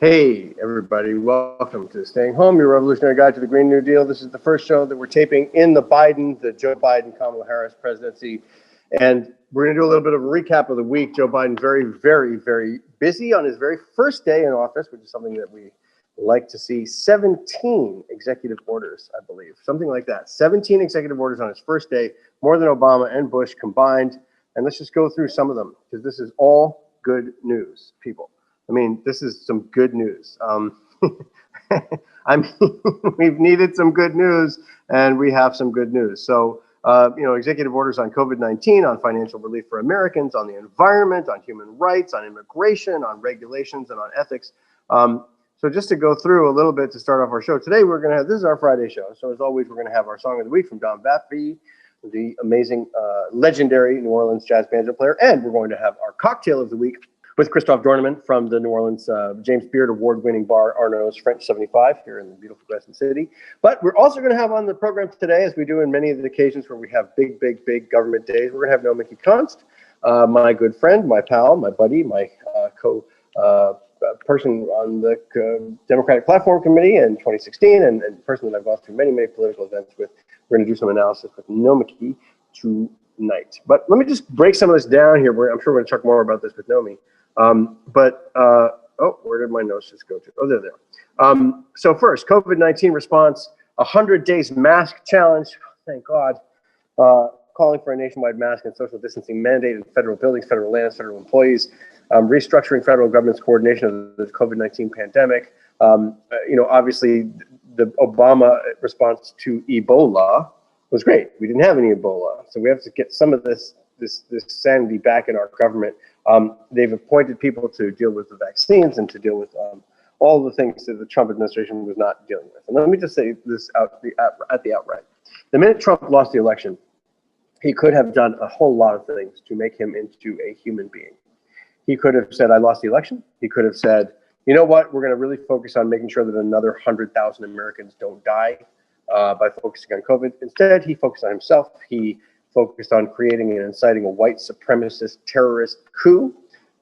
Hey, everybody, welcome to Staying Home, your revolutionary guide to the Green New Deal. This is the first show that we're taping in the Joe Biden, Kamala Harris presidency. And we're going to do a little bit of a recap of the week. Joe Biden very, very, very busy on his very first day in office, which is something that we like to see. 17 executive orders, I believe, something like that. 17 executive orders on his first day, more than Obama and Bush combined. And let's just go through some of them, because this is all good news, people. I mean, this is some good news. I mean, we've needed some good news, and we have some good news. So, executive orders on COVID-19, on financial relief for Americans, on the environment, on human rights, on immigration, on regulations, and on ethics. So just to go through a little bit to start off our show, today we're going to have, this is our Friday show. So as always, we're going to have our song of the week from Don Batby, the amazing, legendary New Orleans jazz banjo player. And we're going to have our cocktail of the week with Christophe Dornemann from the New Orleans James Beard award-winning bar Arnaud's French 75 here in the beautiful Crescent City. But we're also going to have on the program today, as we do in many of the occasions where we have big, big, big government days, we're going to have Noam Const, my good friend, my pal, my buddy, my person on the Democratic Platform Committee in 2016, and person that I've gone through many, many political events with. We're going to do some analysis with Nomi tonight. But let me just break some of this down here. I'm sure we're going to talk more about this with Nomi. Where did my notes just go to? Oh, there they are. So first, COVID-19 response, 100 days mask challenge. Thank God. Calling for a nationwide mask and social distancing mandate in federal buildings, federal lands, federal employees, restructuring federal government's coordination of the COVID-19 pandemic. Obviously, the Obama response to Ebola was great. We didn't have any Ebola, so we have to get some of this sanity back in our government. They've appointed people to deal with the vaccines and to deal with all the things that the Trump administration was not dealing with. And let me just say this at the outright. The minute Trump lost the election, he could have done a whole lot of things to make him into a human being. He could have said, I lost the election. He could have said, you know what, we're going to really focus on making sure that another 100,000 Americans don't die by focusing on COVID. Instead, he focused on himself. He focused on creating and inciting a white supremacist terrorist coup,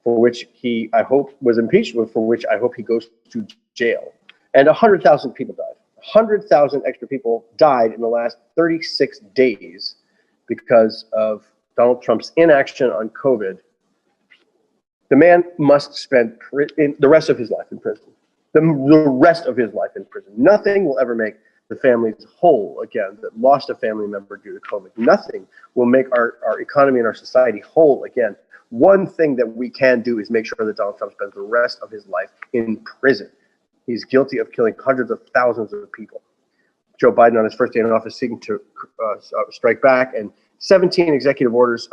for which he, I hope, was impeached, for which I hope he goes to jail. And 100,000 people died. 100,000 extra people died in the last 36 days because of Donald Trump's inaction on COVID. The man must spend the rest of his life in prison. The rest of his life in prison. Nothing will ever make the families whole again that lost a family member due to COVID. Nothing will make our economy and our society whole again. One thing that we can do is make sure that Donald Trump spends the rest of his life in prison. He's guilty of killing hundreds of thousands of people. Joe Biden on his first day in office seeking to strike back, and 17 executive orders,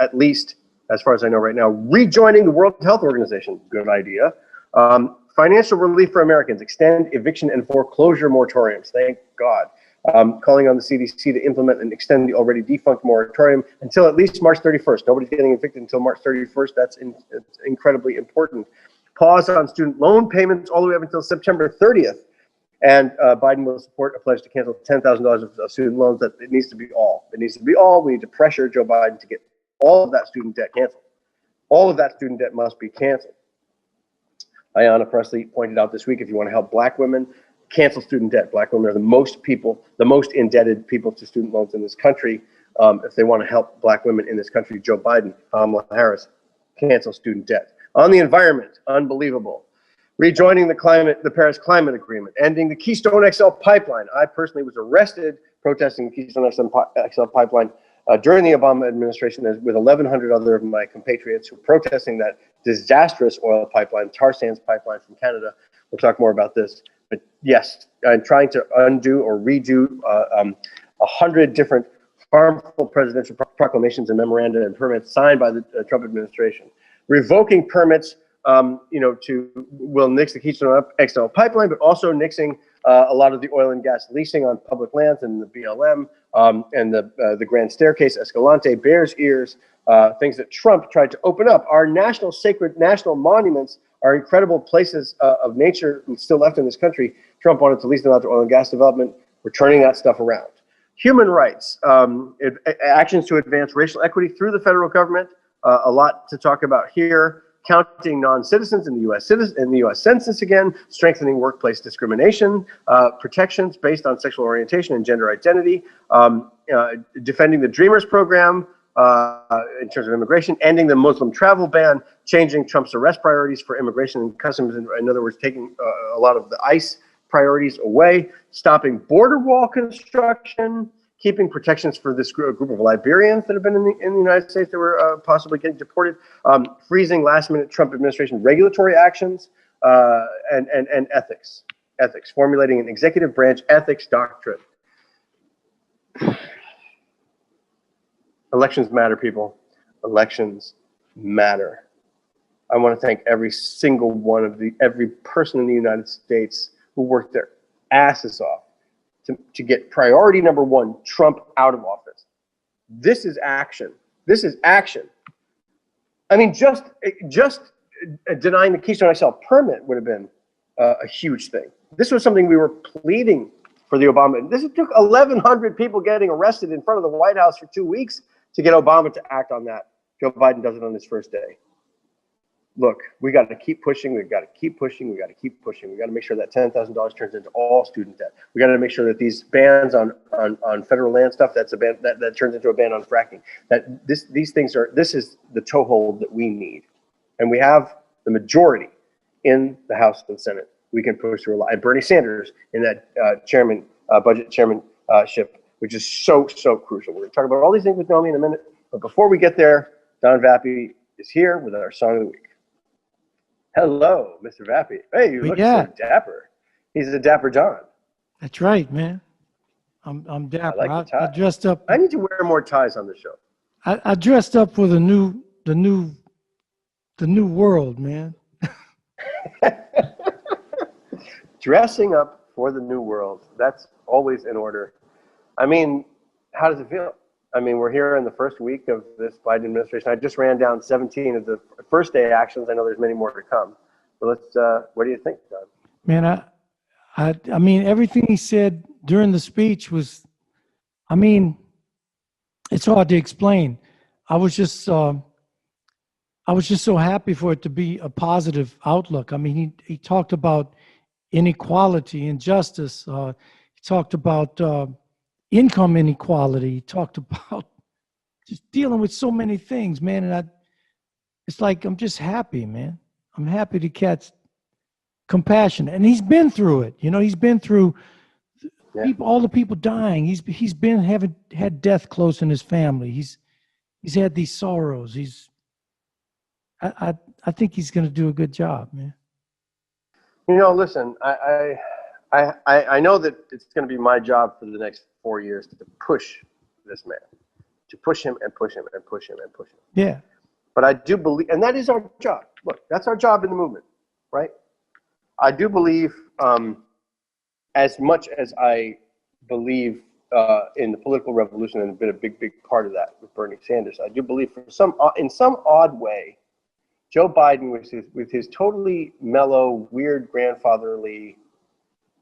at least, as far as I know right now, rejoining the World Health Organization. Good idea. Financial relief for Americans, extend eviction and foreclosure moratoriums. Thank God. Calling on the CDC to implement and extend the already defunct moratorium until at least March 31st. Nobody's getting evicted until March 31st. That's incredibly important. Pause on student loan payments all the way up until September 30th. And Biden will support a pledge to cancel $10,000 of student loans. That it needs to be all. It needs to be all. We need to pressure Joe Biden to get all of that student debt canceled. All of that student debt must be canceled. Ayanna Pressley pointed out this week, if you want to help black women, cancel student debt. Black women are the most indebted people to student loans in this country. If they want to help black women in this country, Joe Biden, Kamala Harris, cancel student debt. On the environment, unbelievable. Rejoining the Paris Climate Agreement, ending the Keystone XL pipeline. I personally was arrested protesting the Keystone XL pipeline during the Obama administration with 1,100 other of my compatriots who were protesting that disastrous oil pipeline, tar sands pipeline from Canada. We'll talk more about this. But yes, I'm trying to undo or redo 100 different harmful presidential proclamations and memoranda and permits signed by the Trump administration. Revoking permits will nix the Keystone XL pipeline, but also nixing a lot of the oil and gas leasing on public lands and the BLM and the Grand Staircase, Escalante, Bears Ears, things that Trump tried to open up. Our sacred national monuments are incredible places of nature still left in this country. Trump wanted to lease them out to oil and gas development. We're turning that stuff around. Human rights, actions to advance racial equity through the federal government. A lot to talk about here. counting non-citizens in the U.S. Census again, strengthening workplace discrimination protections based on sexual orientation and gender identity, defending the Dreamers program in terms of immigration, ending the Muslim travel ban, changing Trump's arrest priorities for immigration and customs. In other words, taking a lot of the ICE priorities away, stopping border wall construction, keeping protections for this group of Liberians that have been in the United States that were possibly getting deported, freezing last-minute Trump administration regulatory actions, and ethics, formulating an executive branch ethics doctrine. Elections matter, people. Elections matter. I want to thank every single one of every person in the United States who worked their asses off to get priority number one, Trump out of office. This is action. This is action. I mean, just denying the Keystone XL permit would have been a huge thing. This was something we were pleading for the Obama. This took 1,100 people getting arrested in front of the White House for 2 weeks to get Obama to act on that. Joe Biden does it on his first day. Look, we got to keep pushing. We've got to keep pushing. We got to keep pushing. We got to make sure that $10,000 turns into all student debt. We got to make sure that these bans on federal land stuff, that's a ban that turns into a ban on fracking. That these things are. This is the toehold that we need, and we have the majority in the House and Senate. We can push through a lot. And Bernie Sanders in that budget chairmanship, which is so crucial. We're going to talk about all these things with Naomi in a minute, but before we get there, Don Vappy is here with our song of the week. Hello, Mr. Vappy. Hey, you look so dapper. He's a dapper Don. That's right, man. I'm dapper. I like the tie. I dressed up. I need to wear more ties on the show. I dressed up for the new world, man. Dressing up for the new world. That's always in order. I mean, how does it feel? I mean, we're here in the first week of this Biden administration. I just ran down 17 of the first day actions. I know there's many more to come. But let's, what do you think, Don? Man, I mean, everything he said during the speech was, I mean, it's hard to explain. I was just so happy for it to be a positive outlook. I mean, he talked about inequality, injustice. He talked about income inequality. He talked about just dealing with so many things, man. And it's like, I'm just happy, man. I'm happy to catch compassion. And he's been through it. You know, he's been through people, all the people dying. He's been had death close in his family. He's had these sorrows. I think he's going to do a good job, man. You know, listen, I know that it's going to be my job for the next 4 years to push this man, to push him and push him and push him and push him. Yeah. But I do believe, and that is our job. Look, that's our job in the movement, right? I do believe, as much as I believe in the political revolution and have been a big part of that with Bernie Sanders, I do believe in some odd way, Joe Biden with his totally mellow, weird, grandfatherly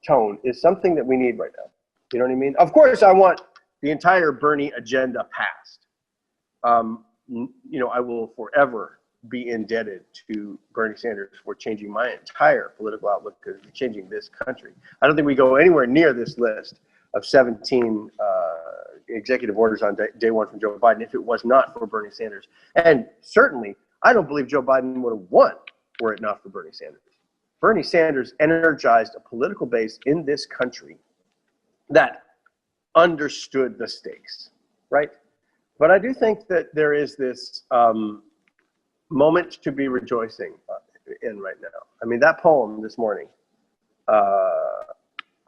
tone is something that we need right now. You know what I mean? Of course, I want the entire Bernie agenda passed. You know, I will forever be indebted to Bernie Sanders for changing my entire political outlook, because changing this country. I don't think we go anywhere near this list of 17 executive orders on day one from Joe Biden if it was not for Bernie Sanders. And certainly, I don't believe Joe Biden would have won were it not for Bernie Sanders. Bernie Sanders energized a political base in this country that understood the stakes, right? But I do think that there is this moment to be rejoicing in right now. I mean, that poem this morning,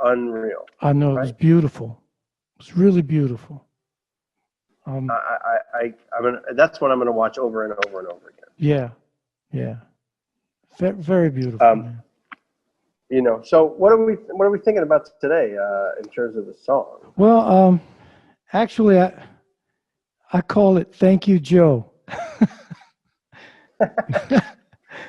unreal. I know, right? It was beautiful. It was really beautiful. That's what I'm gonna watch over and over and over again. Yeah. Very beautiful. Man. You know, so what are we thinking about today in terms of the song? Well, actually, I call it "Thank You, Joe."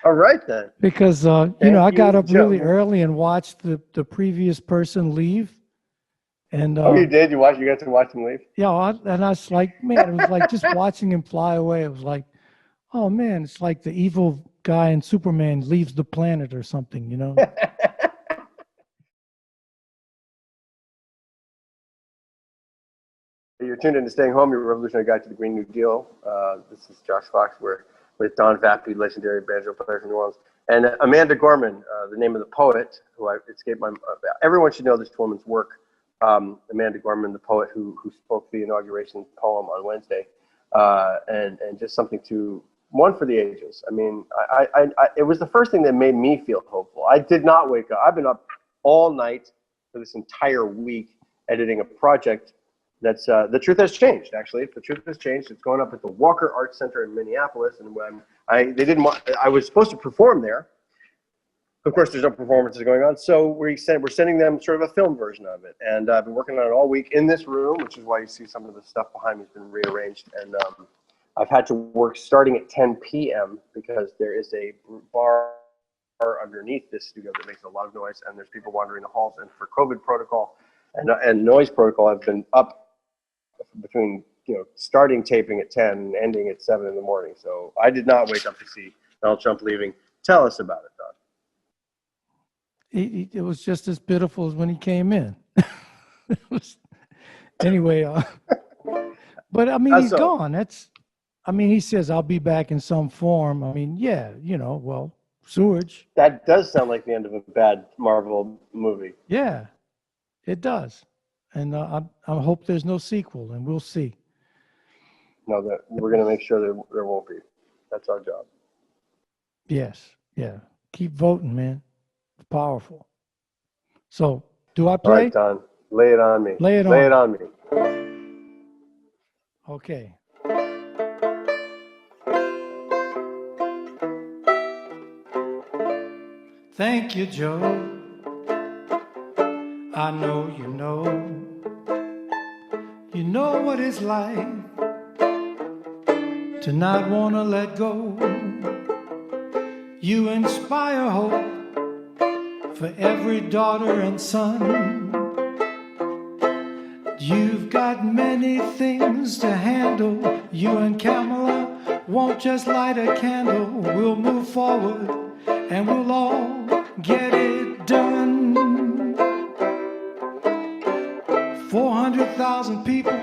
All right then. Because you know, I got up really early and watched the previous person leave. And oh, you did? You got to watch him leave? Yeah, and I was like, man, it was like just watching him fly away. It was like, oh man, it's like the evil guy in Superman leaves the planet or something, you know? You're tuned into Staying Home, your revolutionary guide to the Green New Deal. This is Josh Fox. We're with Don Vapke, legendary banjo player from New Orleans, and Amanda Gorman, the name of the poet, who escaped my. Everyone should know this woman's work. Amanda Gorman, the poet who spoke the inauguration poem on Wednesday, and just something to one for the ages. I mean, it was the first thing that made me feel hopeful. I did not wake up. I've been up all night for this entire week editing a project. That's the truth has changed. Actually, the truth has changed. It's going up at the Walker Arts Center in Minneapolis, and when I was supposed to perform there. Of course, there's no performances going on, so we're sending them sort of a film version of it, and I've been working on it all week in this room, which is why you see some of the stuff behind me has been rearranged, and I've had to work starting at 10 p.m. because there is a bar underneath this studio that makes a lot of noise, and there's people wandering the halls, and for COVID protocol and noise protocol, I've been up between starting taping at 10 and ending at 7 in the morning. So I did not wake up to see Donald Trump leaving. Tell us about it, Don. It was just as pitiful as when he came in. Anyway, but I mean, he's gone. He says, I'll be back in some form. I mean, yeah, well, sewage. That does sound like the end of a bad Marvel movie. Yeah, it does. And I hope there's no sequel, and we'll see. No, that we're going to make sure there won't be. That's our job. Yes, yeah. Keep voting, man. It's powerful. So, do I play? All right, Don. Lay it on me. Lay it on me. Okay. Thank you, Joe. I know you know. You know what it's like to not want to let go. You inspire hope for every daughter and son. You've got many things to handle. You and Kamala won't just light a candle. We'll move forward and we'll all get it done. 400,000 people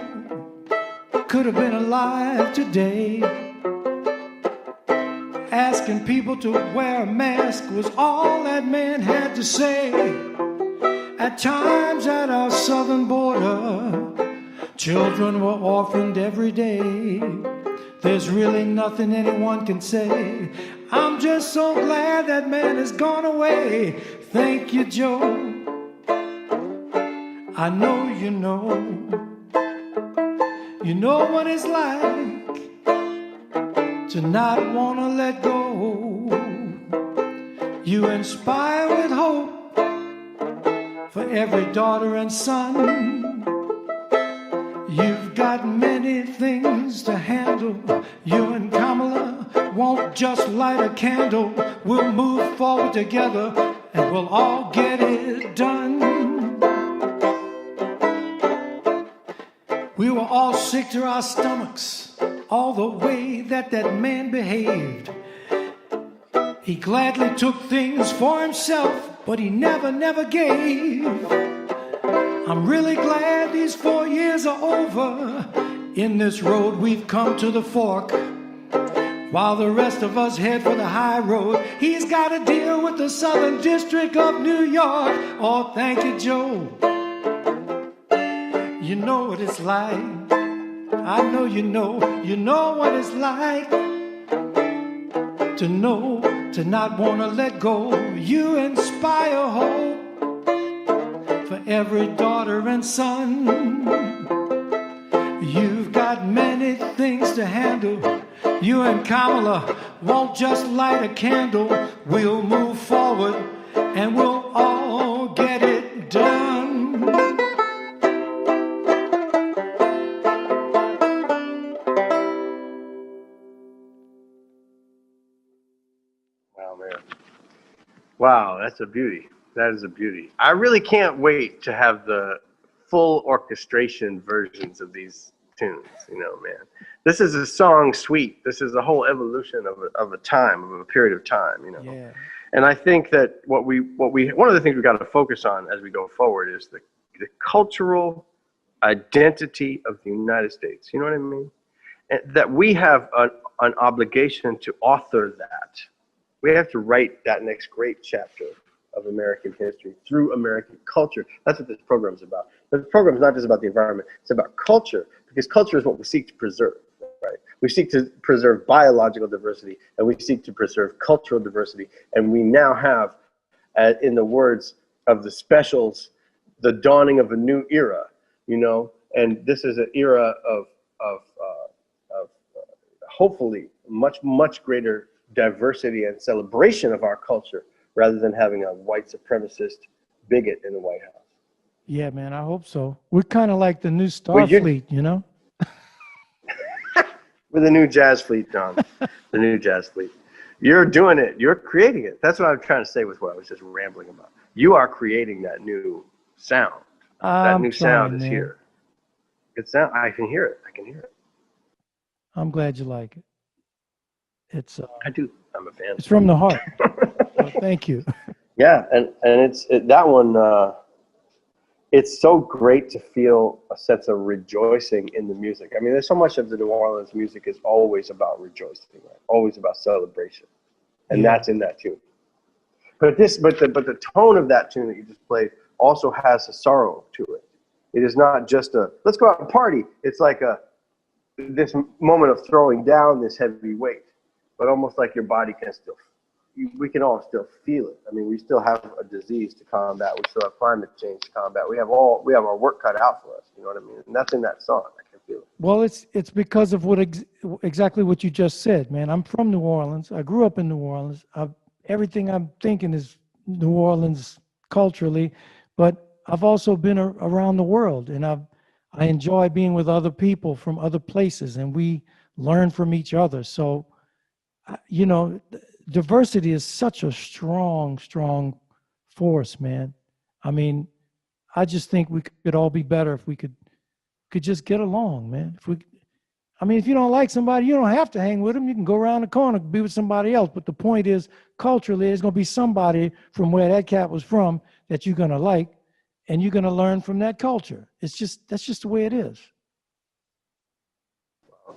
could have been alive today. Asking people to wear a mask was all that man had to say. At times at our southern border, children were orphaned every day. There's really nothing anyone can say. I'm just so glad that man has gone away. Thank you, Joe. I know you know. You know what it's like to not want to let go. You inspire with hope for every daughter and son. You've got many things to handle. You and Kamala won't just light a candle. We'll move forward together and we'll all get it done. We were all sick to our stomachs, all the way that man behaved. He gladly took things for himself, but he never gave. I'm really glad these 4 years are over. In this road we've come to the fork, while the rest of us head for the high road. He's got to deal with the Southern District of New York. Oh, thank you, Joe. You know what it's like. I know you know what it's like to know, to not want to let go. You inspire hope for every daughter and son. You've got many things to handle. You and Kamala won't just light a candle. We'll move forward and we'll all get it done. Wow, that's a beauty. That is a beauty. I really can't wait to have the full orchestration versions of these tunes, man. This is a song suite. This is a whole evolution of a time, of a period of time, Yeah. And I think that one of the things we got to focus on as we go forward is the cultural identity of the United States. You know what I mean? And that we have an obligation to author that. We have to write that next great chapter of American history through American culture. That's what this program is about. The program is not just about the environment. It's about culture, because culture is what we seek to preserve. Right? We seek to preserve biological diversity, and we seek to preserve cultural diversity. And we now have, in the words of the specials, the dawning of a new era. And this is an era of hopefully much greater diversity and celebration of our culture, rather than having a white supremacist bigot in the White House. Yeah, man, I hope so. We're kind of like the new Starfleet, With the new jazz fleet, Don. The new jazz fleet. You're doing it. You're creating it. That's what I'm trying to say with what I was just rambling about. You are creating that new sound. That new sound is here. Good sound. I can hear it. I'm glad you like it. It's I do. I'm a fan. It's from the heart. Well, thank you. Yeah, and that one. It's so great to feel a sense of rejoicing in the music. I mean, there's so much of the New Orleans music is always about rejoicing, right? Always about celebration, and that's in that tune. But the tone of that tune that you just played also has a sorrow to it. It is not just a let's go out and party. It's like this moment of throwing down this heavy weight, but almost like your body can still. We can all still feel it. I mean, we still have a disease to combat. We still have climate change to combat. We have our work cut out for us. You know what I mean? And that's in that song. I can feel it. Well, it's because of exactly what you just said, man. I'm from New Orleans. I grew up in New Orleans. Everything I'm thinking is New Orleans culturally, but I've also been around the world, and I enjoy being with other people from other places, and we learn from each other. So, diversity is such a strong force, man. I mean, I just think we could all be better if we could just get along, man. If you don't like somebody, you don't have to hang with them. You can go around the corner, be with somebody else. But the point is, culturally, there's going to be somebody from where that cat was from that you're going to like, and you're going to learn from that culture. That's just the way it is.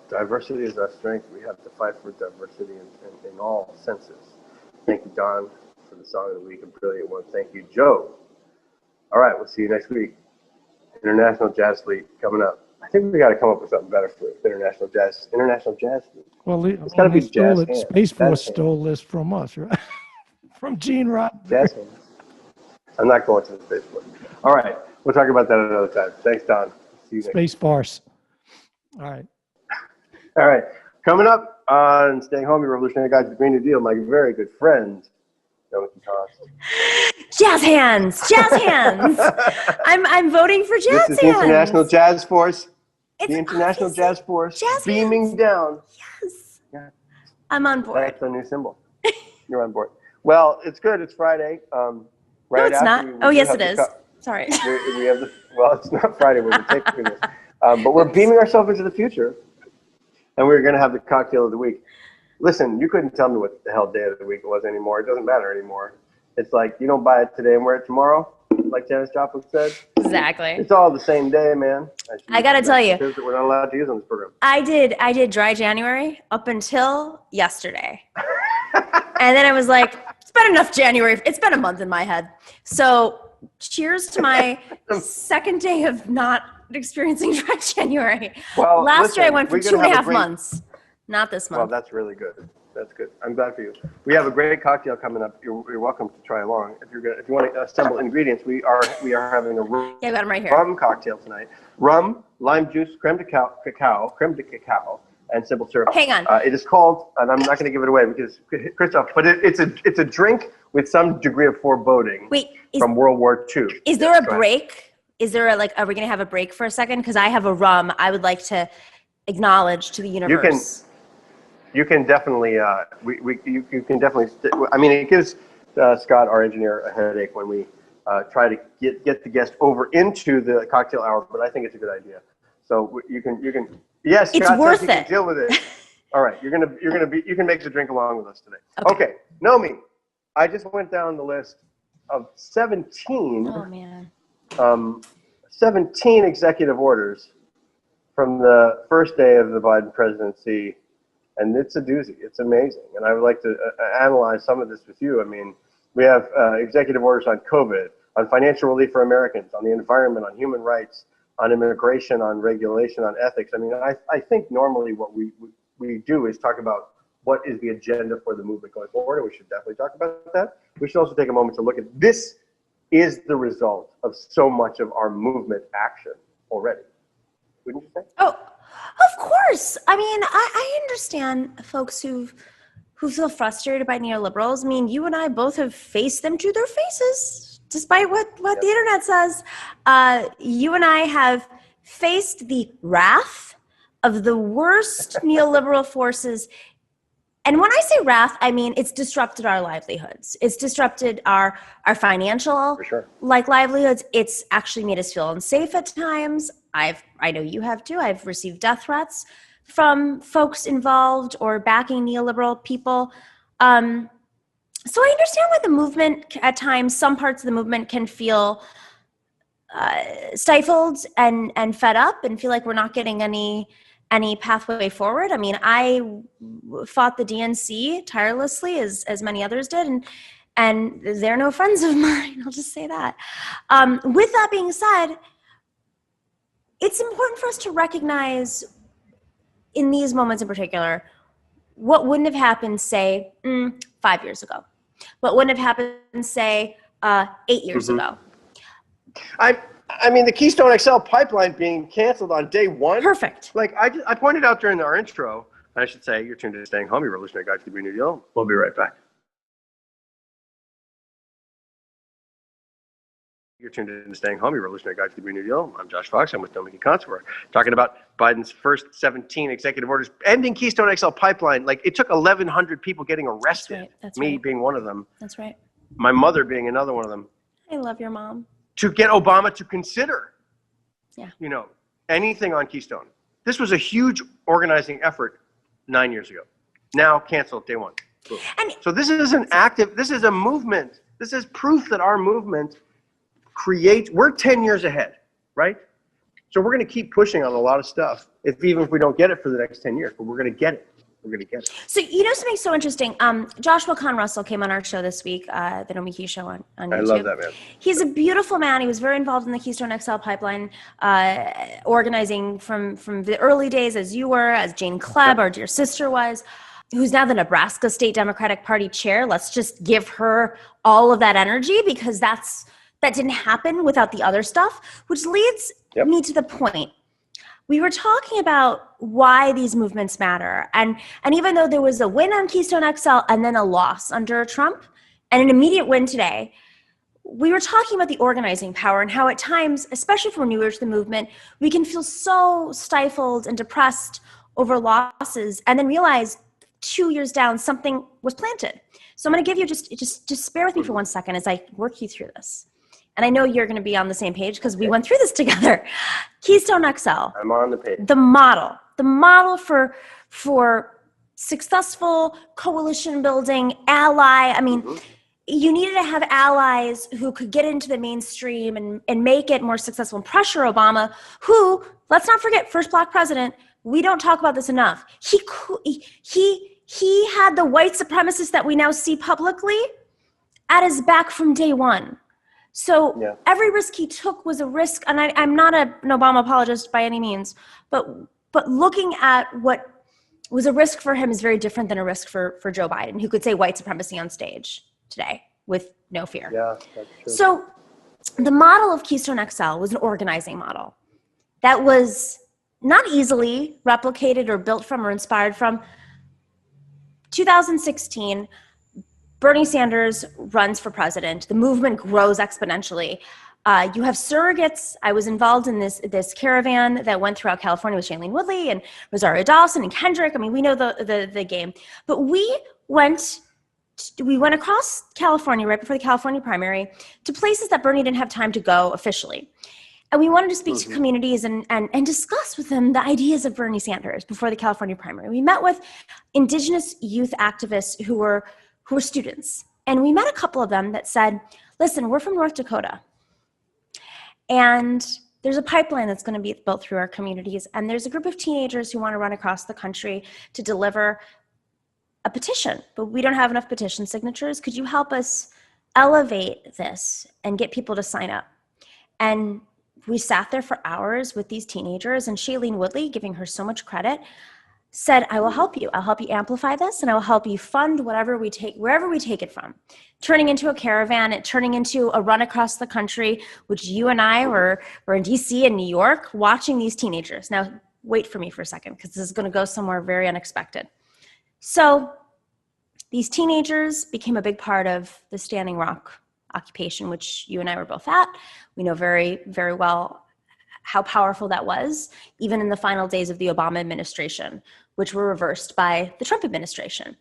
Diversity is our strength. We have to fight for diversity in all senses. Thank you, Don, for the song of the week, a brilliant one. Thank you, Joe. All right, we'll see you next week. International Jazz Fleet coming up. I think we got to come up with something better for International Jazz Fleet. Well, it's got to be jazz hands. Space Force stole this from us, right? From Gene Roddenberry. Jazz hands. I'm not going to the Space Force. All right, we'll talk about that another time. Thanks, Don. See you next Space Farce. All right. All right. Coming up on Staying Home, Your Revolutionary Guide to the Green New Deal, my very good friend, Jonathan Cost. Jazz hands. I'm voting for jazz hands. This is the International Jazz Force. It's the International obviously Jazz Force jazz beaming hands. down. Yes. Yeah. I'm on board. That's the new symbol. You're on board. Well, it's good. It's Friday. Right no, it's not. Yes, it is. Sorry. We have well, it's not Friday when we're taking this. But we're beaming ourselves into the future. And we're going to have the cocktail of the week. Listen, you couldn't tell me what the hell day of the week it was anymore. It doesn't matter anymore. It's like you don't buy it today and wear it tomorrow, like Janis Joplin said. Exactly. It's all the same day, man. I got to tell you. That we're not allowed to use on this program. I did dry January up until yesterday. And then I was like, it's been enough January. It's been a month in my head. So cheers to my second day of not experiencing dry January. Well, last year I went for 2.5 months. Not this month. Well, that's really good. That's good. I'm glad for you. We have a great cocktail coming up. You're welcome to try along. If you want to assemble ingredients, we are having a rum, I got them right here. Rum cocktail tonight. Rum, lime juice, creme de cacao, and simple syrup. Hang on. It is called, and I'm not going to give it away because Christoph, but it's a drink with some degree of foreboding. Wait, from World War II. Is there a break? Is there are we going to have a break for a second? Because I have a rum I would like to acknowledge to the universe. You can definitely, you can definitely, I mean, it gives Scott, our engineer, a headache when we try to get the guest over into the cocktail hour, but I think it's a good idea. So you can, yes, It's Scott worth says you it. can deal with it. All right, you can make the drink along with us today. Okay, Nomi, I just went down the list of 17, Oh man. 17 executive orders from the first day of the Biden presidency, and it's a doozy. It's amazing, and I would like to analyze some of this with you. I mean, we have executive orders on COVID, on financial relief for Americans, on the environment, on human rights, on immigration, on regulation, on ethics. I mean, I think normally what we do is talk about what is the agenda for the movement going forward, and we should definitely talk about that. We should also take a moment to look at this is the result of so much of our movement action already. Wouldn't you say? Oh, of course. I mean, I understand folks who feel frustrated by neoliberals. I mean, you and I both have faced them to their faces, despite what the internet says. You and I have faced the wrath of the worst neoliberal forces. And when I say wrath, I mean it's disrupted our livelihoods. It's disrupted our financial For sure. livelihoods. It's actually made us feel unsafe at times. I know you have too. I've received death threats from folks involved or backing neoliberal people. So I understand why the movement at times, some parts of the movement can feel stifled and fed up and feel like we're not getting any pathway forward. I mean, I fought the DNC tirelessly as many others did, and they're no friends of mine. I'll just say that. With that being said, it's important for us to recognize in these moments in particular, what wouldn't have happened, say, 5 years ago? What wouldn't have happened, say, 8 years ago? I mean, the Keystone XL pipeline being canceled on day one. Perfect. Like I pointed out during our intro, I should say, you're tuned in to Staying Home, your revolutionary guide to the Green New Deal. We'll be right back. You're tuned in to Staying Home, your revolutionary guide to the Green New Deal. I'm Josh Fox. I'm with Dominique Const. We're talking about Biden's first 17 executive orders ending Keystone XL pipeline. Like, it took 1,100 people getting arrested. That's me right. being one of them. That's right. My mother being another one of them. I love your mom. To get Obama to consider, Yeah. Anything on Keystone. This was a huge organizing effort 9 years ago. Now canceled day one. Boom. So this is this is a movement. This is proof that our movement we're 10 years ahead, right? So we're going to keep pushing on a lot of stuff, even if we don't get it for the next 10 years, but we're going to get it. We're going to get it. So something so interesting. Joshua Kahn Russell came on our show this week, the Nomi Key Show on YouTube. I love that man. He's a beautiful man. He was very involved in the Keystone XL pipeline, organizing from the early days as you were, as Jane Klebb, our dear sister, was, who's now the Nebraska State Democratic Party chair. Let's just give her all of that energy because that didn't happen without the other stuff, which leads me to the point. We were talking about why these movements matter. And even though there was a win on Keystone XL and then a loss under Trump and an immediate win today, we were talking about the organizing power and how at times, especially for newer to the movement, we can feel so stifled and depressed over losses and then realize 2 years down, something was planted. So I'm going to give you just bear with me for 1 second as I work you through this. And I know you're going to be on the same page because we went through this together. Keystone XL. I'm on the page. The model for successful coalition building, ally. I mean, you needed to have allies who could get into the mainstream and make it more successful and pressure Obama, who, let's not forget, first black president. We don't talk about this enough. He had the white supremacists that we now see publicly at his back from day one. So every risk he took was a risk, and I'm not an Obama apologist by any means, but looking at what was a risk for him is very different than a risk for Joe Biden, who could say white supremacy on stage today with no fear. Yeah, that's true. So the model of Keystone XL was an organizing model that was not easily replicated or built from or inspired from. 2016, Bernie Sanders runs for president. The movement grows exponentially. You have surrogates. I was involved in this caravan that went throughout California with Shailene Woodley and Rosario Dawson and Kendrick. I mean, we know the game. But we went across California right before the California primary to places that Bernie didn't have time to go officially. And we wanted to speak to communities and discuss with them the ideas of Bernie Sanders before the California primary. We met with Indigenous youth activists who were students. And we met a couple of them that said, listen, we're from North Dakota. And there's a pipeline that's going to be built through our communities. And there's a group of teenagers who want to run across the country to deliver a petition, but we don't have enough petition signatures. Could you help us elevate this and get people to sign up? And we sat there for hours with these teenagers, and Shailene Woodley, giving her so much credit, said, I will help you. I'll help you amplify this, and I will help you fund wherever we take it from. Turning into a caravan, turning into a run across the country, which you and I were in DC and New York watching these teenagers. Now, wait for me for a second, because this is going to go somewhere very unexpected. So these teenagers became a big part of the Standing Rock occupation, which you and I were both at. We know very, very well how powerful that was, even in the final days of the Obama administration, which were reversed by the Trump administration.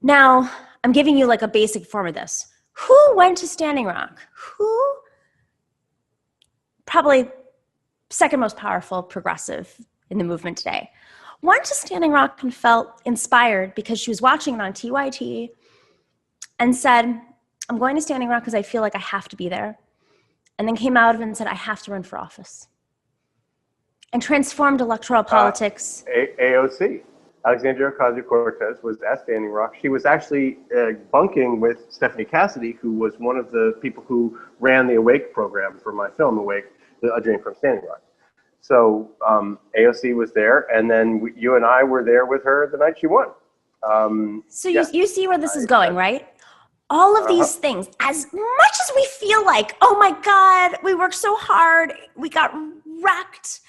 Now, I'm giving you like a basic form of this. Who went to Standing Rock? Who? Probably second most powerful progressive in the movement today. Went to Standing Rock and felt inspired because she was watching it on TYT and said, I'm going to Standing Rock because I feel like I have to be there. And then came out of it and said, I have to run for office. And transformed electoral politics. AOC, Alexandria Ocasio-Cortez, was at Standing Rock. She was actually bunking with Stephanie Cassidy, who was one of the people who ran the Awake program for my film, Awake, A Dream from Standing Rock. So AOC was there, and then you and I were there with her the night she won. So you see where this is going, right? All of these things, as much as we feel like, oh my God, we worked so hard, we got wrecked,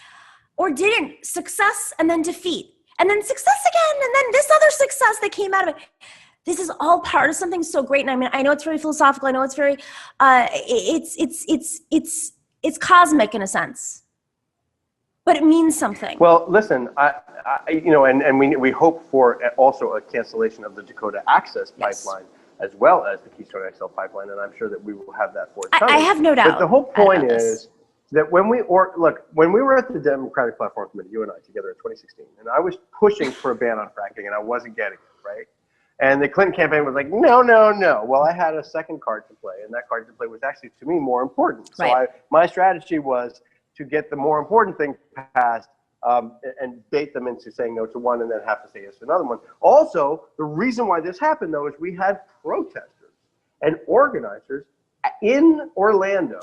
or didn't, success and then defeat, and then success again, and then this other success that came out of it. This is all part of something so great. And I mean, I know it's very philosophical. I know it's very, it's cosmic in a sense, but it means something. Well, listen, we hope for also a cancellation of the Dakota Access Pipeline, as well as the Keystone XL pipeline, and I'm sure that we will have that forthcoming. I have no doubt. But the whole point is that when we were at the Democratic Platform Committee, you and I together in 2016, and I was pushing for a ban on fracking, and I wasn't getting it, right? And the Clinton campaign was like, no, no, no. Well, I had a second card to play, and that card to play was actually, to me, more important. So right. My strategy was to get the more important thing passed, and bait them into saying no to one and then have to say yes to another one. Also, the reason why this happened, though, is we had protesters and organizers in Orlando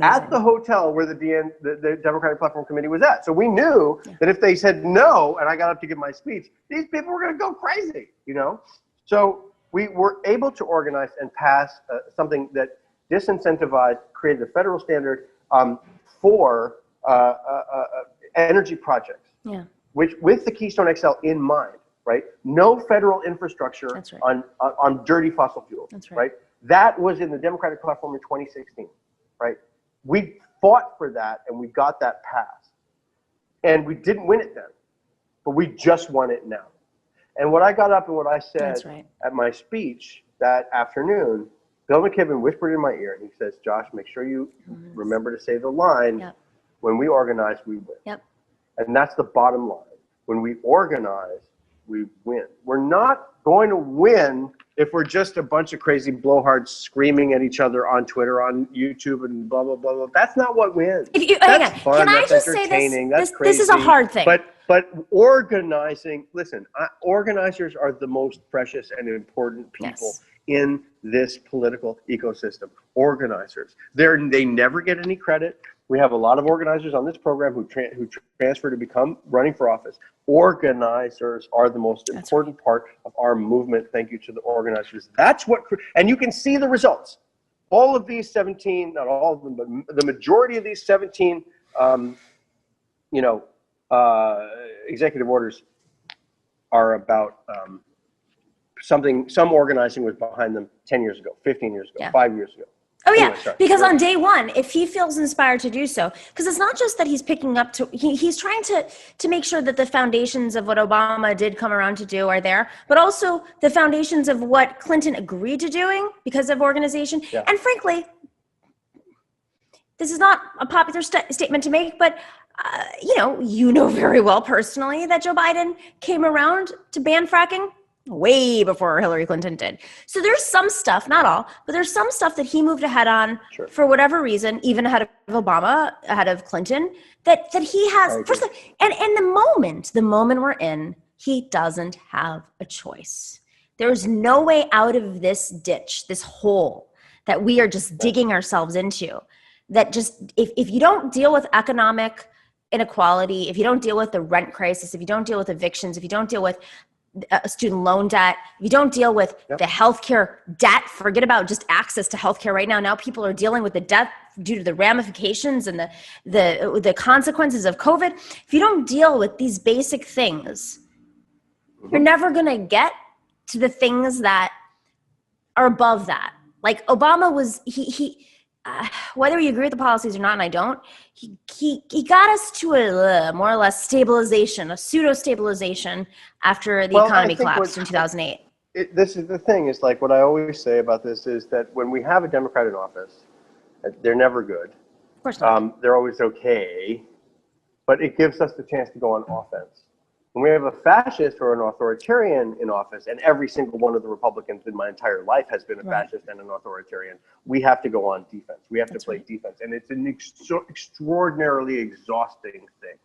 at the hotel where the Democratic Platform Committee was at. So we knew that if they said no, and I got up to give my speech, these people were going to go crazy, you know? So we were able to organize and pass something that disincentivized, created a federal standard for energy projects, which with the Keystone XL in mind, right? No federal infrastructure on dirty fossil fuels, right? That was in the Democratic platform in 2016, right? We fought for that and we got that passed. And we didn't win it then, but we just won it now. And what I got up and what I said at my speech that afternoon, Bill McKibben whispered in my ear and he says, Josh, make sure you remember to say the line, when we organize, we win. And that's the bottom line. When we organize, we win. We're not going to win if we're just a bunch of crazy blowhards screaming at each other on Twitter, on YouTube, and blah, blah, blah, blah. That's not what wins. That's fun, can I that's just say entertaining, this? that's crazy. This is a hard thing. But organizing, listen, organizers are the most precious and important people in this political ecosystem. Organizers. They never get any credit. We have a lot of organizers on this program who transfer to become running for office. Organizers are the most important part of our movement. Thank you to the organizers. That's what, and you can see the results. All of these 17, not all of them, but the majority of these 17, executive orders are about some organizing was behind them 10 years ago, 15 years ago, 5 years ago. Oh yeah, because on day one, if he feels inspired to do so, because it's not just that he's picking up he's trying to make sure that the foundations of what Obama did come around to do are there, but also the foundations of what Clinton agreed to doing because of organization. And frankly, this is not a popular statement to make, but you know very well personally that Joe Biden came around to ban fracking way before Hillary Clinton did. So there's some stuff, not all, but there's some stuff that he moved ahead on for whatever reason, even ahead of Obama, ahead of Clinton, that he has. First, and the moment we're in, he doesn't have a choice. There's no way out of this ditch, this hole that we are just digging ourselves into. That just, if you don't deal with economic inequality, if you don't deal with the rent crisis, if you don't deal with evictions, if you don't deal with student loan debt, if you don't deal with the healthcare debt, forget about just access to healthcare right now. Now people are dealing with the debt due to the ramifications and the consequences of COVID. If you don't deal with these basic things, you're never going to get to the things that are above that. Like Obama was, whether you agree with the policies or not, and I don't, he got us to a more or less stabilization, a pseudo stabilization after the economy collapsed in 2008. This is the thing, is like what I always say about this is that when we have a Democrat in office, they're never good. Of course not. They're always okay, but it gives us the chance to go on offense. When we have a fascist or an authoritarian in office, and every single one of the Republicans in my entire life has been a fascist and an authoritarian, we have to go on defense. We have to play defense. And it's an extraordinarily exhausting thing.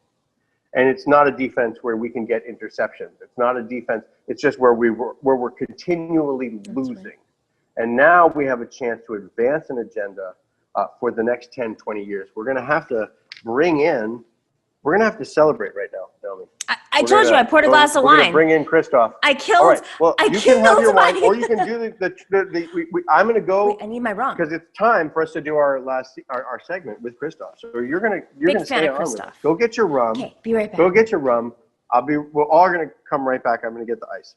And it's not a defense where we can get interceptions. It's not a defense. It's just where we're continually losing. And now we have a chance to advance an agenda for the next 10, 20 years. We're going to have to celebrate right now, Naomi. I told you I poured a glass of wine. We're going to bring in Christoph. I killed. All right. Well, you can have your wine, wine. or you can do I'm going to go. Wait, I need my rum. Because it's time for us to do our segment with Christoph. So you're going to stay on with us. Go get your rum. Okay, be right back. Go get your rum. We're all going to come right back. I'm going to get the ice.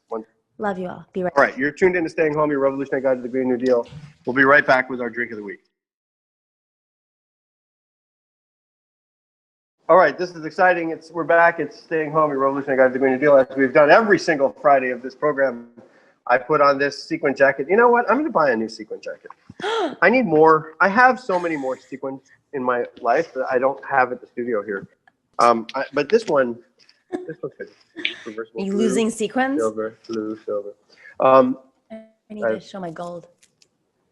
Love you all. Be right back. All right. You're tuned in to Staying Home, your revolutionary guide to the Green New Deal. We'll be right back with our drink of the week. All right, this is exciting. We're back. It's Staying Home, your revolutionary guide to the Green New Deal. As we've done every single Friday of this program, I put on this sequin jacket. You know what? I'm going to buy a new sequin jacket. I need more. I have so many more sequins in my life that I don't have at the studio here. But this one's good. Are you losing sequins? Silver, blue, silver. I need to show my gold.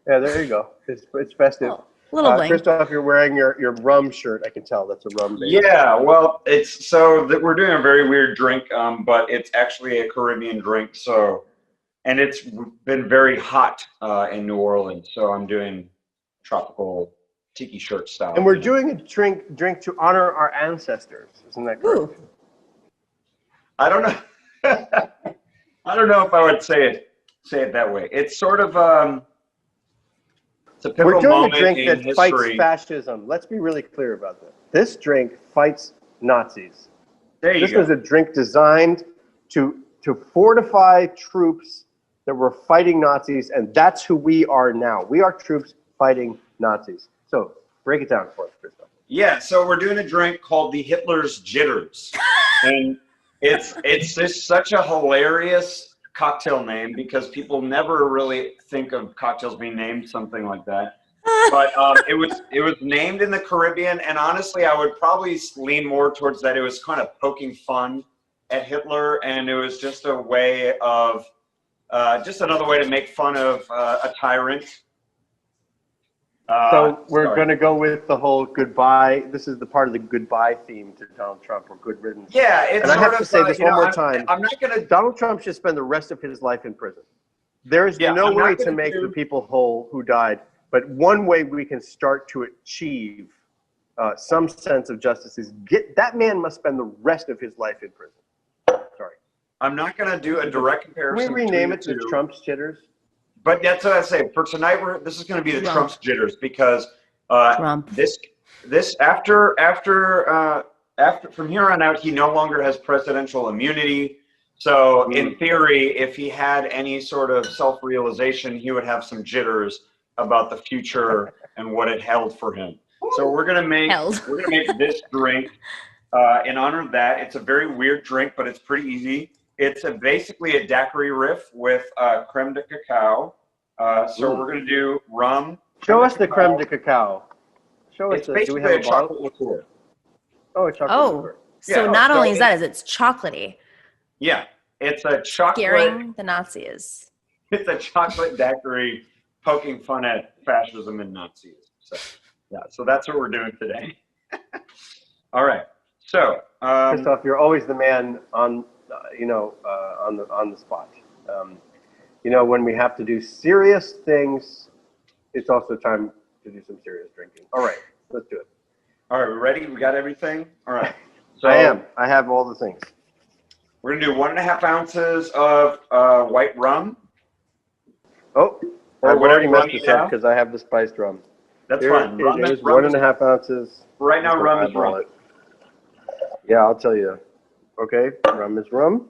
Yeah, there you go. It's festive. Oh. Little bling. Christoph, you're wearing your rum shirt. I can tell that's a rum base. Yeah, well, it's so that we're doing a very weird drink, but it's actually a Caribbean drink. So, and it's been very hot in New Orleans. So I'm doing tropical tiki shirt style. And we're doing a drink to honor our ancestors. Isn't that correct? Ooh. I don't know. I don't know if I would say it that way. It's sort of it's a pivotal We're doing moment a drink in that history. fights fascism. Let's be really clear about this. This drink fights Nazis. This was a drink designed to fortify troops that were fighting Nazis, and that's who we are now. We are troops fighting Nazis. So break it down for us, Christoph. Yeah, so we're doing a drink called the Hitler's Jitters, and it's just such a hilarious cocktail name because people never really think of cocktails being named something like that. But it was named in the Caribbean, and honestly, I would probably lean more towards that. It was kind of poking fun at Hitler, and it was just a way of just another way to make fun of a tyrant. So we're going to go with the whole goodbye. This is the part of the goodbye theme to Donald Trump, or good riddance. Yeah, it's and I have to say this one more time. I'm not going to. Donald Trump should spend the rest of his life in prison. There is no way to make the people whole who died. But one way we can start to achieve some sense of justice is that man must spend the rest of his life in prison. Sorry. I'm not going to do a direct comparison. Can we rename it to Trump's Jitters? But that's what I say. For tonight, this is going to be the Trump's Jitters because this after from here on out, he no longer has presidential immunity. So in theory, if he had any sort of self-realization, he would have some jitters about the future and what it held for him. So we're gonna make this drink in honor of that. It's a very weird drink, but it's pretty easy. It's basically a daiquiri riff with creme de cacao. So we're gonna do rum. Show us the creme de cacao. Show us It's the, do we basically have a a bottle? chocolate liqueur. Oh, a chocolate Oh, liqueur. so Yeah, not so only is that, is it's chocolatey. Yeah, it's a chocolate. Scaring the Nazis. It's a chocolate daiquiri poking fun at fascism and Nazis. So yeah, so that's what we're doing today. All right. So Christoph, you're always the man on, on the spot. When we have to do serious things, it's also time to do some serious drinking. All right, let's do it. all right, we ready? We got everything? All right. So I am. I have all the things. We're gonna do 1.5 ounces of white rum. Oh, Or I've whatever already rum messed you this up have. because I have the spiced rum. That's Here fine. Rum it is is, 1.5 ounces. right now. Just Rum gonna is rum. eyeball it. Yeah, I'll tell you. Okay, rum is rum.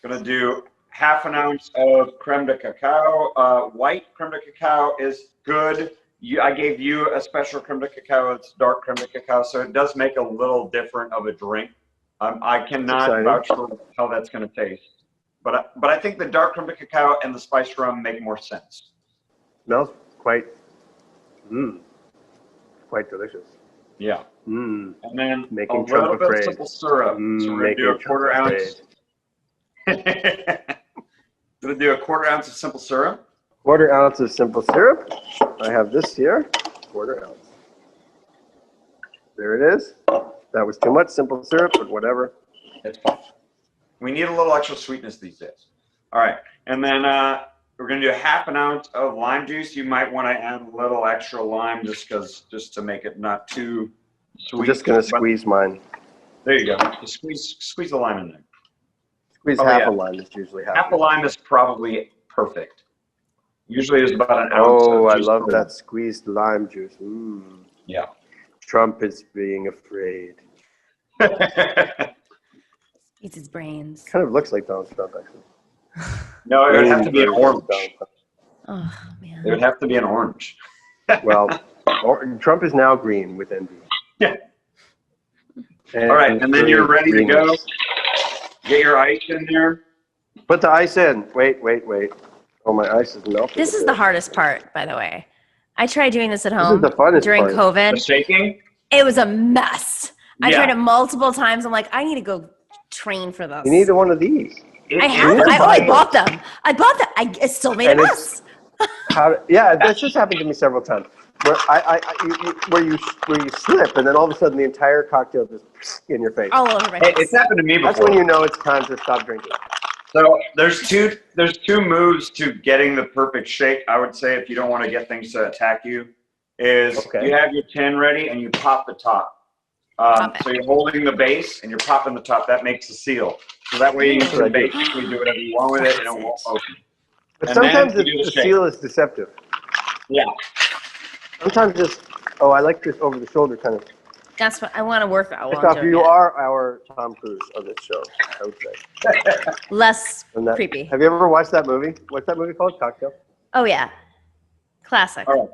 Gonna do 1/2 ounce of creme de cacao. White creme de cacao is good. I gave you a special creme de cacao. It's dark creme de cacao, so it does make a little different of a drink. I cannot exciting. vouch for how that's gonna taste, but I think the dark creme de cacao and the spiced rum make more sense. Smells quite delicious. Yeah, Mmm. and then Making a Trump little bit of afraid. simple syrup. So we're gonna Making do a Trump 1/4 ounce. afraid. Gonna do a 1/4 ounce of simple syrup. 1/4 ounce of simple syrup. I have this here. 1/4 ounce. There it is. That was too much simple syrup, but whatever. It's fine. We need a little extra sweetness these days. All right, and then we're gonna do 1/2 ounce of lime juice. You might want to add a little extra lime just to make it not too sweet. I'm just gonna But squeeze mine. there you go. Just squeeze the lime in there. Squeeze Oh, half yeah. a lime is usually half. Half a lime is probably perfect. Usually it's about an ounce. Oh, of I juice love per that squeezed lime juice. Mmm. Yeah. Trump is being afraid. Eats his brains. Kind of looks like Donald Trump, actually. No, it would have to be an Version of orange. Donald Trump. Oh man. It would have to be an orange. Well, Trump is now green with envy. Yeah. All right, and then you're ready to go. Get your ice in there. Put the ice in. Wait. Oh, my ice is melting. This is the hardest part, by the way. I tried doing this at This is home the funnest during part. The COVID. shaking. It was a mess. I Yeah. tried it multiple times. I'm like, I need to go train for this. You need one of these. I have. I bought them. I bought them. I still made And a it's- mess. Yeah, this just happened to me several times. Where where you slip, and then all of a sudden the entire cocktail just in your face. All over my Hey, face. it's happened to me before. That's when you know it's time to stop drinking. So there's two moves to getting the perfect shake. I would say if you don't want to get things to attack you, is Okay. you have your tin ready and you pop the top. Pop it. So you're holding the base and you're popping the top. That makes the seal. So that way you That's what I can do. basically do whatever you want with it and it won't open. But And sometimes then you do the the shake. seal is deceptive. Yeah. Sometimes just, I like this over the shoulder kind of. That's what I want to work out. while I'm Christoph, doing you it. are our Tom Cruise of this show, I would say. Less And that- creepy. Have you ever watched that movie? What's that movie called? Cocktail? Oh yeah, classic. All right.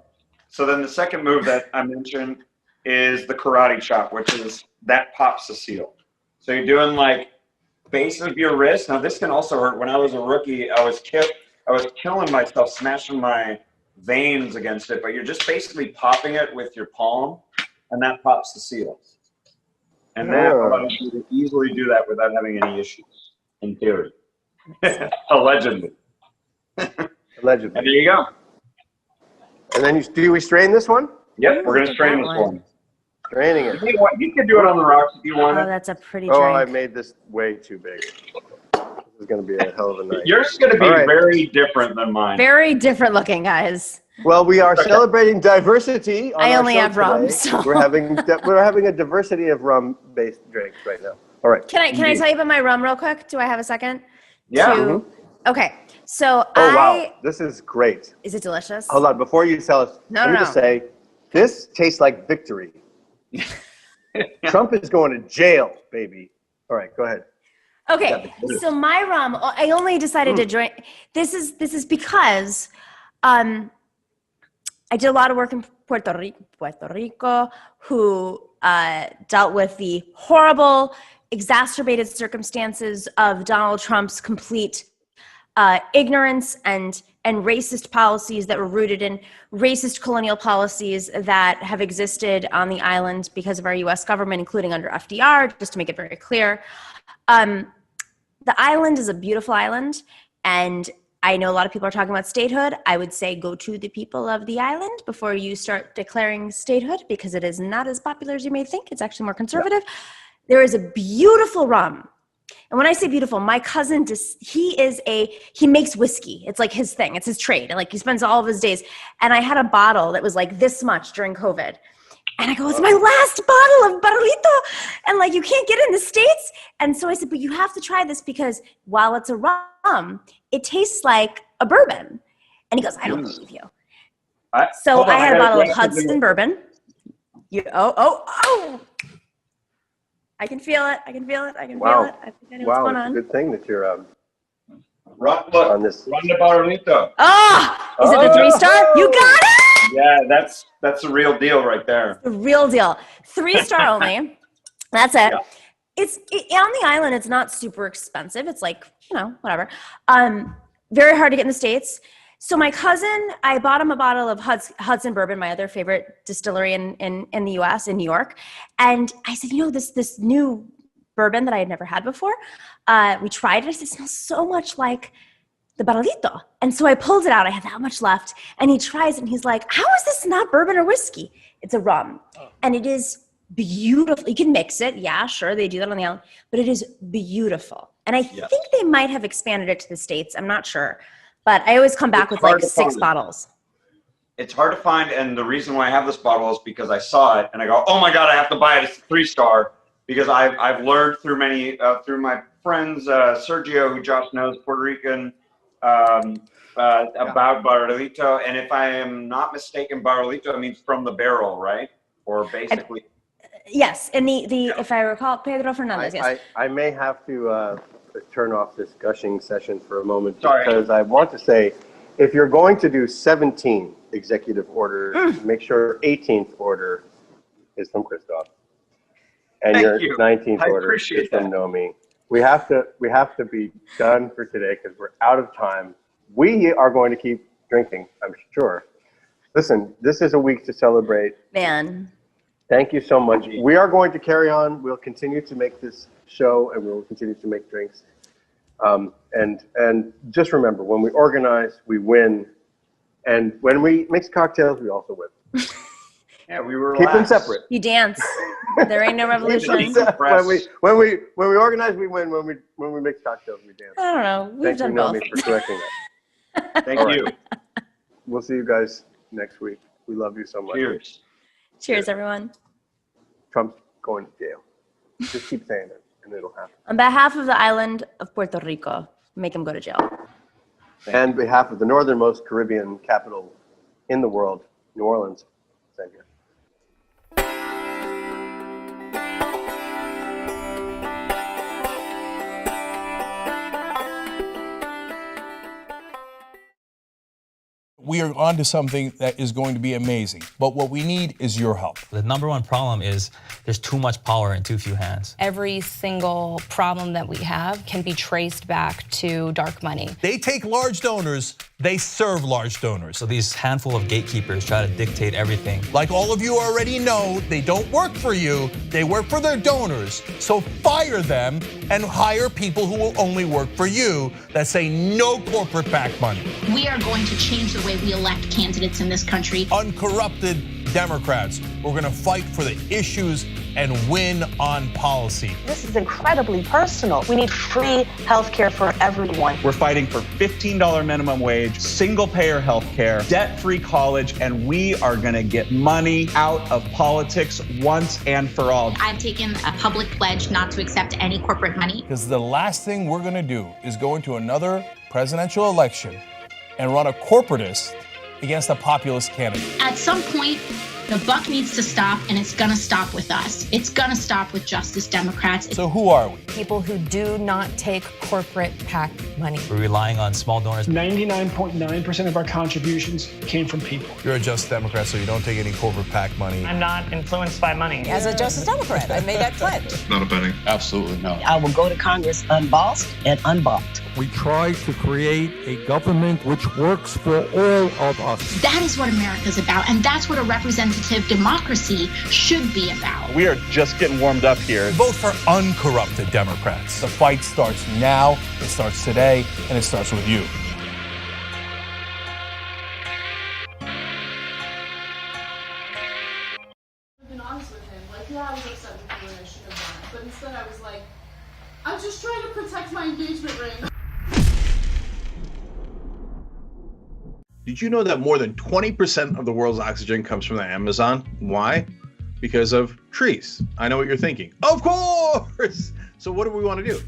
So then the second move that I mentioned is the karate chop, which is that pops the seal. So you're doing like base of your wrist. Now this can also hurt. When I was a rookie, I was killing myself, smashing my veins against it, but you're just basically popping it with your palm, and that pops the seal. And that Oh. allows you to easily do that without having any issues, in theory. Allegedly. And Allegedly. there you go. And then do we strain this one? Yep, we're gonna strain That this one. one. Straining it. You can do it on the rocks if you Oh, wanted. that's a pretty Oh, I drink. made this way too big. This is going to be a hell of a night. Yours is going to be All right. very different than mine. Very different looking, guys. Well, we are celebrating diversity. On I our only show have rum, today. so- we're having a diversity of rum-based drinks right now. All right. Can I tell you about my rum real quick? Do I have a second? Yeah. To- Okay. So Oh wow, this is great. Is it delicious? Hold on, before you tell us, No, let me no, just no. say, this tastes like victory. Trump is going to jail, baby. All right, go ahead. Okay, so my rum, I only decided to drink. This is because I did a lot of work in Puerto Rico, who dealt with the horrible, exacerbated circumstances of Donald Trump's complete ignorance and racist policies that were rooted in racist colonial policies that have existed on the island because of our U.S. government, including under FDR, just to make it very clear. The island is a beautiful island, and I know a lot of people are talking about statehood. I would say go to the people of the island before you start declaring statehood, because it is not as popular as you may think. It's actually more conservative. Yeah. There is a beautiful rum. And when I say beautiful, my cousin, he makes whiskey. It's like his thing. It's his trade. And like he spends all of his days. And I had a bottle that was like this much during COVID. And I go, it's my last bottle of Barrilito. And like, you can't get it in the States. And so I said, but you have to try this, because while it's a rum, it tastes like a bourbon. And he goes, I don't believe you. I had a bottle of Hudson bourbon. I can feel it. I can feel it. I can feel it. I think I know what's going on. It's a good thing that you're on this. Run the Barrilito. Is it a 3-star? You got it. Yeah, that's the real deal right there. The real deal. 3-star only. That's it. Yeah. It's on the island. It's not super expensive. It's like, whatever. Very hard to get in the States. So my cousin, I bought him a bottle of Hudson bourbon, my other favorite distillery in the U.S., in New York. And I said, this new bourbon that I had never had before, we tried it. I said, it smells so much like the Barrilito. And so I pulled it out. I had that much left. And he tries it, and he's like, how is this not bourbon or whiskey? It's a rum. And it is beautiful. You can mix it. Yeah, sure. They do that on the island. But it is beautiful. And I think they might have expanded it to the States. I'm not sure. But I always come back with like 6 bottles. It's hard to find, and the reason why I have this bottle is because I saw it and I go, oh my God, I have to buy it. It's 3-star, because I've learned through through my friends, Sergio, who Josh knows, Puerto Rican, about Barrilito. And if I am not mistaken, Barrilito means from the barrel, right? Or basically. Yes, and if I recall, Pedro Fernandez. Yes. I may have to turn off this gushing session for a moment, because I want to say, if you're going to do 17 executive orders, make sure 18th order is from Christoph, and your 19th order is from Nomi. We have to be done for today, because we're out of time. We are going to keep drinking, I'm sure. Listen, this is a week to celebrate. Man. Thank you so much. We are going to carry on. We'll continue to make this show, and we'll continue to make drinks. And just remember, when we organize, we win. And when we mix cocktails, we also win. Yeah, we were keep them separate. You dance. There ain't no revolution. when we organize, we win. When we mix cocktails, we dance. I don't know. We've done both. Thank you, Nomi, for correcting us. Thank you. We'll see you guys next week. We love you so much. Cheers. Cheers, everyone. Trump's going to jail. Just keep saying it, and it'll happen. On behalf of the island of Puerto Rico, make him go to jail. And on behalf of the northernmost Caribbean capital in the world, New Orleans, same here. We are on to something that is going to be amazing. But what we need is your help. The number one problem is there's too much power in too few hands. Every single problem that we have can be traced back to dark money. They take large donors, they serve large donors. So these handful of gatekeepers try to dictate everything. Like all of you already know, they don't work for you, they work for their donors. So fire them and hire people who will only work for you, that say no corporate back money. We are going to change the way we elect candidates in this country. Uncorrupted Democrats. We're going to fight for the issues and win on policy. This is incredibly personal. We need free health care for everyone. We're fighting for $15 minimum wage, single-payer health care, debt-free college, and we are going to get money out of politics once and for all. I've taken a public pledge not to accept any corporate money. Because the last thing we're going to do is go into another presidential election and run a corporatist against a populist candidate. At some point, The buck needs to stop, and it's going to stop with us. It's going to stop with Justice Democrats. So who are we? People who do not take corporate PAC money. We're relying on small donors. 99.9% of our contributions came from people. You're a Just Democrat, so you don't take any corporate PAC money. I'm not influenced by money. As a Justice Democrat, I made that pledge. Not a penny. Absolutely no. I will go to Congress unbossed and unbought. We try to create a government which works for all of us. That is what America's about, and that's what a representative democracy should be about. We are just getting warmed up here. Vote for uncorrupted Democrats. The fight starts now, it starts today, and it starts with you. I've been honest with him. Like, yeah, I was upset with you and I shouldn't have done it. But instead I was like, I'm just trying to protect my engagement ring. Did you know that more than 20% of the world's oxygen comes from the Amazon? Why? Because of trees. I know what you're thinking. Of course! So what do we want to do?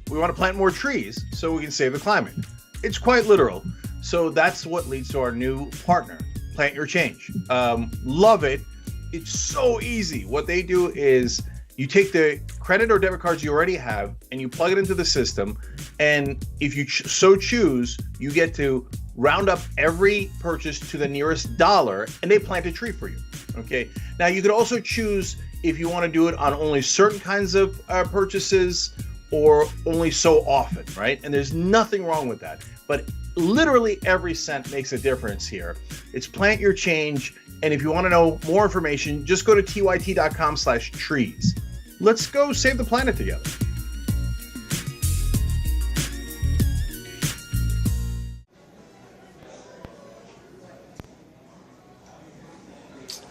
We want to plant more trees so we can save the climate. It's quite literal. So that's what leads to our new partner, Plant Your Change. Love it. It's so easy. What they do is you take the credit or debit cards you already have and you plug it into the system. And if you so choose, you get to round up every purchase to the nearest dollar and they plant a tree for you. Okay. Now you could also choose if you want to do it on only certain kinds of purchases or only so often, right? And there's nothing wrong with that. But literally every cent makes a difference here. It's Plant Your Change. And if you want to know more information, just go to tyt.com/trees. Let's go save the planet together.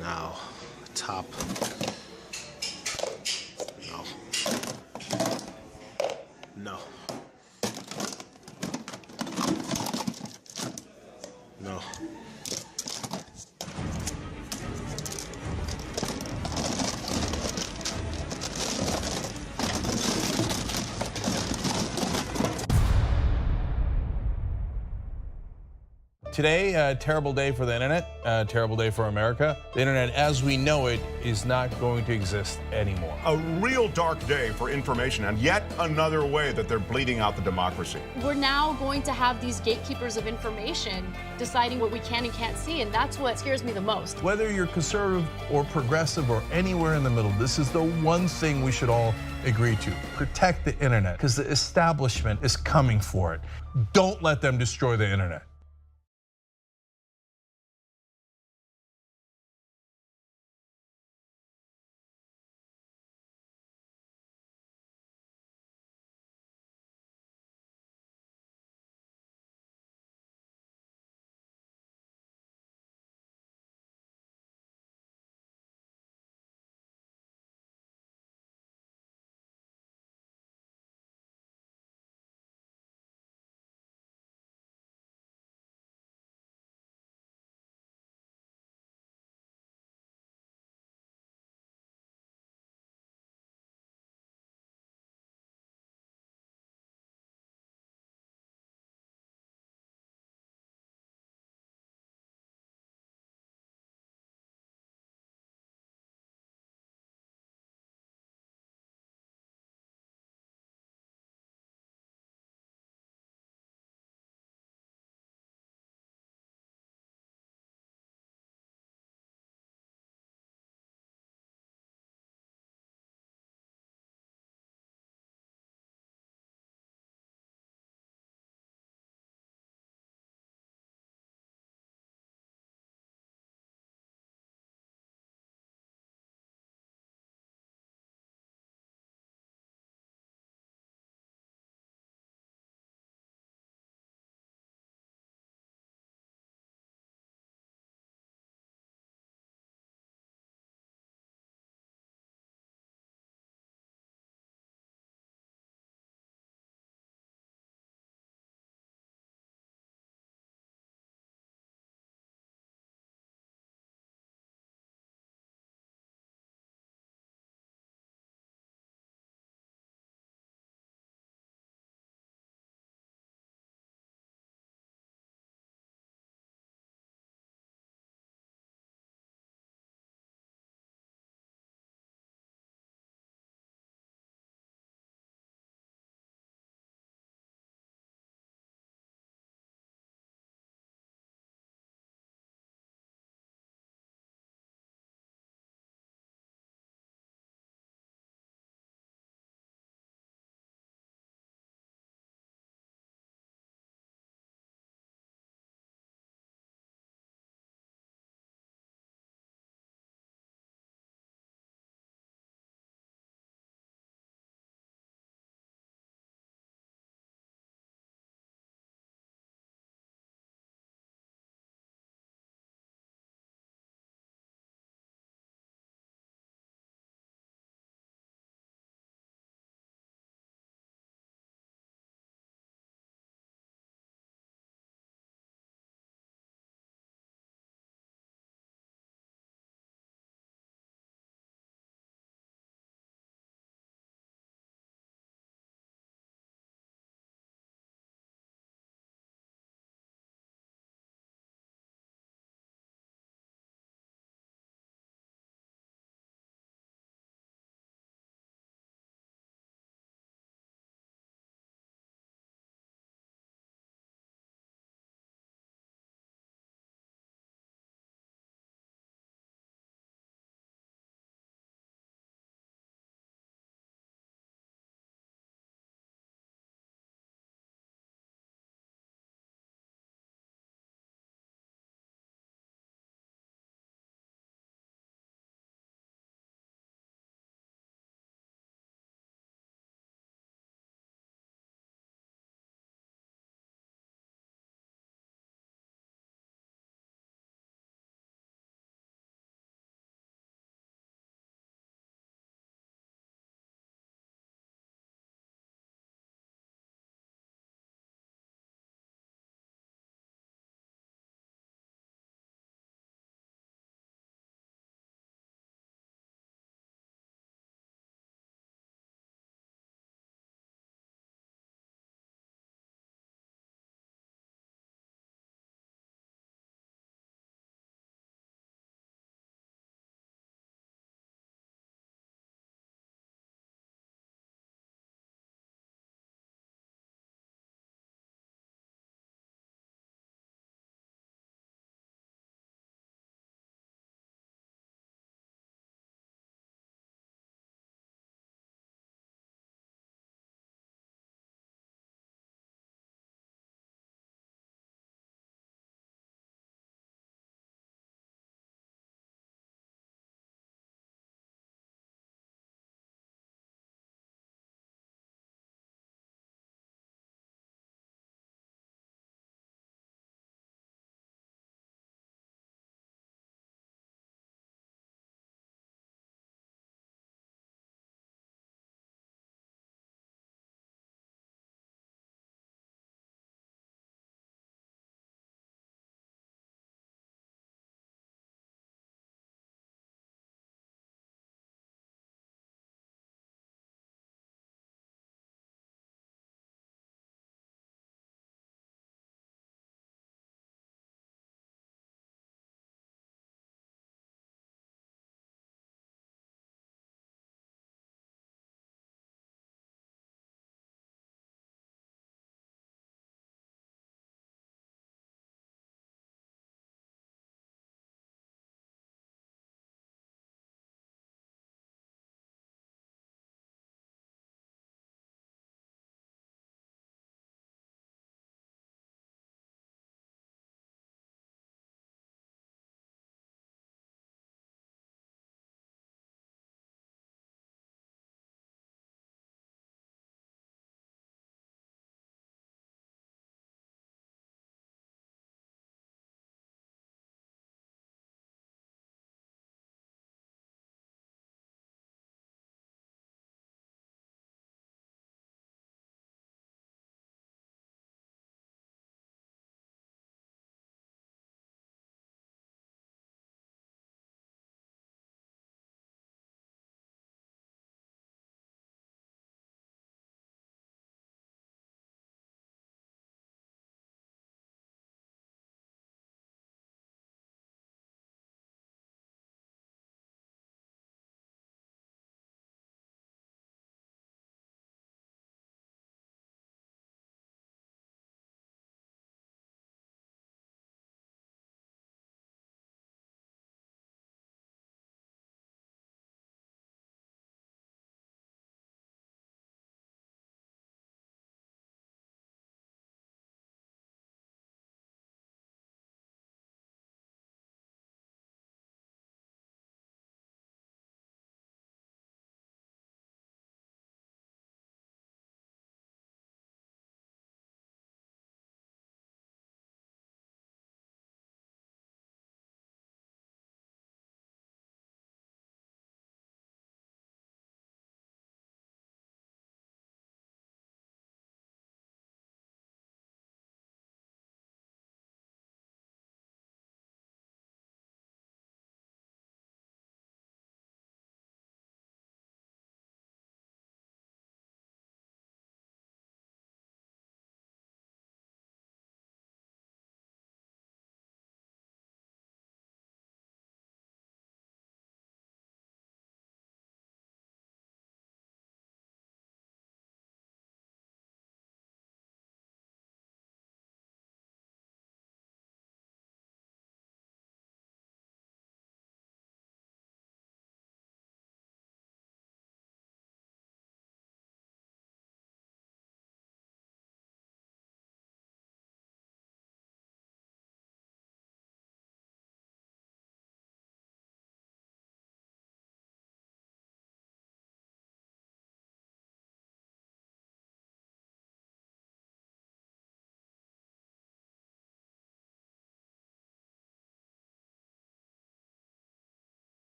Now, top. No. No. No. Today, a terrible day for the internet, a terrible day for America. The internet as we know it is not going to exist anymore. A real dark day for information and yet another way that they're bleeding out the democracy. We're now going to have these gatekeepers of information deciding what we can and can't see, and that's what scares me the most. Whether you're conservative or progressive or anywhere in the middle, this is the one thing we should all agree to. Protect the internet, because the establishment is coming for it. Don't let them destroy the internet.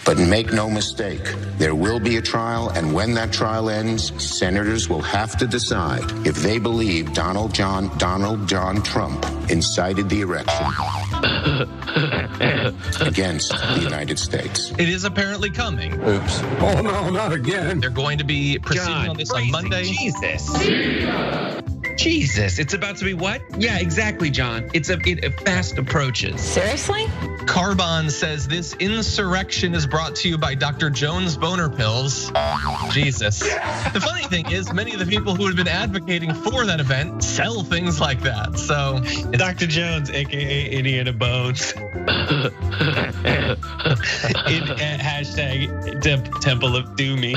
But make no mistake, there will be a trial, and when that trial ends, senators will have to decide if they believe Donald John Trump incited the election against the United States. It is apparently coming. Oops. Oh no, not again. They're going to be proceeding on this on Monday. Jesus, it's about to be what? Yeah, exactly, John. It fast approaches. Seriously? Carbon says this insurrection is brought to you by Dr. Jones boner pills. Jesus. The funny thing is, many of the people who have been advocating for that event sell things like that. So, Dr. Jones, aka Indiana Bones. Hashtag Temple of Doomy.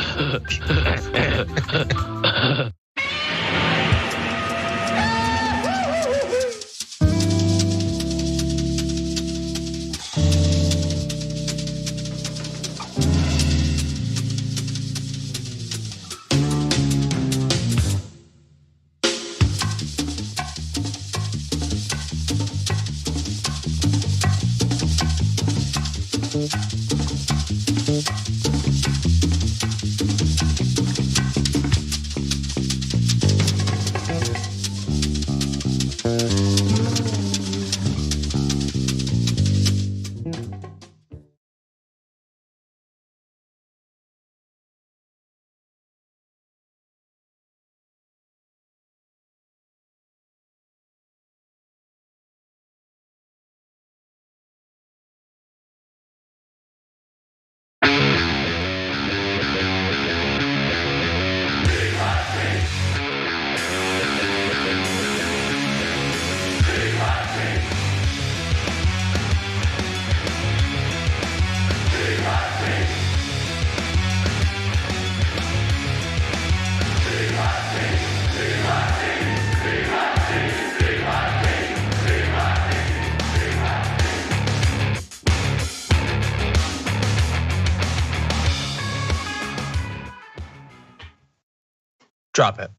Drop it.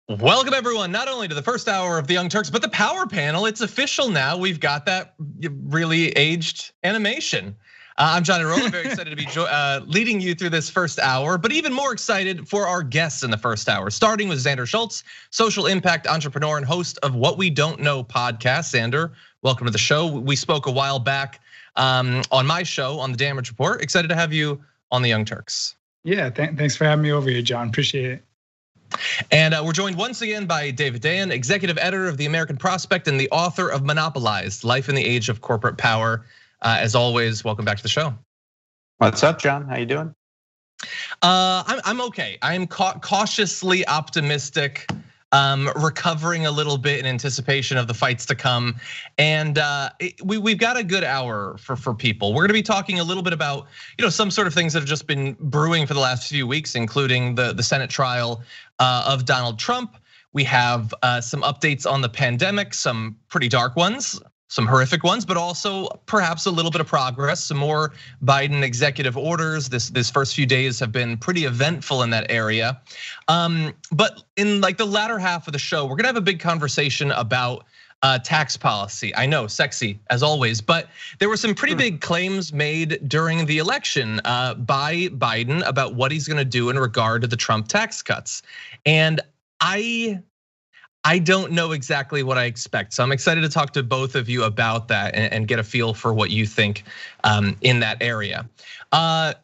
Welcome everyone, not only to the first hour of the Young Turks, but the Power Panel. It's official now. We've got that really aged animation. I'm Johnny Rolla, very excited to be leading you through this first hour, but even more excited for our guests in the first hour, starting with Xander Schultz, social impact entrepreneur and host of What We Don't Know podcast. Xander, welcome to the show. We spoke a while back on my show on The Damage Report. Excited to have you on the Young Turks. Yeah, thanks for having me over here, John. Appreciate it. And we're joined once again by David Dayen, executive editor of The American Prospect and the author of Monopolized: Life in the Age of Corporate Power. As always, welcome back to the show. What's up, John? How you doing? I'm okay. I'm cautiously optimistic, recovering a little bit in anticipation of the fights to come. And we've got a good hour for people. We're gonna be talking a little bit about some sort of things that have just been brewing for the last few weeks, including the Senate trial of Donald Trump. We have some updates on the pandemic, some pretty dark ones, some horrific ones, but also perhaps a little bit of progress, some more Biden executive orders. This first few days have been pretty eventful in that area. But in like the latter half of the show, we're gonna have a big conversation about tax policy. I know, sexy as always, but there were some pretty big claims made during the election by Biden about what he's gonna do in regard to the Trump tax cuts. And I don't know exactly what I expect. So I'm excited to talk to both of you about that and get a feel for what you think in that area.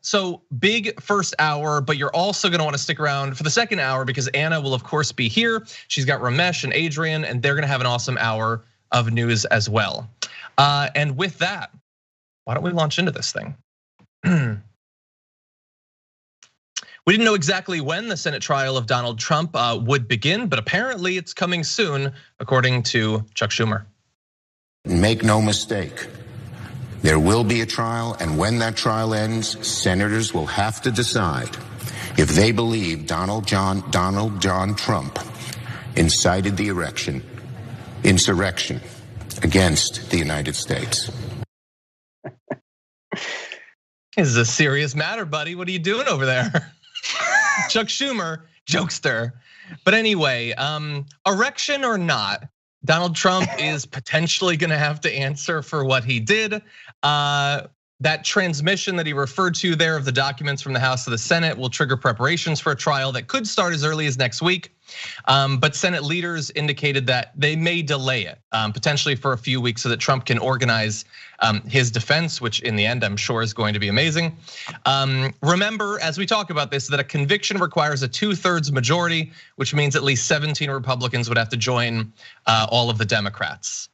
So big first hour, but you're also gonna wanna stick around for the second hour because Anna will of course be here. She's got Ramesh and Adrian, and they're gonna have an awesome hour of news as well. And with that, why don't we launch into this thing? We didn't know exactly when the Senate trial of Donald Trump would begin, but apparently it's coming soon, according to Chuck Schumer. Make no mistake, there will be a trial, and when that trial ends, senators will have to decide if they believe Donald John Trump incited the insurrection against the United States. This is a serious matter, buddy. What are you doing over there? Chuck Schumer, jokester. But anyway, erection or not, Donald Trump is potentially gonna have to answer for what he did. That transmission that he referred to there of the documents from the House to the Senate will trigger preparations for a trial that could start as early as next week. But Senate leaders indicated that they may delay it, potentially for a few weeks so that Trump can organize his defense, which in the end I'm sure is going to be amazing. Remember, as we talk about this, that a conviction requires a 2/3 majority, which means at least 17 Republicans would have to join all of the Democrats,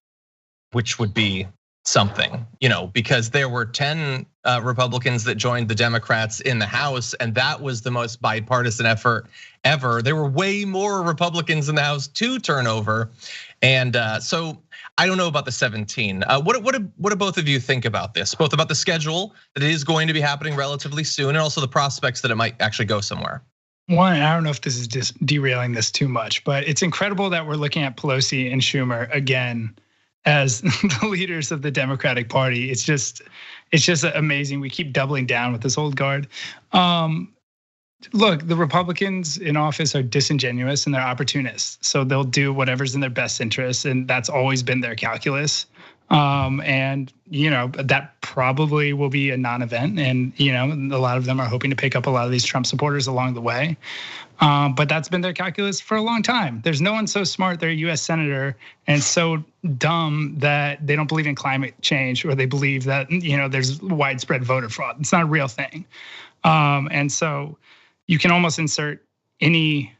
which would be something, because there were 10 Republicans that joined the Democrats in the House, and that was the most bipartisan effort ever. There were way more Republicans in the House to turn over, and so I don't know about the 17. What do both of you think about this? Both about the schedule that is going to be happening relatively soon, and also the prospects that it might actually go somewhere. One, I don't know if this is just derailing this too much, but it's incredible that we're looking at Pelosi and Schumer again as the leaders of the Democratic Party. It's just amazing. We keep doubling down with this old guard. Look, the Republicans in office are disingenuous and they're opportunists. So they'll do whatever's in their best interest, and that's always been their calculus. And that probably will be a non-event, and a lot of them are hoping to pick up a lot of these Trump supporters along the way. But that's been their calculus for a long time. There's no one so smart, they're a US senator, and so dumb that they don't believe in climate change, or they believe that there's widespread voter fraud. It's not a real thing. And so you can almost insert any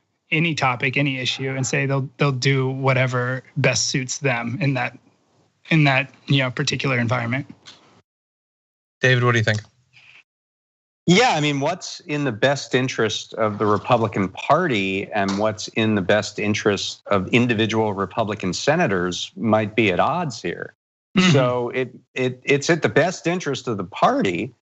topic, any issue, and say they'll do whatever best suits them in that particular environment. David, what do you think? Yeah, I mean, what's in the best interest of the Republican Party and what's in the best interest of individual Republican senators might be at odds here. Mm-hmm. So it's at the best interest of the party,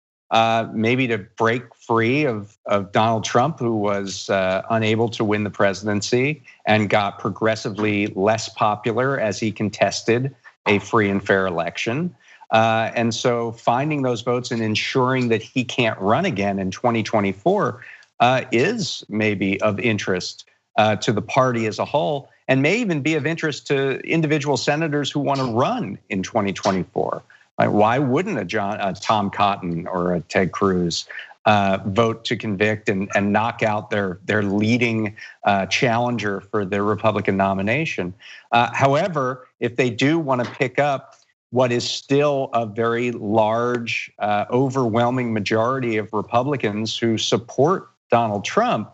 maybe to break free of Donald Trump, who was unable to win the presidency and got progressively less popular as he contested a free and fair election. And so finding those votes and ensuring that he can't run again in 2024 is maybe of interest to the party as a whole, and may even be of interest to individual senators who want to run in 2024. Like, why wouldn't a Tom Cotton or a Ted Cruz vote to convict and knock out their leading challenger for the Republican nomination? However, if they do want to pick up what is still a very large, overwhelming majority of Republicans who support Donald Trump,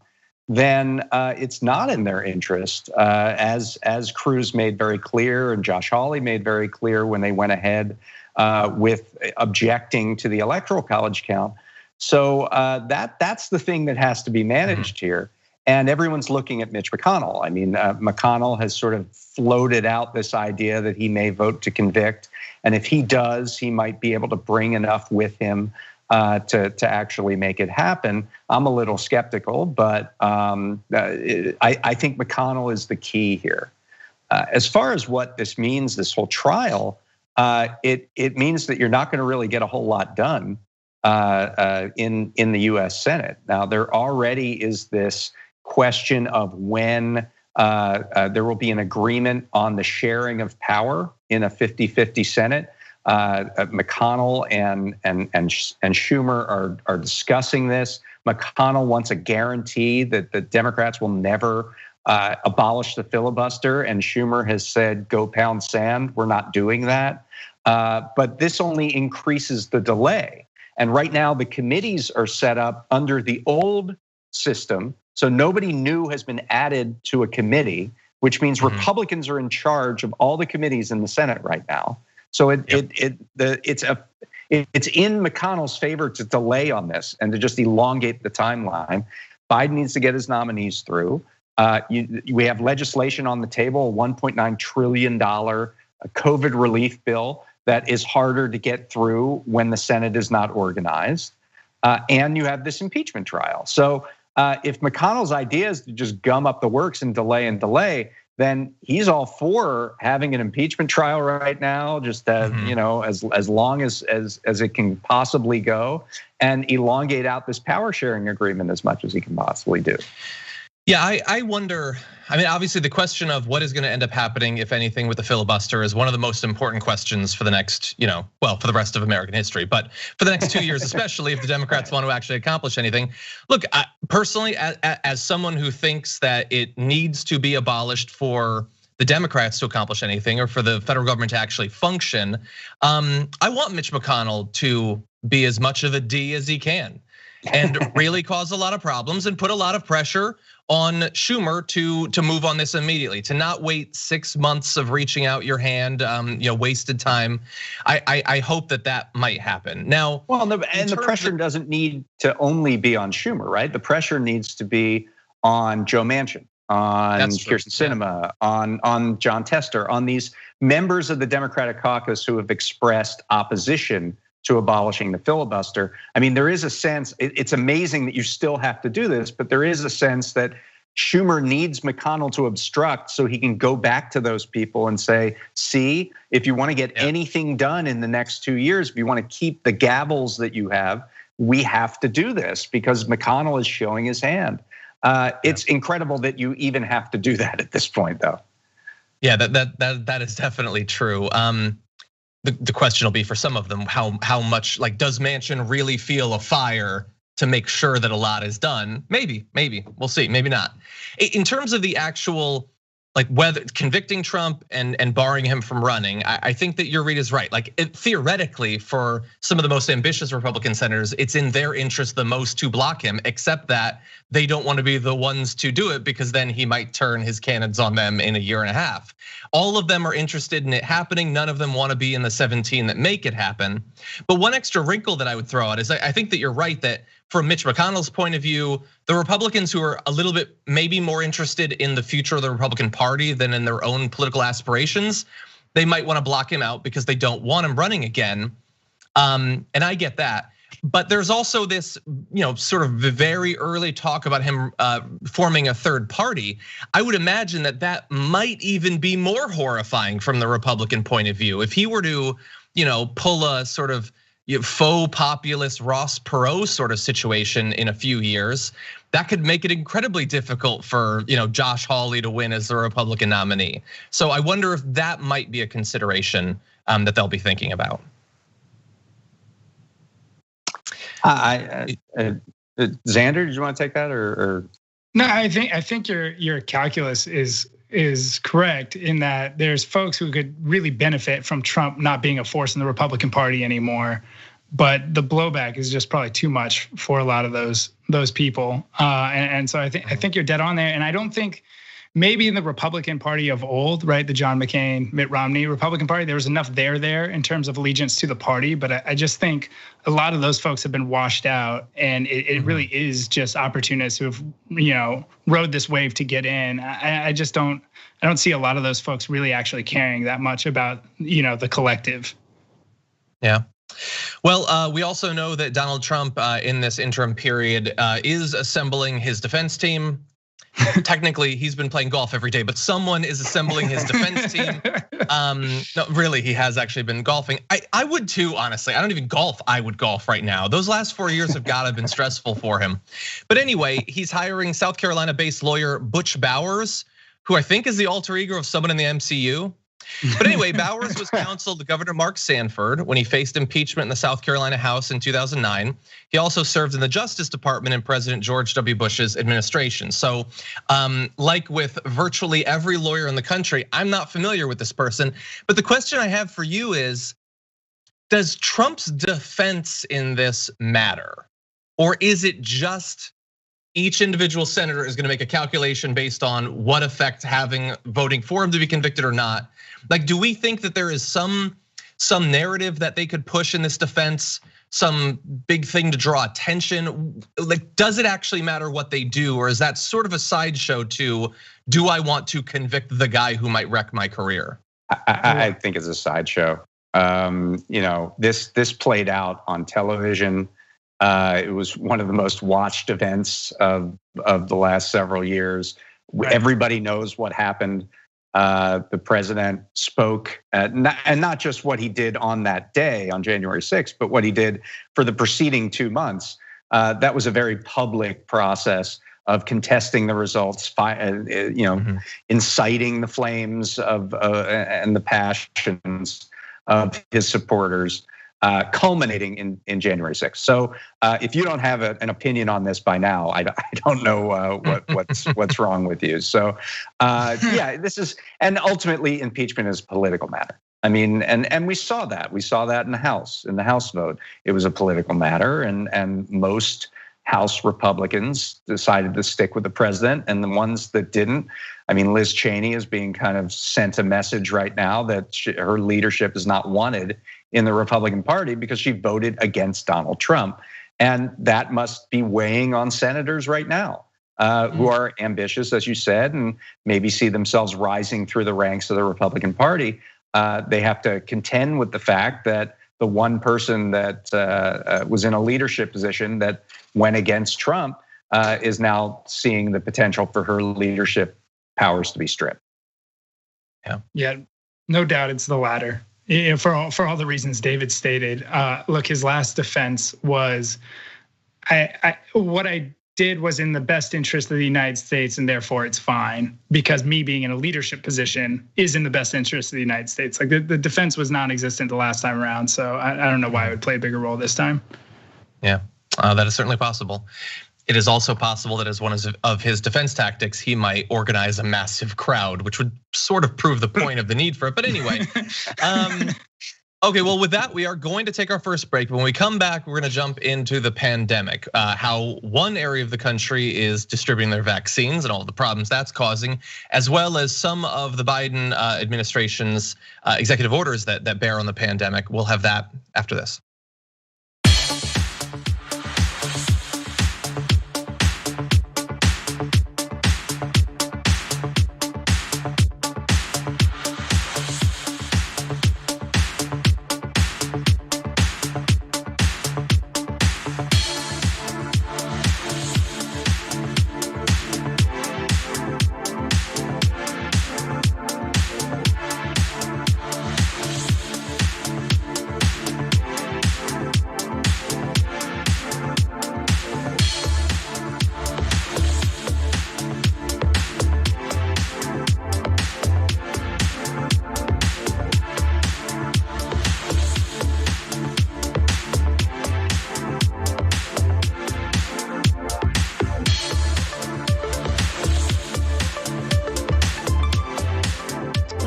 then it's not in their interest, as Cruz made very clear and Josh Hawley made very clear when they went ahead with objecting to the Electoral College count. So that's the thing that has to be managed here. And everyone's looking at Mitch McConnell. I mean, McConnell has sort of floated out this idea that he may vote to convict. And if he does, he might be able to bring enough with him to actually make it happen. I'm a little skeptical, but I think McConnell is the key here. As far as what this means, this whole trial, it means that you're not going to really get a whole lot done in the U.S. Senate. Now, there already is this question of when there will be an agreement on the sharing of power in a 50-50 Senate. McConnell and Schumer are discussing this. McConnell wants a guarantee that the Democrats will never abolish the filibuster, and Schumer has said, "Go pound sand. We're not doing that." But this only increases the delay. And right now, the committees are set up under the old system. So nobody new has been added to a committee, which means Republicans are in charge of all the committees in the Senate right now. So it's in McConnell's favor to delay on this and to just elongate the timeline. Biden needs to get his nominees through. We have legislation on the table, a $1.9 trillion COVID relief bill that is harder to get through when the Senate is not organized. And you have this impeachment trial. So if McConnell's idea is to just gum up the works and delay, then he's all for having an impeachment trial right now, just as as long as it can possibly go, and elongate out this power sharing agreement as much as he can possibly do. Yeah, I wonder. I mean, obviously, the question of what is going to end up happening, if anything, with the filibuster is one of the most important questions for the next, for the rest of American history. But for the next 2 years, especially if the Democrats want to actually accomplish anything. Look, personally, as someone who thinks that it needs to be abolished for the Democrats to accomplish anything, or for the federal government to actually function, I want Mitch McConnell to be as much of a D as he can, and really cause a lot of problems and put a lot of pressure on Schumer to move on this immediately, to not wait 6 months of reaching out your hand, wasted time. I hope that might happen. Now, the pressure doesn't need to only be on Schumer, right? The pressure needs to be on Joe Manchin, on Kyrsten Sinema, on John Tester, on these members of the Democratic caucus who have expressed opposition to abolishing the filibuster. I mean, there is a sense, it's amazing that you still have to do this, but there is a sense that Schumer needs McConnell to obstruct so he can go back to those people and say, see, if you want to get anything done in the next 2 years, if you want to keep the gavels that you have, we have to do this because McConnell is showing his hand. It's incredible that you even have to do that at this point, though. Yeah, that is definitely true. The question will be for some of them, how much, like, does Manchin really feel a fire to make sure that a lot is done? Maybe, we'll see, maybe not. In terms of the actual, like, whether convicting Trump and barring him from running, I think that your read is right. Like, theoretically, for some of the most ambitious Republican senators, it's in their interest the most to block him, except that they don't want to be the ones to do it because then he might turn his cannons on them in a year and a half. All of them are interested in it happening. None of them want to be in the 17 that make it happen. But one extra wrinkle that I would throw out is I think that you're right that from Mitch McConnell's point of view, the Republicans who are a little bit maybe more interested in the future of the Republican Party than in their own political aspirations, they might want to block him out because they don't want him running again. And I get that. But there's also this, sort of very early talk about him forming a third party. I would imagine that might even be more horrifying from the Republican point of view. If he were to, pull a sort of faux populist Ross Perot sort of situation in a few years, that could make it incredibly difficult for Josh Hawley to win as the Republican nominee. So I wonder if that might be a consideration that they'll be thinking about. Xander, did you want to take that or? No, I think your calculus is correct in that there's folks who could really benefit from Trump not being a force in the Republican Party anymore, but the blowback is just probably too much for a lot of those people. And so I think you're dead on there. And I don't think maybe in the Republican Party of old, right, the John McCain, Mitt Romney Republican Party, there was enough there in terms of allegiance to the party. But I just think a lot of those folks have been washed out, and it really is just opportunists who have rode this wave to get in. I don't see a lot of those folks really actually caring that much about the collective. Yeah. Well, we also know that Donald Trump in this interim period is assembling his defense team. Technically, he's been playing golf every day, but someone is assembling his defense team. No, really, he has actually been golfing. I would too, honestly. I don't even golf. I would golf right now. Those last 4 years have gotta have been stressful for him. But anyway, he's hiring South Carolina-based lawyer Butch Bowers, who I think is the alter ego of someone in the MCU. But anyway, Bowers was counseled to Governor Mark Sanford when he faced impeachment in the South Carolina House in 2009. He also served in the Justice Department in President George W. Bush's administration. So like with virtually every lawyer in the country, I'm not familiar with this person. But the question I have for you is, does Trump's defense in this matter? Or is it just each individual senator is gonna make a calculation based on what effect voting for him to be convicted or not? Like, do we think that there is some narrative that they could push in this defense, some big thing to draw attention? Like, does it actually matter what they do, or is that sort of a sideshow to, do I want to convict the guy who might wreck my career? I think it's a sideshow. This played out on television. It was one of the most watched events of the last several years. Right. Everybody knows what happened. The president spoke, and not just what he did on that day, on January 6th, but what he did for the preceding 2 months. That was a very public process of contesting the results, inciting the flames of and the passions of his supporters, culminating in January 6th. So if you don't have an opinion on this by now, I don't know what's wrong with you. So yeah, this is, and ultimately impeachment is a political matter. I mean, and we saw that. We saw that in the House vote. It was a political matter, and most House Republicans decided to stick with the president, and the ones that didn't, I mean, Liz Cheney is being kind of sent a message right now that her leadership is not wanted in the Republican Party because she voted against Donald Trump. And that must be weighing on senators right now who are ambitious, as you said, and maybe see themselves rising through the ranks of the Republican Party. They have to contend with the fact that the one person that was in a leadership position that went against Trump is now seeing the potential for her leadership powers to be stripped. Yeah, no doubt it's the latter. For all the reasons David stated. Look, his last defense was, what I did was in the best interest of the United States, and therefore it's fine, because me being in a leadership position is in the best interest of the United States. Like the defense was non-existent the last time around, so I don't know why it would play a bigger role this time. Yeah, that is certainly possible. It is also possible that as one of his defense tactics, he might organize a massive crowd, which would sort of prove the point of the need for it. But anyway, okay, well, with that, we are going to take our first break. When we come back, we're going to jump into the pandemic, how one area of the country is distributing their vaccines and all the problems that's causing, as well as some of the Biden administration's executive orders that bear on the pandemic. We'll have that after this.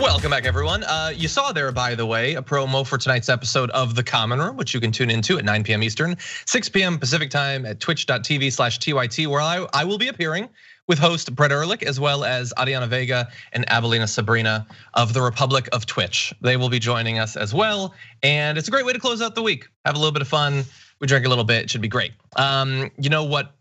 Welcome back, everyone. You saw there, by the way, a promo for tonight's episode of The Common Room, which you can tune into at 9 p.m. Eastern, 6 p.m. Pacific time at twitch.tv/TYT, where I will be appearing with host Brett Ehrlich, as well as Ariana Vega and Abelina Sabrina of the Republic of Twitch. They will be joining us as well, and it's a great way to close out the week. Have a little bit of fun. We drink a little bit. It should be great. You know what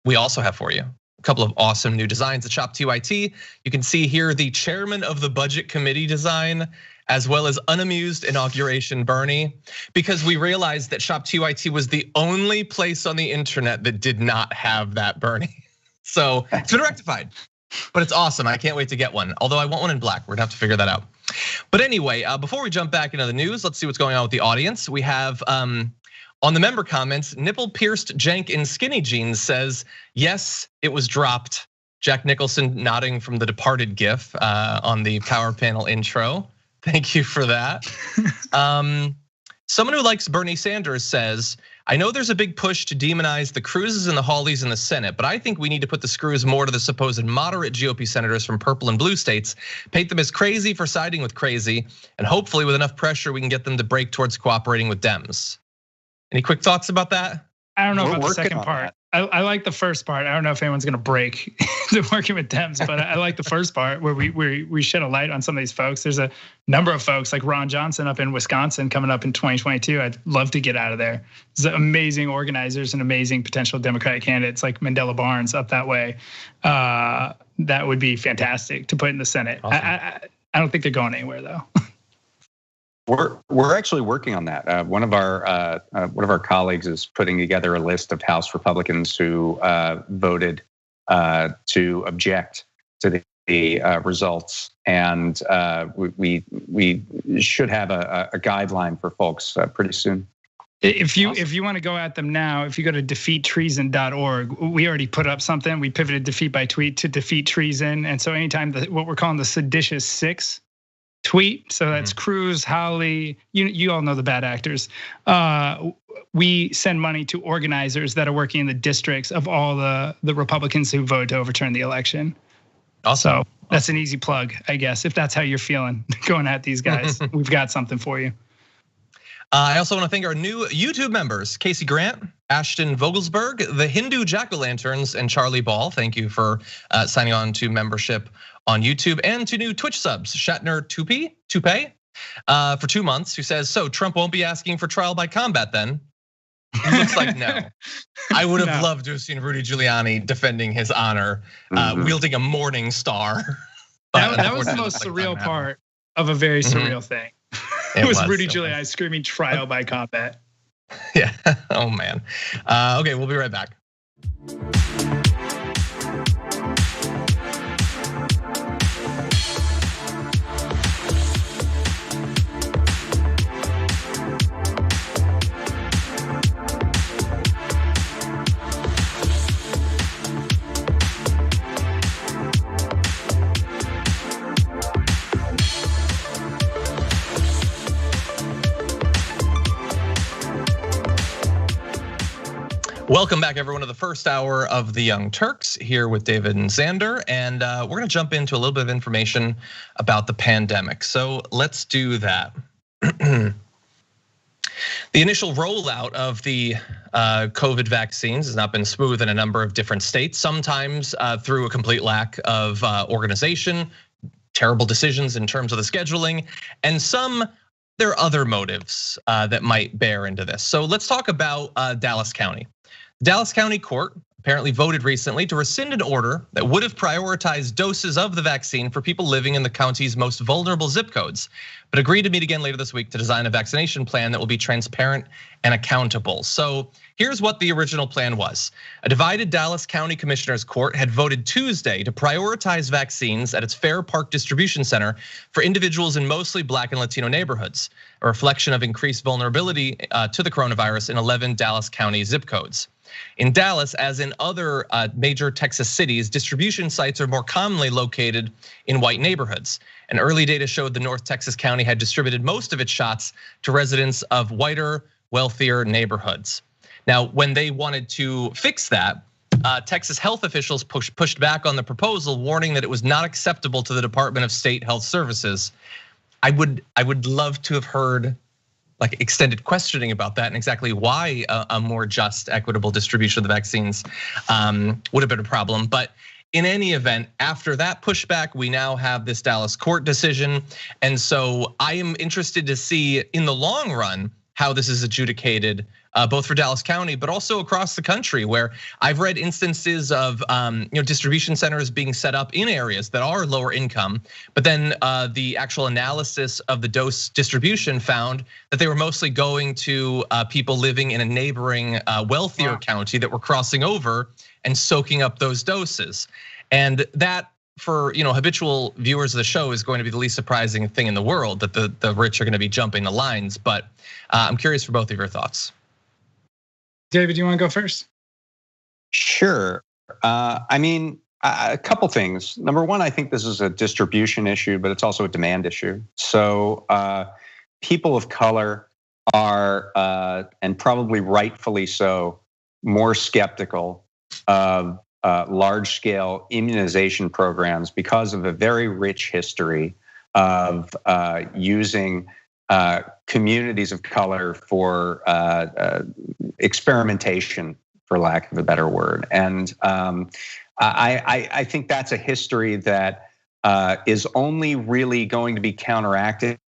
we also have for you? A couple of awesome new designs at Shop TYT. You can see here the chairman of the budget committee design, as well as unamused inauguration Bernie, because we realized that Shop TYT was the only place on the internet that did not have that Bernie. So it's been rectified, but it's awesome. I can't wait to get one. Although I want one in black. We're gonna have to figure that out. But anyway, before we jump back into the news, let's see what's going on with the audience. We have on the member comments, nipple-pierced jank in skinny jeans says, yes, it was dropped. Jack Nicholson nodding from the Departed gif on the power panel intro. Thank you for that. Someone who likes Bernie Sanders says, I know there's a big push to demonize the Cruzes and the Hawleys in the Senate, but I think we need to put the screws more to the supposed moderate GOP senators from purple and blue states, paint them as crazy for siding with crazy, and hopefully with enough pressure, we can get them to break towards cooperating with Dems. Any quick thoughts about that? I don't know about the second part. I like the first part. I don't know if anyone's gonna break to working with Dems, but I like the first part where we shed a light on some of these folks. There's a number of folks like Ron Johnson up in Wisconsin coming up in 2022. I'd love to get out of there. There's amazing organizers and amazing potential Democratic candidates like Mandela Barnes up that way. That would be fantastic to put in the Senate. Awesome. I don't think they're going anywhere though. We're actually working on that. One of our colleagues is putting together a list of House Republicans who voted to object to the results, and we should have a guideline for folks pretty soon. If you want to go at them now, if you go to defeattreason.org, we already put up something. We pivoted defeat by tweet to defeat treason, and so anytime what we're calling the seditious six tweet, so that's Cruz, Hawley, you all know the bad actors. We send money to organizers that are working in the districts of all the Republicans who voted to overturn the election. Also, so that's an easy plug, I guess, if that's how you're feeling going at these guys. We've got something for you. I also want to thank our new YouTube members, Casey Grant, Ashton Vogelsberg, the Hindu Jack-O-Lanterns, and Charlie Ball. Thank you for signing on to membership on YouTube, and to new Twitch subs, Shatner Toupee for 2 months, who says, so Trump won't be asking for trial by combat then? It looks like no. I would have loved to have seen Rudy Giuliani defending his honor, wielding a morning star. That was the most surreal part of a very surreal thing. It was Rudy Giuliani screaming trial by combat. Yeah, oh man. Okay, we'll be right back. Welcome back, everyone, to the first hour of the Young Turks, here with David and Xander. And we're gonna jump into a little bit of information about the pandemic. So let's do that. The initial rollout of the COVID vaccines has not been smooth in a number of different states, sometimes through a complete lack of organization, terrible decisions in terms of the scheduling, and there are other motives that might bear into this. So let's talk about Dallas County. Dallas County Court apparently voted recently to rescind an order that would have prioritized doses of the vaccine for people living in the county's most vulnerable zip codes, but agreed to meet again later this week to design a vaccination plan that will be transparent and accountable. So here's what the original plan was. A divided Dallas County Commissioners Court had voted Tuesday to prioritize vaccines at its Fair Park Distribution Center for individuals in mostly Black and Latino neighborhoods, a reflection of increased vulnerability to the coronavirus in 11 Dallas County zip codes. In Dallas, as in other major Texas cities, distribution sites are more commonly located in white neighborhoods. And early data showed the North Texas County had distributed most of its shots to residents of whiter, wealthier neighborhoods. Now, when they wanted to fix that, Texas health officials pushed back on the proposal, warning that it was not acceptable to the Department of State Health Services. I would love to have heard like extended questioning about that and exactly why a more just, equitable distribution of the vaccines would have been a problem. But in any event, after that pushback, we now have this Dallas court decision. And so I am interested to see in the long run how this is adjudicated, both for Dallas County, but also across the country, where I've read instances of distribution centers being set up in areas that are lower income, but then the actual analysis of the dose distribution found that they were mostly going to people living in a neighboring wealthier county that were crossing over and soaking up those doses. And that, for habitual viewers of the show, is going to be the least surprising thing in the world, that the rich are going to be jumping the lines. But I'm curious for both of your thoughts. David, you want to go first? Sure. I mean, a couple things. Number one, I think this is a distribution issue, but it's also a demand issue. So people of color are, and probably rightfully so, more skeptical of large-scale immunization programs because of a very rich history of using communities of color for experimentation, for lack of a better word. And I think that's a history that is only really going to be counteracted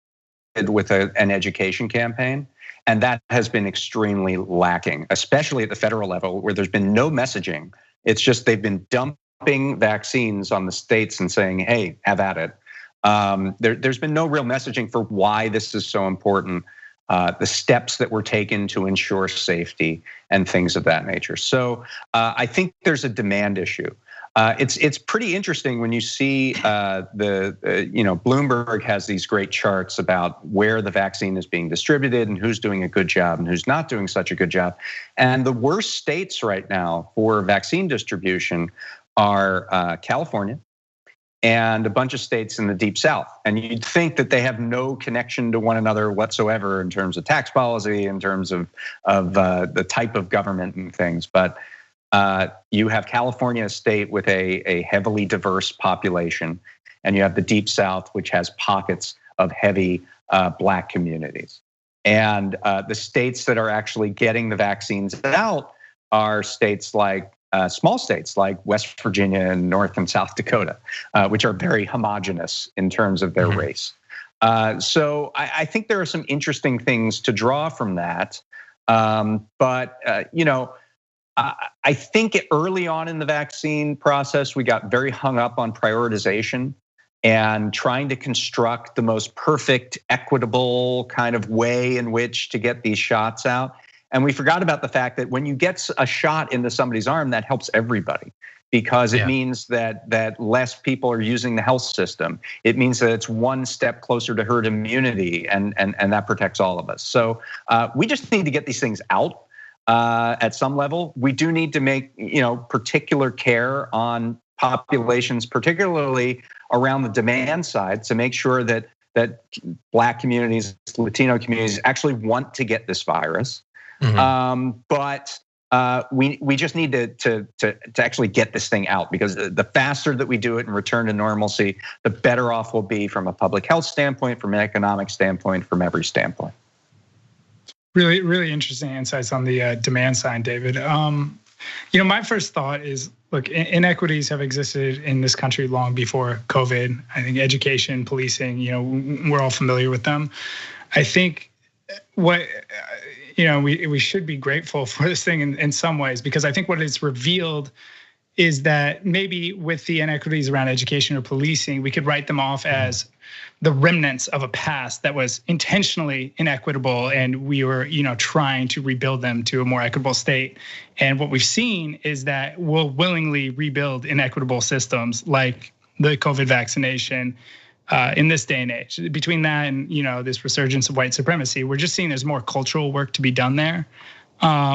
with an education campaign. And that has been extremely lacking, especially at the federal level, where there's been no messaging. It's just they've been dumping vaccines on the states and saying, hey, have at it. There's been no real messaging for why this is so important, the steps that were taken to ensure safety and things of that nature. So I think there's a demand issue. It's pretty interesting when you see Bloomberg has these great charts about where the vaccine is being distributed and who's doing a good job and who's not doing such a good job. And the worst states right now for vaccine distribution are California and a bunch of states in the Deep South. And you'd think that they have no connection to one another whatsoever in terms of tax policy, in terms of the type of government and things, but. You have California, a state with a heavily diverse population, and you have the Deep South, which has pockets of heavy Black communities. And the states that are actually getting the vaccines out are states like small states like West Virginia and North and South Dakota, which are very homogenous in terms of their race. So I think there are some interesting things to draw from that. I think early on in the vaccine process, we got very hung up on prioritization and trying to construct the most perfect, equitable kind of way in which to get these shots out. And we forgot about the fact that when you get a shot into somebody's arm, that helps everybody because it means that less people are using the health system. It means that it's one step closer to herd immunity, and that protects all of us. So we just need to get these things out. At some level, we do need to make particular care on populations, particularly around the demand side, to make sure that Black communities, Latino communities actually want to get this virus. But we just need to actually get this thing out, because the faster that we do it and return to normalcy, the better off we'll be from a public health standpoint, from an economic standpoint, from every standpoint. Really, really interesting insights on the demand side, David. My first thought is, look, inequities have existed in this country long before COVID. I think education, policing, we're all familiar with them. I think we should be grateful for this thing in some ways, because I think what it's revealed is that maybe with the inequities around education or policing, we could write them off as the remnants of a past that was intentionally inequitable, and we were, trying to rebuild them to a more equitable state. And what we've seen is that we'll willingly rebuild inequitable systems like the COVID vaccination in this day and age. Between that and this resurgence of white supremacy, we're just seeing there's more cultural work to be done there,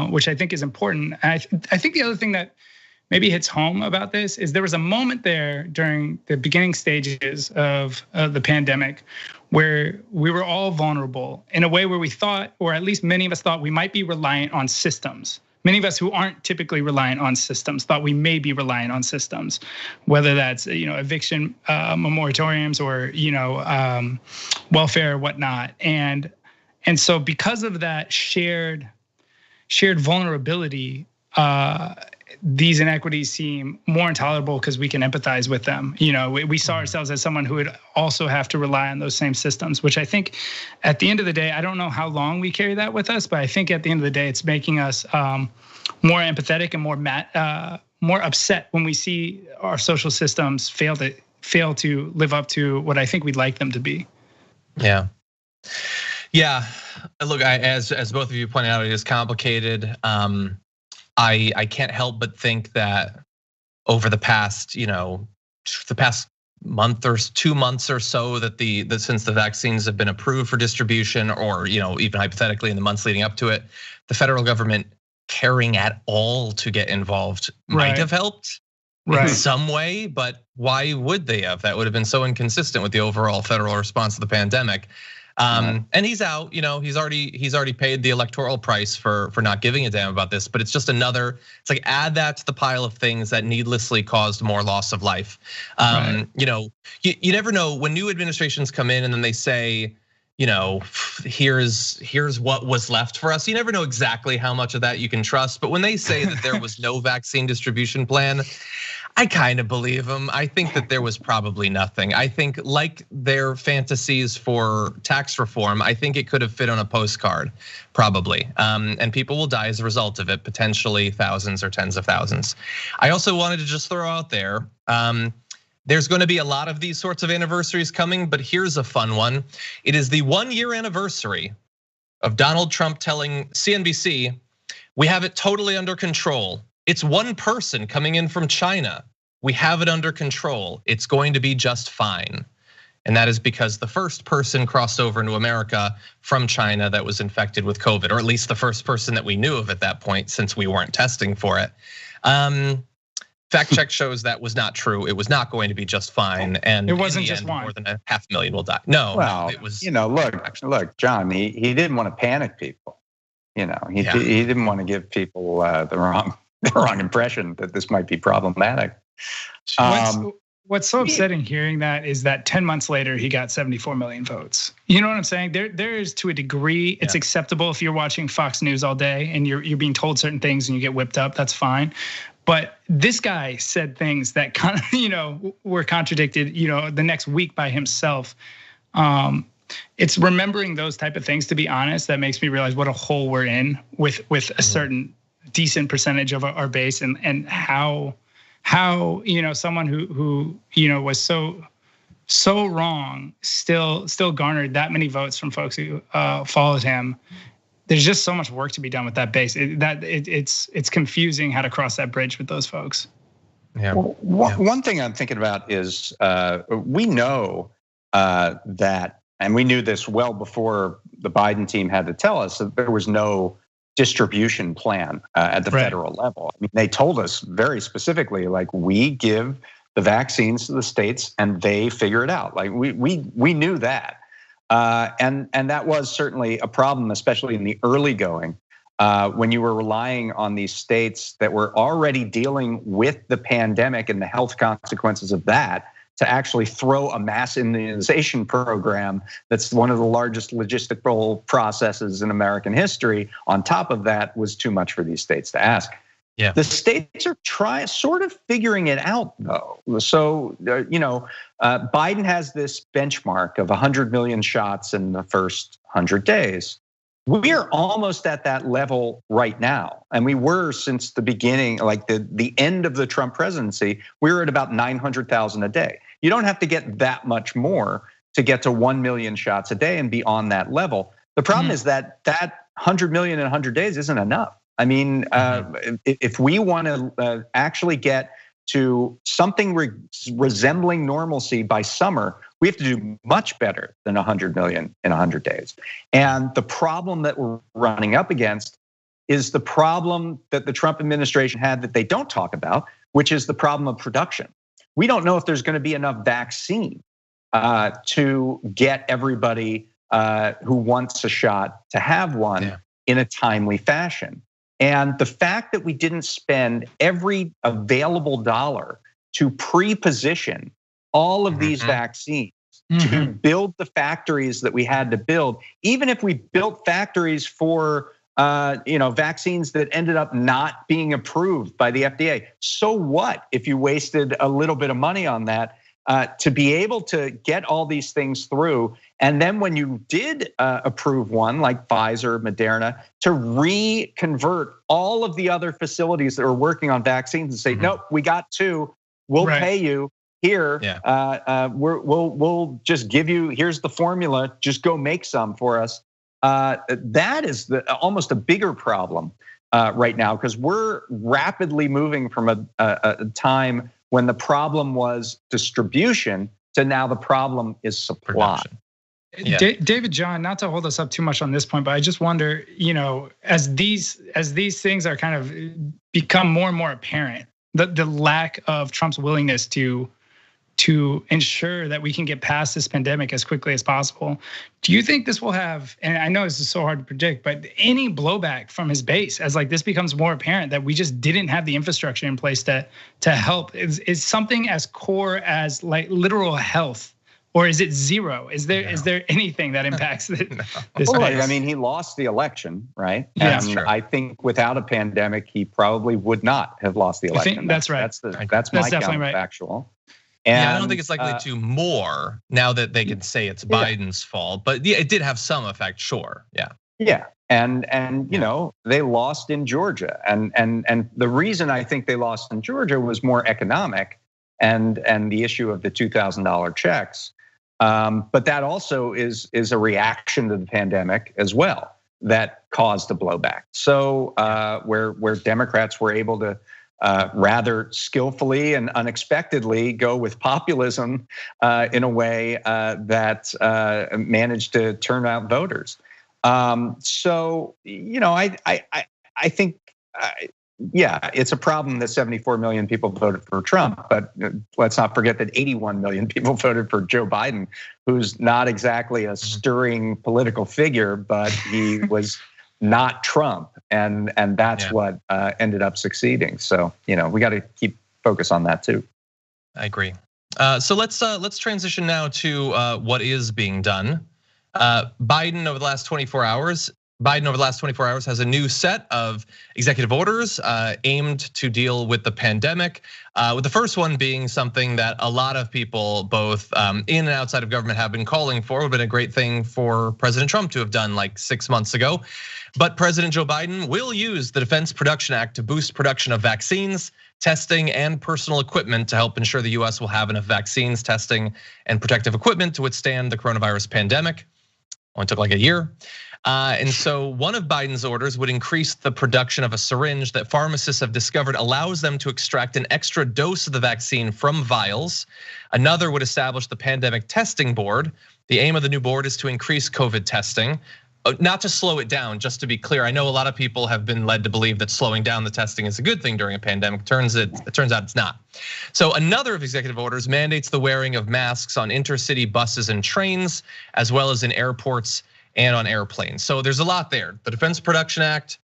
which I think is important. And I think the other thing that maybe hits home about this is there was a moment there during the beginning stages of the pandemic where we were all vulnerable in a way where we thought, or at least many of us thought, we might be reliant on systems. Many of us who aren't typically reliant on systems thought we may be reliant on systems, whether that's eviction moratoriums or welfare or whatnot. And so because of that shared vulnerability, these inequities seem more intolerable because we can empathize with them. We saw ourselves as someone who would also have to rely on those same systems, which I think at the end of the day, I don't know how long we carry that with us, but I think at the end of the day, it's making us more empathetic and more upset when we see our social systems fail to live up to what I think we'd like them to be. Yeah. Look, as both of you pointed out, it is complicated. I can't help but think that over the past, month or 2 months or so, that since the vaccines have been approved for distribution, or even hypothetically in the months leading up to it, the federal government caring at all to get involved might have helped in some way. But why would they have? That would have been so inconsistent with the overall federal response to the pandemic. And he's out, he's already paid the electoral price for not giving a damn about this. But it's just it's like add that to the pile of things that needlessly caused more loss of life. You never know when new administrations come in and then they say, here's what was left for us. You never know exactly how much of that you can trust. But when they say that there was no vaccine distribution plan, I kind of believe them. I think that there was probably nothing. I think, like their fantasies for tax reform, I think it could have fit on a postcard, probably. And people will die as a result of it, potentially thousands or tens of thousands. I also wanted to just throw out there, there's going to be a lot of these sorts of anniversaries coming, but here's a fun one. It is the 1-year anniversary of Donald Trump telling CNBC, "We have it totally under control. It's one person coming in from China. we have it under control. It's going to be just fine. And that is because the first person crossed over into America from China that was infected with COVID, or at least the first person that we knew of at that point, since we weren't testing for it. Fact check shows that was not true. It was not going to be just fine, and it wasn't in the just end, one. more than 500,000 will die. No, Well, it was. Look, John. He didn't want to panic people. He didn't want to give people the wrong impression that this might be problematic. What's so upsetting hearing that is that 10 months later, he got 74 million votes. You know what I'm saying? There is, to a degree, it's acceptable if you're watching Fox News all day and you're being told certain things and you get whipped up, that's fine. But this guy said things that kind of, were contradicted, the next week by himself. It's remembering those type of things, to be honest, that makes me realize what a hole we're in with a certain decent percentage of our base, and how someone who was so wrong still garnered that many votes from folks who followed him. There's just so much work to be done with that base. It's confusing how to cross that bridge with those folks. Yeah. One thing I'm thinking about is we know that, and we knew this well before the Biden team had to tell us, that there was no distribution plan at the federal level. I mean, they told us very specifically, like, we give the vaccines to the states and they figure it out. Like we knew that. And that was certainly a problem, especially in the early going, when you were relying on these states that were already dealing with the pandemic and the health consequences of that to actually throw a mass immunization program that's one of the largest logistical processes in American history. On top of that was too much for these states to ask. Yeah. The states are sort of figuring it out, though. So, Biden has this benchmark of 100 million shots in the first 100 days. We are almost at that level right now. And we were since the beginning, like the end of the Trump presidency, we were at about 900,000 a day. You don't have to get that much more to get to 1 million shots a day and be on that level. The problem is that 100 million in 100 days isn't enough. I mean, if we want to actually get to something resembling normalcy by summer, we have to do much better than 100 million in 100 days. And the problem that we're running up against is the problem that the Trump administration had that they don't talk about, which is the problem of production. We don't know if there's going to be enough vaccine to get everybody who wants a shot to have one in a timely fashion. And the fact that we didn't spend every available dollar to pre-position all of these vaccines, to build the factories that we had to build, even if we built factories for vaccines that ended up not being approved by the FDA. So what if you wasted a little bit of money on that to be able to get all these things through? And then when you did approve one like Pfizer, Moderna, to reconvert all of the other facilities that are working on vaccines and say, nope, we got two, we'll pay you here. We'll just give you, here's the formula, just go make some for us. That is almost a bigger problem right now, because we're rapidly moving from a time when the problem was distribution to now the problem is supply. David John, not to hold us up too much on this point, but I just wonder, as these things are kind of become more and more apparent, the lack of Trump's willingness to ensure that we can get past this pandemic as quickly as possible. Do you think this will have, and I know this is so hard to predict, but any blowback from his base as like this becomes more apparent that we just didn't have the infrastructure in place to help? Is something as core as like literal health, or is it zero? Is there anything that impacts this? Well, I mean, he lost the election, right? Yeah, and I think without a pandemic, he probably would not have lost the election. I think that's right. That's my definitely counterfactual. Yeah, I don't think it's likely to more now that they can say it's Biden's fault, but yeah, it did have some effect, sure. Yeah, and they lost in Georgia, and the reason I think they lost in Georgia was more economic, and the issue of the $2,000 checks, but that also is a reaction to the pandemic as well that caused the blowback. So where Democrats were able to rather skillfully and unexpectedly go with populism in a way that managed to turn out voters. So, I think, yeah, it's a problem that 74 million people voted for Trump, but let's not forget that 81 million people voted for Joe Biden, who's not exactly a stirring political figure, but he was not Trump, and that's what ended up succeeding. So, we got to keep focus on that too. I agree. So let's transition now to what is being done. Biden over the last 24 hours has a new set of executive orders aimed to deal with the pandemic. With the first one being something that a lot of people, both in and outside of government, have been calling for. It would have been a great thing for President Trump to have done like 6 months ago. But President Joe Biden will use the Defense Production Act to boost production of vaccines, testing, and personal equipment to help ensure the US will have enough vaccines, testing, and protective equipment to withstand the coronavirus pandemic. Only took like a year. And so one of Biden's orders would increase the production of a syringe that pharmacists have discovered allows them to extract an extra dose of the vaccine from vials. Another would establish the Pandemic Testing Board. The aim of the new board is to increase COVID testing, not to slow it down, just to be clear. I know a lot of people have been led to believe that slowing down the testing is a good thing during a pandemic. It turns out it's not. So another of executive orders mandates the wearing of masks on intercity buses and trains, as well as in airports and on airplanes. So there's a lot there. The Defense Production Act,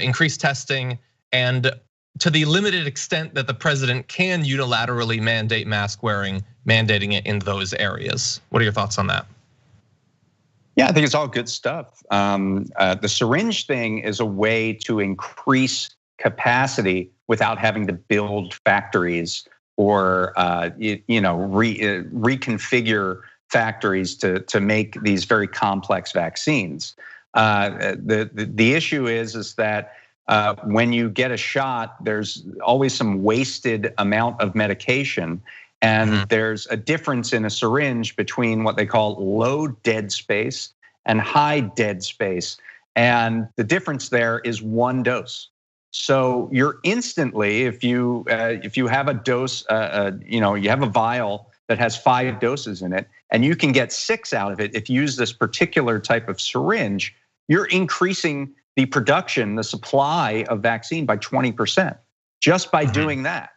increased testing, and to the limited extent that the president can unilaterally mandate mask wearing, mandating it in those areas. What are your thoughts on that? Yeah, I think it's all good stuff. The syringe thing is a way to increase capacity without having to build factories or reconfigure factories to make these very complex vaccines. The issue is that when you get a shot, there's always some wasted amount of medication. And there's a difference in a syringe between what they call low dead space and high dead space. And the difference there is 1 dose. So you're instantly, if you have a dose, you have a vial that has 5 doses in it, and you can get 6 out of it if you use this particular type of syringe, you're increasing the production, the supply of vaccine by 20% just by doing that.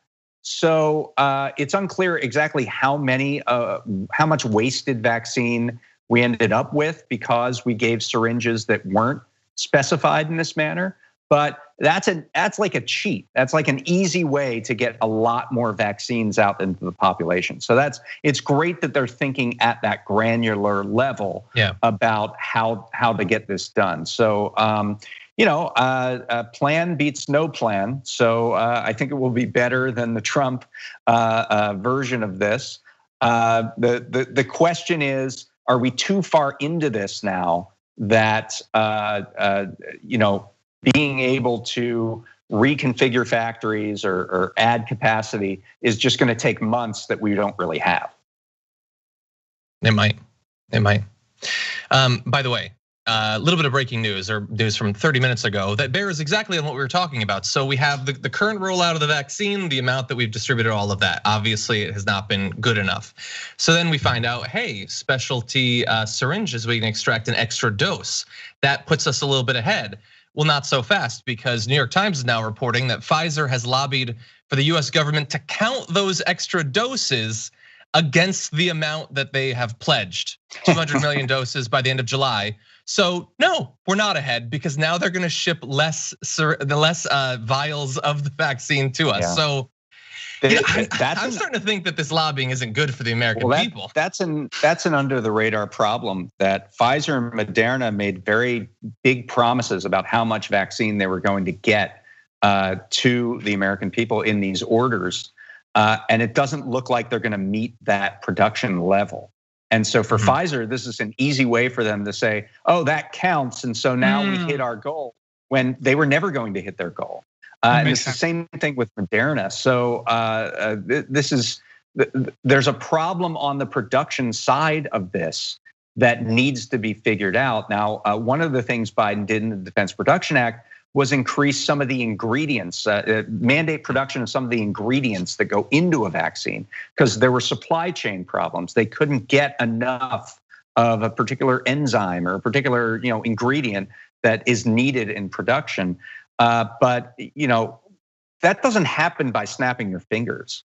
So it's unclear exactly how much wasted vaccine we ended up with because we gave syringes that weren't specified in this manner. But that's like a cheat. That's like an easy way to get a lot more vaccines out into the population. So it's great that they're thinking at that granular level about how to get this done. So plan beats no plan. So I think it will be better than the Trump version of this. The question is, are we too far into this now that being able to reconfigure factories or add capacity is just going to take months that we don't really have? It might. By the way, a little bit of breaking news or news from 30 minutes ago that bears exactly on what we were talking about. So we have the current rollout of the vaccine, the amount that we've distributed, all of that. Obviously, it has not been good enough. So then we find out, hey, specialty syringes, we can extract an extra dose. That puts us a little bit ahead. Well, not so fast, because New York Times is now reporting that Pfizer has lobbied for the US government to count those extra doses against the amount that they have pledged, 200 million doses by the end of July. So no, we're not ahead, because now they're going to ship less vials of the vaccine to us. So I'm starting to think that this lobbying isn't good for the American people. That's an under the radar problem, that Pfizer and Moderna made very big promises about how much vaccine they were going to get to the American people in these orders. And it doesn't look like they're going to meet that production level. And so for Pfizer, this is an easy way for them to say, oh, that counts. And so now we hit our goal, when they were never going to hit their goal. And it's the same thing with Moderna. So there's a problem on the production side of this that needs to be figured out. Now, one of the things Biden did in the Defense Production Act was increase some of the ingredients, mandate production of some of the ingredients that go into a vaccine, because there were supply chain problems. They couldn't get enough of a particular enzyme or a particular ingredient that is needed in production. But that doesn't happen by snapping your fingers.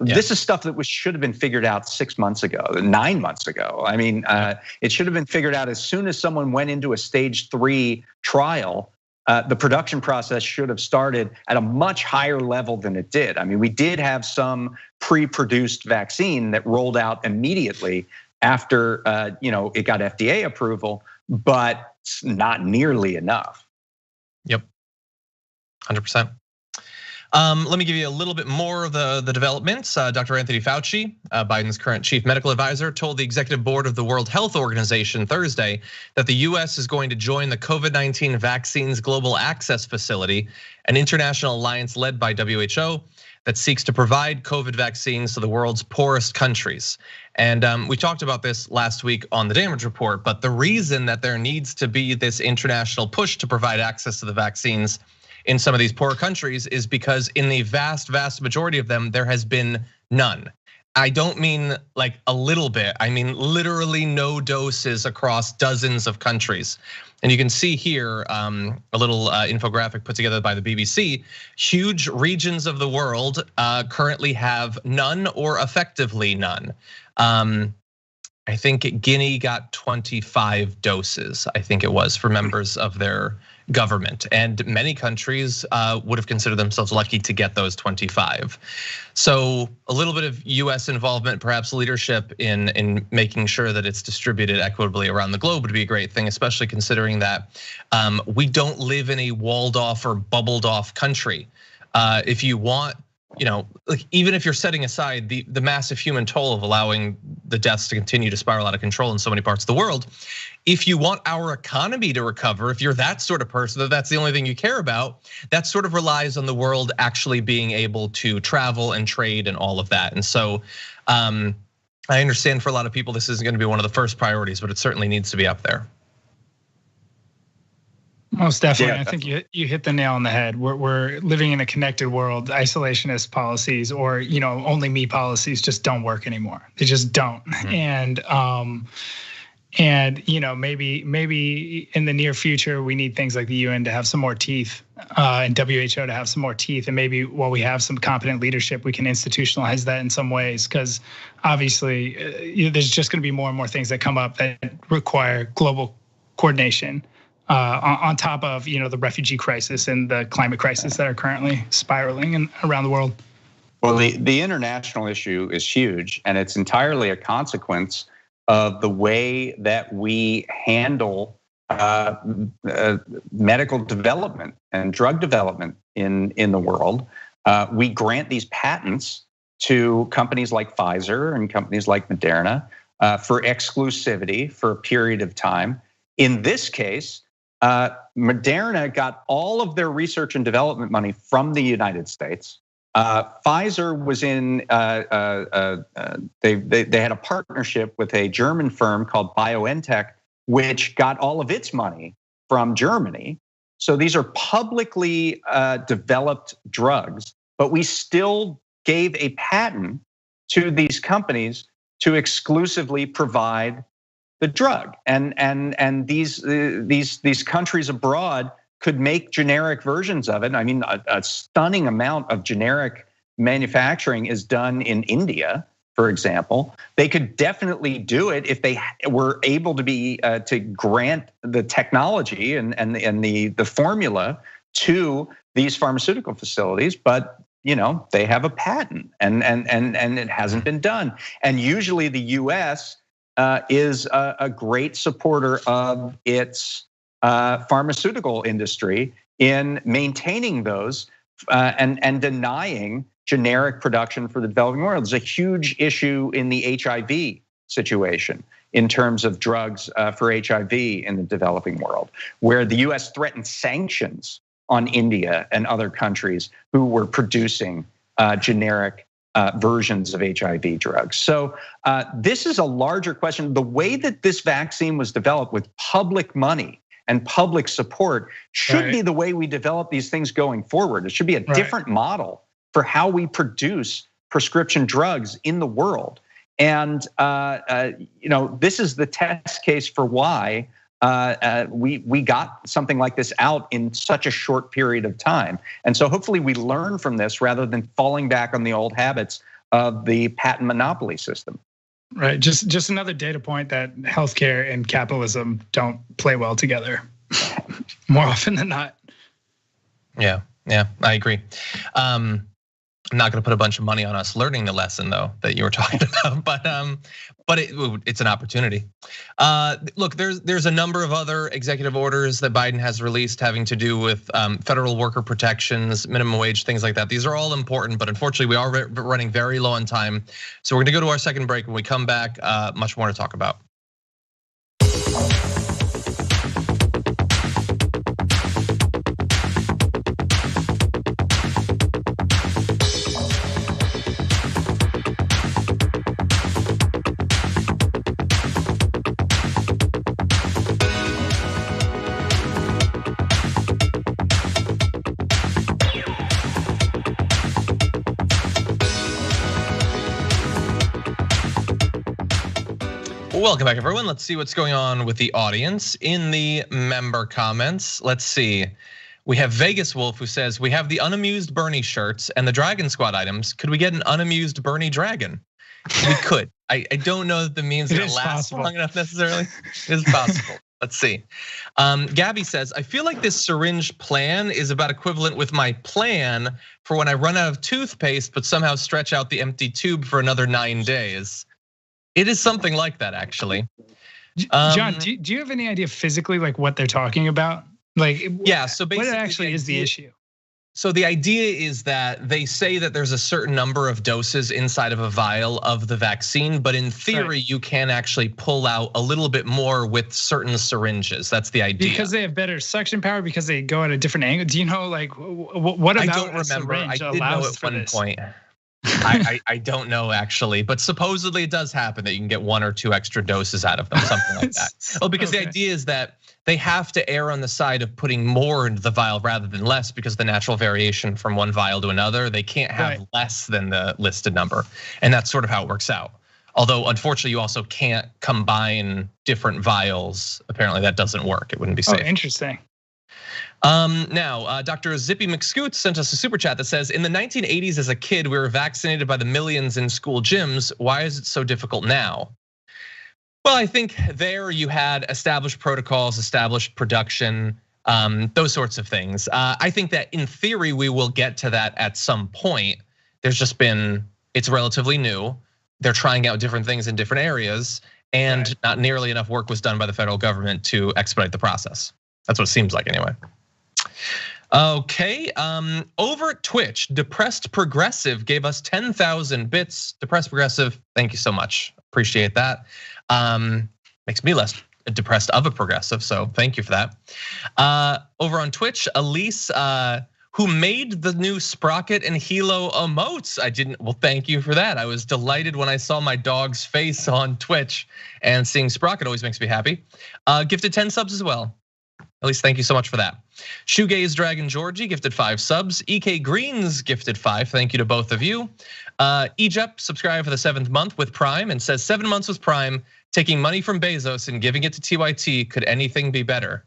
This is stuff that should have been figured out 6 months ago, 9 months ago. I mean, it should have been figured out as soon as someone went into a stage 3 trial. The production process should have started at a much higher level than it did. I mean, we did have some pre-produced vaccine that rolled out immediately after it got FDA approval, but it's not nearly enough. Yep, 100%. Let me give you a little bit more of the developments. Dr. Anthony Fauci, Biden's current chief medical advisor, told the executive board of the World Health Organization Thursday that the US is going to join the COVID-19 Vaccines Global Access Facility, an international alliance led by WHO that seeks to provide COVID vaccines to the world's poorest countries. And we talked about this last week on the Damage Report, but the reason that there needs to be this international push to provide access to the vaccines in some of these poor countries is because in the vast majority of them, there has been none. I don't mean like a little bit, I mean literally no doses across dozens of countries. And you can see here a little infographic put together by the BBC. Huge regions of the world currently have none or effectively none. I think Guinea got 25 doses, I think it was, for members of their government. And many countries would have considered themselves lucky to get those 25. So a little bit of US involvement, perhaps leadership in making sure that it's distributed equitably around the globe would be a great thing, especially considering that we don't live in a walled off or bubbled off country. If you want, like even if you're setting aside the massive human toll of allowing the deaths to continue to spiral out of control in so many parts of the world, if you want our economy to recover, if you're that sort of person, that's the only thing you care about, that sort of relies on the world actually being able to travel and trade and all of that. And so I understand for a lot of people, this isn't gonna be one of the first priorities, but it certainly needs to be up there. Most definitely. Yeah, I think you hit the nail on the head. We're living in a connected world. Isolationist policies or only me policies just don't work anymore. They just don't. Mm-hmm. And maybe in the near future we need things like the UN to have some more teeth, and WHO to have some more teeth, and maybe while we have some competent leadership, we can institutionalize that in some ways. Because obviously, there's just going to be more and more things that come up that require global coordination. On top of the refugee crisis and the climate crisis that are currently spiraling around the world. Well, the international issue is huge, and it's entirely a consequence of the way that we handle medical development and drug development in the world. We grant these patents to companies like Pfizer and companies like Moderna for exclusivity for a period of time. In this case, Moderna got all of their research and development money from the United States. Pfizer was in, they had a partnership with a German firm called BioNTech, which got all of its money from Germany. So these are publicly developed drugs, but we still gave a patent to these companies to exclusively provide the drug, and these countries abroad could make generic versions of it. I mean, a stunning amount of generic manufacturing is done in India, for example. They could definitely do it if they were able to be to grant the technology and the formula to these pharmaceutical facilities, but they have a patent, and it hasn't been done. And usually the U.S. Is a great supporter of its pharmaceutical industry in maintaining those and denying generic production for the developing world. There's a huge issue in the HIV situation in terms of drugs for HIV in the developing world, where the US threatened sanctions on India and other countries who were producing generic versions of HIV drugs. So this is a larger question. The way that this vaccine was developed with public money and public support should be the way we develop these things going forward. It should be a different model for how we produce prescription drugs in the world. And this is the test case for why we got something like this out in such a short period of time. And so hopefully we learn from this rather than falling back on the old habits of the patent monopoly system. Right, just another data point that healthcare and capitalism don't play well together more often than not. Yeah, I agree. I'm not going to put a bunch of money on us learning the lesson though that you were talking about, but it's an opportunity. Look, there's a number of other executive orders that Biden has released having to do with federal worker protections, minimum wage, things like that. These are all important, but unfortunately we are running very low on time. So we're going to go to our second break. When we come back, much more to talk about. Welcome back, everyone. Let's see what's going on with the audience in the member comments. Let's see. We have Vegas Wolf who says, we have the unamused Bernie shirts and the Dragon Squad items. Could we get an unamused Bernie Dragon? We could. I don't know that the meme's gonna last long enough necessarily. It is possible. Let's see. Gabby says, I feel like this syringe plan is about equivalent with my plan for when I run out of toothpaste, but somehow stretch out the empty tube for another 9 days. It is something like that, actually. John, do you have any idea physically like what they're talking about? Like, yeah. So basically, what actually is the issue? So the idea is that they say that there's a certain number of doses inside of a vial of the vaccine, but in theory, you can actually pull out a little bit more with certain syringes. That's the idea. Because they have better suction power, because they go at a different angle. Do you know, like, what about I don't remember. I did know at one point. I don't know actually, but supposedly it does happen that you can get 1 or 2 extra doses out of them, something like that. Well, because the idea is that they have to err on the side of putting more into the vial rather than less, because the natural variation from one vial to another, they can't have less than the listed number. And that's sort of how it works out. Although unfortunately you also can't combine different vials. Apparently that doesn't work. It wouldn't be safe. Oh, interesting. Now, Dr. Zippy McScoot sent us a super chat that says, in the 1980s as a kid, we were vaccinated by the millions in school gyms. Why is it so difficult now? Well, I think there you had established protocols, established production, those sorts of things. I think that in theory, we will get to that at some point. There's just been, it's relatively new. They're trying out different things in different areas, and not nearly enough work was done by the federal government to expedite the process. That's what it seems like anyway. Okay, over at Twitch, Depressed Progressive gave us 10,000 bits. Depressed Progressive, thank you so much. Appreciate that. Makes me less depressed of a progressive, so thank you for that. Over on Twitch, Elise, who made the new Sprocket and Hilo emotes. Well, thank you for that. I was delighted when I saw my dog's face on Twitch, and seeing Sprocket always makes me happy. Gifted 10 subs as well. At least thank you so much for that. Shoegaze Dragon Georgie gifted 5 subs. EK Greens gifted 5. Thank you to both of you. Egypt subscribed for the 7th month with Prime and says 7 months with Prime, taking money from Bezos and giving it to TYT. Could anything be better?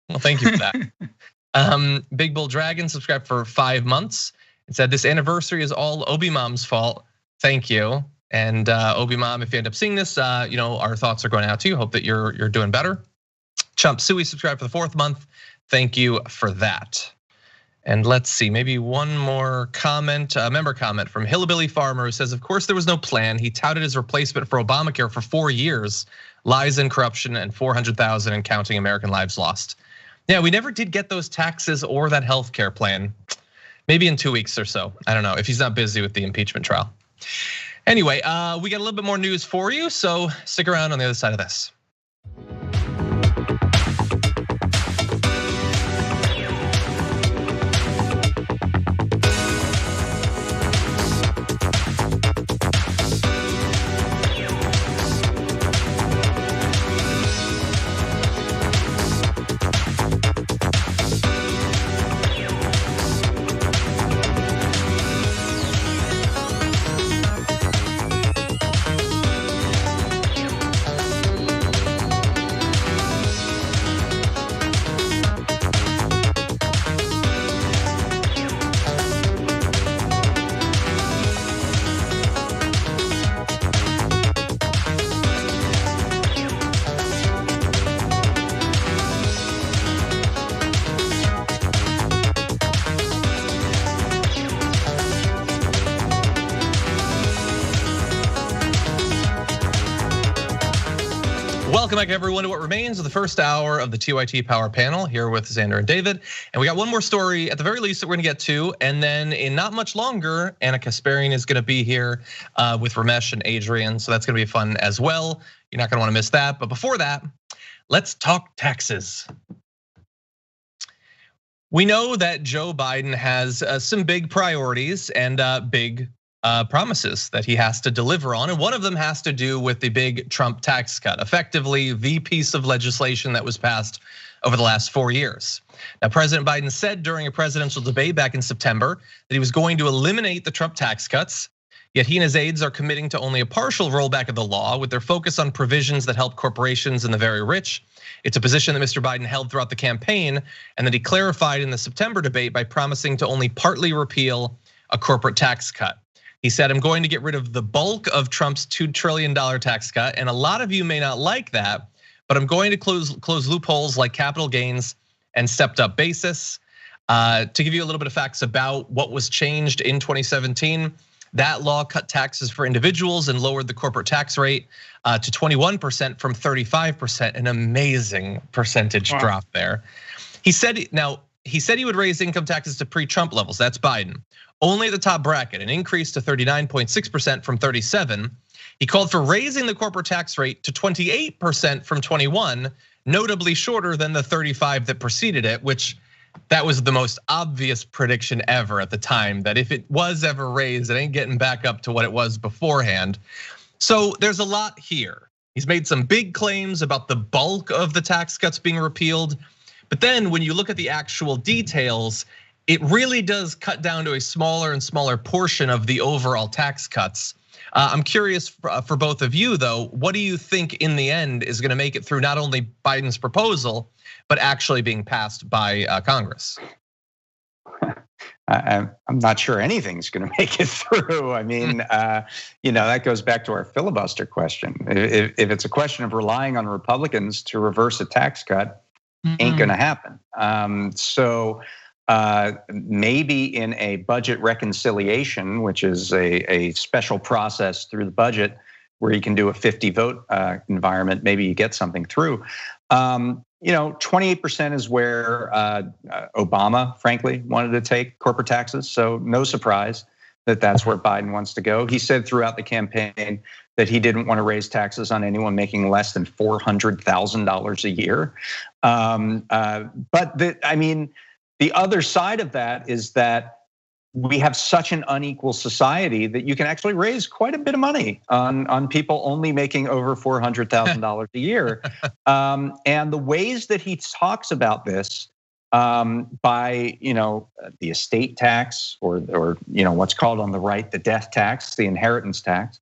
Well, thank you for that. Big Bull Dragon subscribed for 5 months. It said this anniversary is all Obi Mom's fault. Thank you. And Obi Mom, if you end up seeing this, our thoughts are going out to you. Hope that you're doing better. Chump Suey subscribed for the 4th month. Thank you for that. And let's see, maybe one more comment, a member comment from Hillbilly Farmer who says, of course there was no plan. He touted his replacement for Obamacare for 4 years, lies and corruption, and 400,000 and counting American lives lost. Yeah, we never did get those taxes or that healthcare plan. Maybe in 2 weeks or so. I don't know if he's not busy with the impeachment trial. Anyway, we got a little bit more news for you, so stick around on the other side of this. Welcome back, everyone, to what remains of the first hour of the TYT Power Panel here with Xander and David. And we got one more story at the very least that we're gonna get to. And then in not much longer, Anna Kasparian is gonna be here with Ramesh and Adrian. So that's gonna be fun as well. You're not gonna wanna miss that. But before that, let's talk taxes. We know that Joe Biden has some big priorities and big promises that he has to deliver on. And one of them has to do with the big Trump tax cut, effectively the piece of legislation that was passed over the last 4 years. Now, President Biden said during a presidential debate back in September that he was going to eliminate the Trump tax cuts. Yet he and his aides are committing to only a partial rollback of the law with their focus on provisions that help corporations and the very rich. It's a position that Mr. Biden held throughout the campaign and that he clarified in the September debate by promising to only partly repeal a corporate tax cut. He said, I'm going to get rid of the bulk of Trump's $2 trillion tax cut. And a lot of you may not like that, but I'm going to close loopholes like capital gains and stepped up basis. To give you a little bit of facts about what was changed in 2017, that law cut taxes for individuals and lowered the corporate tax rate to 21% from 35%, an amazing percentage drop there. He said he would raise income taxes to pre-Trump levels, that's Biden. Only at the top bracket, an increase to 39.6% from 37. He called for raising the corporate tax rate to 28% from 21, notably shorter than the 35 that preceded it, which that was the most obvious prediction ever at the time, that if it was ever raised, it ain't getting back up to what it was beforehand. So there's a lot here. He's made some big claims about the bulk of the tax cuts being repealed. But then when you look at the actual details, it really does cut down to a smaller and smaller portion of the overall tax cuts. I'm curious for both of you though, what do you think in the end is gonna make it through not only Biden's proposal, but actually being passed by Congress? I'm not sure anything's going to make it through. I mean, that goes back to our filibuster question. If it's a question of relying on Republicans to reverse a tax cut, ain't going to happen. So maybe in a budget reconciliation, which is a special process through the budget where you can do a 50 vote environment, maybe you get something through. 28% is where Obama, frankly, wanted to take corporate taxes. So no surprise that that's where Biden wants to go. He said throughout the campaign that he didn't want to raise taxes on anyone making less than $400,000 a year. But the other side of that is that we have such an unequal society that you can actually raise quite a bit of money on people only making over $400,000 a year. And the ways that he talks about this by the estate tax or what's called on the right, the death tax, the inheritance tax.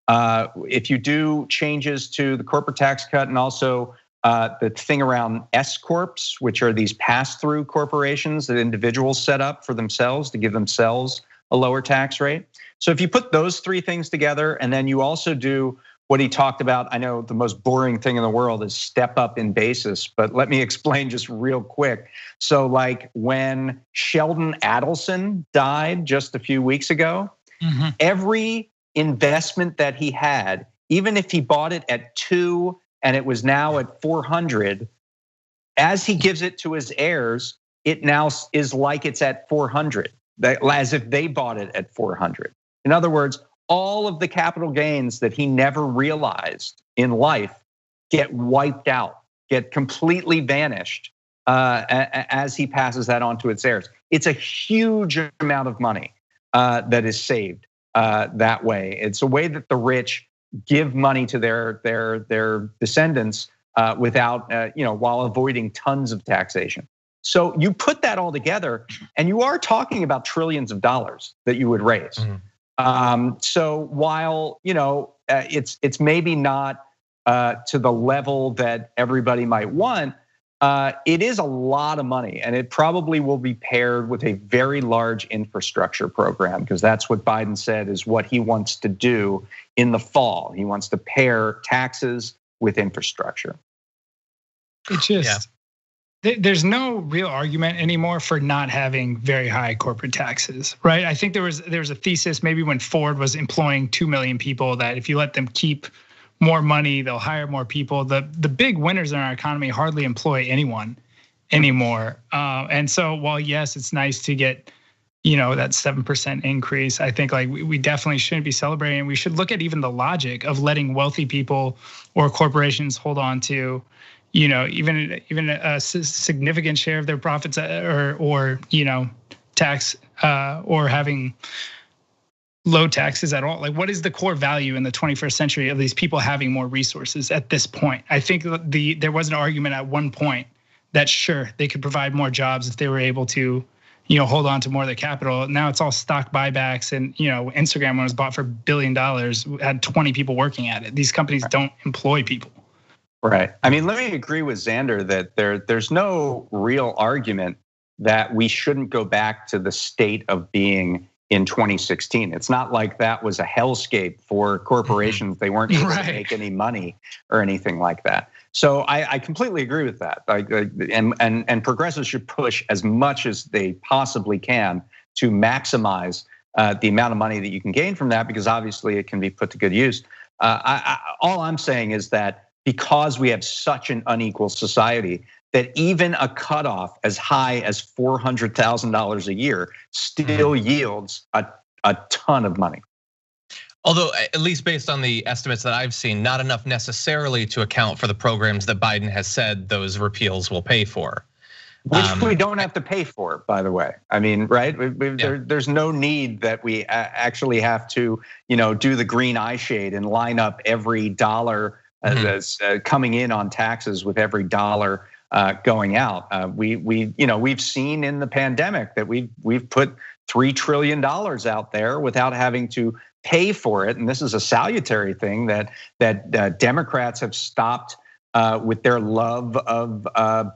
If you do changes to the corporate tax cut and also the thing around S corps, which are these pass-through corporations that individuals set up for themselves to give themselves a lower tax rate. So if you put those three things together, and then you also do what he talked about, I know the most boring thing in the world is step up in basis, but let me explain just real quick. So like when Sheldon Adelson died just a few weeks ago, every investment that he had, even if he bought it at 2 and it was now at 400, as he gives it to his heirs, it now is like it's at 400, as if they bought it at 400. In other words, all of the capital gains that he never realized in life get wiped out, get completely vanished as he passes that on to its heirs. It's a huge amount of money that is saved that way. It's a way that the rich give money to their descendants without, while avoiding tons of taxation. So you put that all together, and you are talking about trillions of dollars that you would raise. So while it's maybe not to the level that everybody might want, it is a lot of money, and it probably will be paired with a very large infrastructure program, because that's what Biden said is what he wants to do in the fall. He wants to pair taxes with infrastructure. It's just, there's no real argument anymore for not having very high corporate taxes, right? I think there was a thesis maybe when Ford was employing 2 million people that if you let them keep more money, they'll hire more people. The big winners in our economy hardly employ anyone anymore. And so while yes, it's nice to get, that 7% increase, I think like we definitely shouldn't be celebrating. We should look at even the logic of letting wealthy people or corporations hold on to, even a significant share of their profits, or tax, or having low taxes at all. Like, what is the core value in the 21st century of these people having more resources at this point? I think there was an argument at one point that sure, they could provide more jobs if they were able to, hold on to more of their capital. Now it's all stock buybacks, and Instagram, when it was bought for $1 billion, had 20 people working at it. These companies don't employ people. Right. I mean, let me agree with Xander that there's no real argument that we shouldn't go back to the state of being in 2016. It's not like that was a hellscape for corporations. They weren't able to make any money or anything like that. So I completely agree with that. And progressives should push as much as they possibly can to maximize the amount of money that you can gain from that, because obviously it can be put to good use. All I'm saying is that because we have such an unequal society, that even a cutoff as high as $400,000 a year still yields a ton of money. Although, at least based on the estimates that I've seen, not enough necessarily to account for the programs that Biden has said those repeals will pay for. Which we don't have to pay for, by the way. I mean, right? There's no need that we actually have to, do the green eye shade and line up every dollar that's coming in on taxes with every dollar going out. We've seen in the pandemic that we've put $3 trillion out there without having to pay for it, and this is a salutary thing that Democrats have stopped with their love of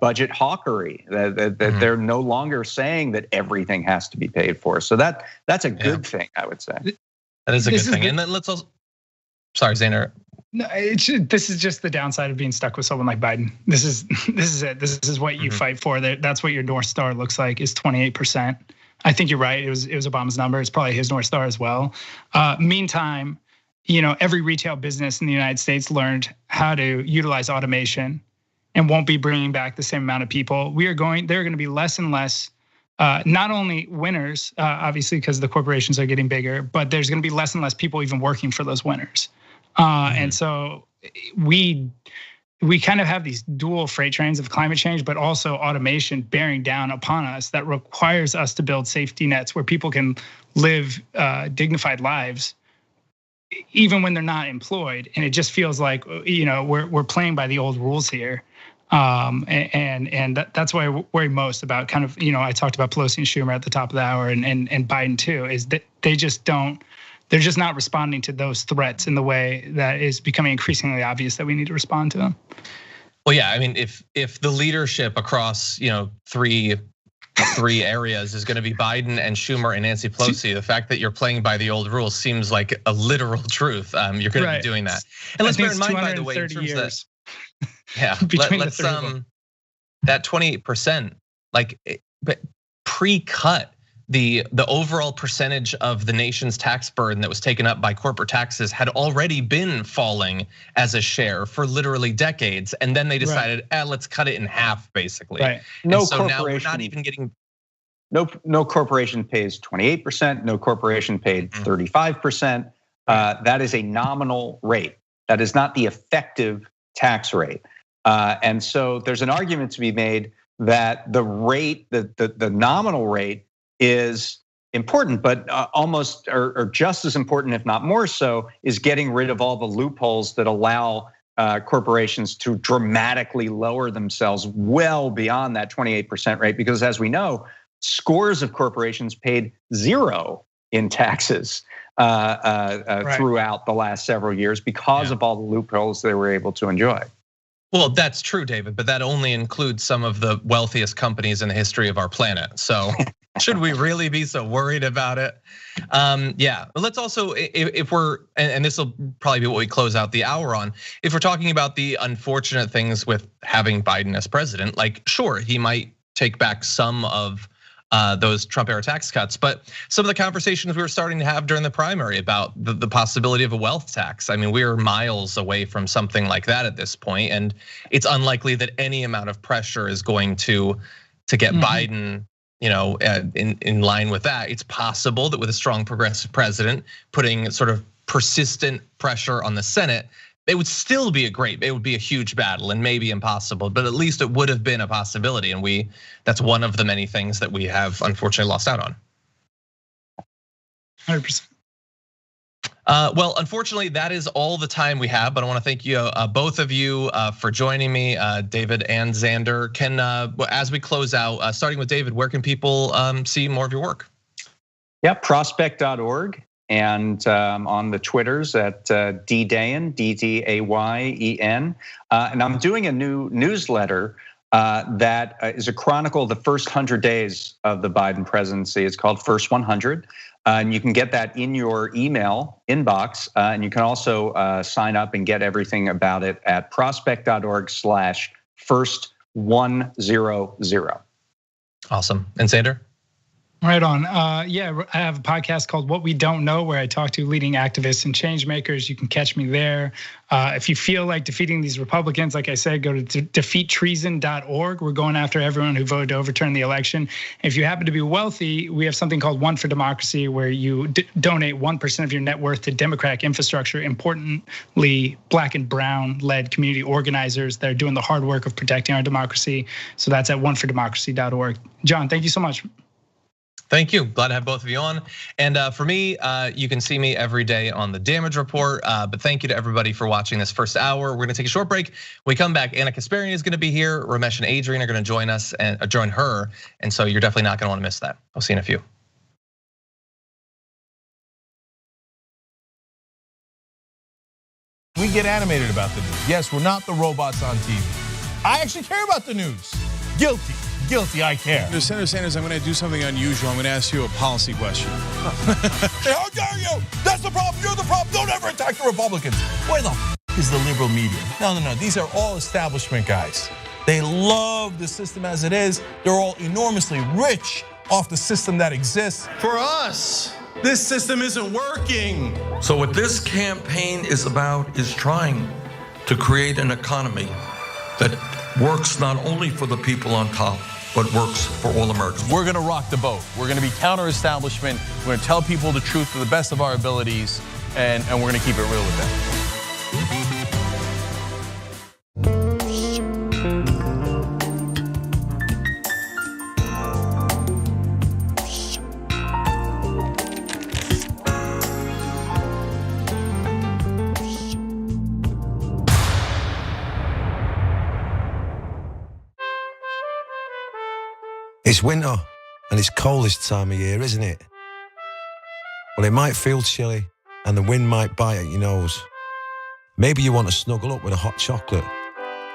budget hawkery. That they're no longer saying that everything has to be paid for. So that's a good thing, I would say. That is a good thing. And then let's also, sorry, Xander. No, this is just the downside of being stuck with someone like Biden. This is it. This is what you fight for. That's what your North Star looks like, is 28%. I think you're right. It was Obama's number. It's probably his North Star as well. Meantime, every retail business in the United States learned how to utilize automation and won't be bringing back the same amount of people. There are going to be less and less, not only winners, obviously, because the corporations are getting bigger, but there's going to be less and less people even working for those winners. And so we kind of have these dual freight trains of climate change, but also automation bearing down upon us that requires us to build safety nets where people can live dignified lives, even when they're not employed. And it just feels like, we're playing by the old rules here. And that's why I worry most about kind of, I talked about Pelosi and Schumer at the top of the hour, and Biden too, is that they're just not responding to those threats in the way that is becoming increasingly obvious that we need to respond to them. Well, yeah, I mean, if the leadership across, three areas is going to be Biden and Schumer and Nancy Pelosi, the fact that you're playing by the old rules seems like a literal truth. You're going to be doing that. And let's bear in mind, by the way, in terms of that, let's that 28%, but pre-cut. The overall percentage of the nation's tax burden that was taken up by corporate taxes had already been falling as a share for literally decades, and then they decided, let's cut it in half, basically. Right. No corporation. Now we're not even getting. No corporation pays 28%. No corporation paid 35%. That is a nominal rate. That is not the effective tax rate. And so there's an argument to be made that the rate, the nominal rate, is important, but almost or just as important, if not more so, is getting rid of all the loopholes that allow corporations to dramatically lower themselves well beyond that 28% rate. Because as we know, scores of corporations paid zero in taxes throughout the last several years because of all the loopholes they were able to enjoy. Well, that's true, David, but that only includes some of the wealthiest companies in the history of our planet. So should we really be so worried about it? Yeah, let's also, if we're, and this will probably be what we close out the hour on, if we're talking about the unfortunate things with having Biden as president, like sure, he might take back some of those Trump era tax cuts. But some of the conversations we were starting to have during the primary about the possibility of a wealth tax. I mean, we're miles away from something like that at this point, and it's unlikely that any amount of pressure is going to get Biden, in line with that. It's possible that with a strong progressive president putting sort of persistent pressure on the Senate, it would still be it would be a huge battle and maybe impossible, but at least it would have been a possibility. And that's one of the many things that we have unfortunately lost out on. 100%. Well, unfortunately, that is all the time we have. But I want to thank you, both of you, for joining me, David and Xander. As we close out, starting with David, where can people see more of your work? Yeah, prospect.org, and on the Twitters at DDayen, DDAYEN. And I'm doing a new newsletter that is a chronicle of the first 100 days of the Biden presidency. It's called First 100. And you can get that in your email inbox. And you can also sign up and get everything about it at prospect.org/first100. Awesome. And Xander? Right on. Yeah, I have a podcast called What We Don't Know, where I talk to leading activists and change makers. You can catch me there. If you feel like defeating these Republicans, like I said, go to defeattreason.org. We're going after everyone who voted to overturn the election. If you happen to be wealthy, we have something called One for Democracy, where you donate 1% of your net worth to democratic infrastructure, importantly, Black and brown led community organizers that are doing the hard work of protecting our democracy. So that's at onefordemocracy.org. John, thank you so much. Thank you. Glad to have both of you on. And for me, you can see me every day on the Damage Report. But thank you to everybody for watching this first hour. We're gonna take a short break. When we come back, Anna Kasparian is gonna be here. Ramesh and Adrian are gonna join us and join her. And so you're definitely not gonna wanna miss that. I'll see you in a few. We get animated about the news. Yes, we're not the robots on TV. I actually care about the news. Guilty, I care. Senator Sanders, I'm going to do something unusual. I'm going to ask you a policy question. How dare you? That's the problem. You're the problem. Don't ever attack the Republicans. Where the is the liberal media? No. These are all establishment guys. They love the system as it is. They're all enormously rich off the system that exists. For us, this system isn't working. So what this campaign is about is trying to create an economy that works not only for the people on top, but works for all Americans. We're gonna rock the boat. We're gonna be counter-establishment. We're gonna tell people the truth to the best of our abilities, and we're gonna keep it real with them. It's winter, and it's cold this time of year, isn't it? Well, it might feel chilly, and the wind might bite at your nose. Maybe you want to snuggle up with a hot chocolate,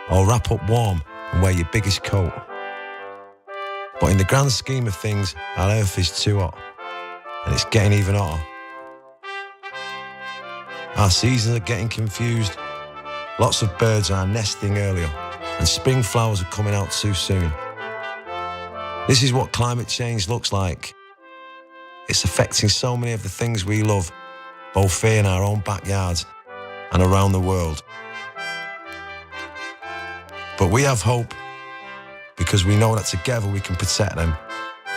or wrap up warm and wear your biggest coat. But in the grand scheme of things, our earth is too hot, and it's getting even hotter. Our seasons are getting confused. Lots of birds are nesting earlier, and spring flowers are coming out too soon. This is what climate change looks like. It's affecting so many of the things we love, both here in our own backyards and around the world. But we have hope because we know that together we can protect them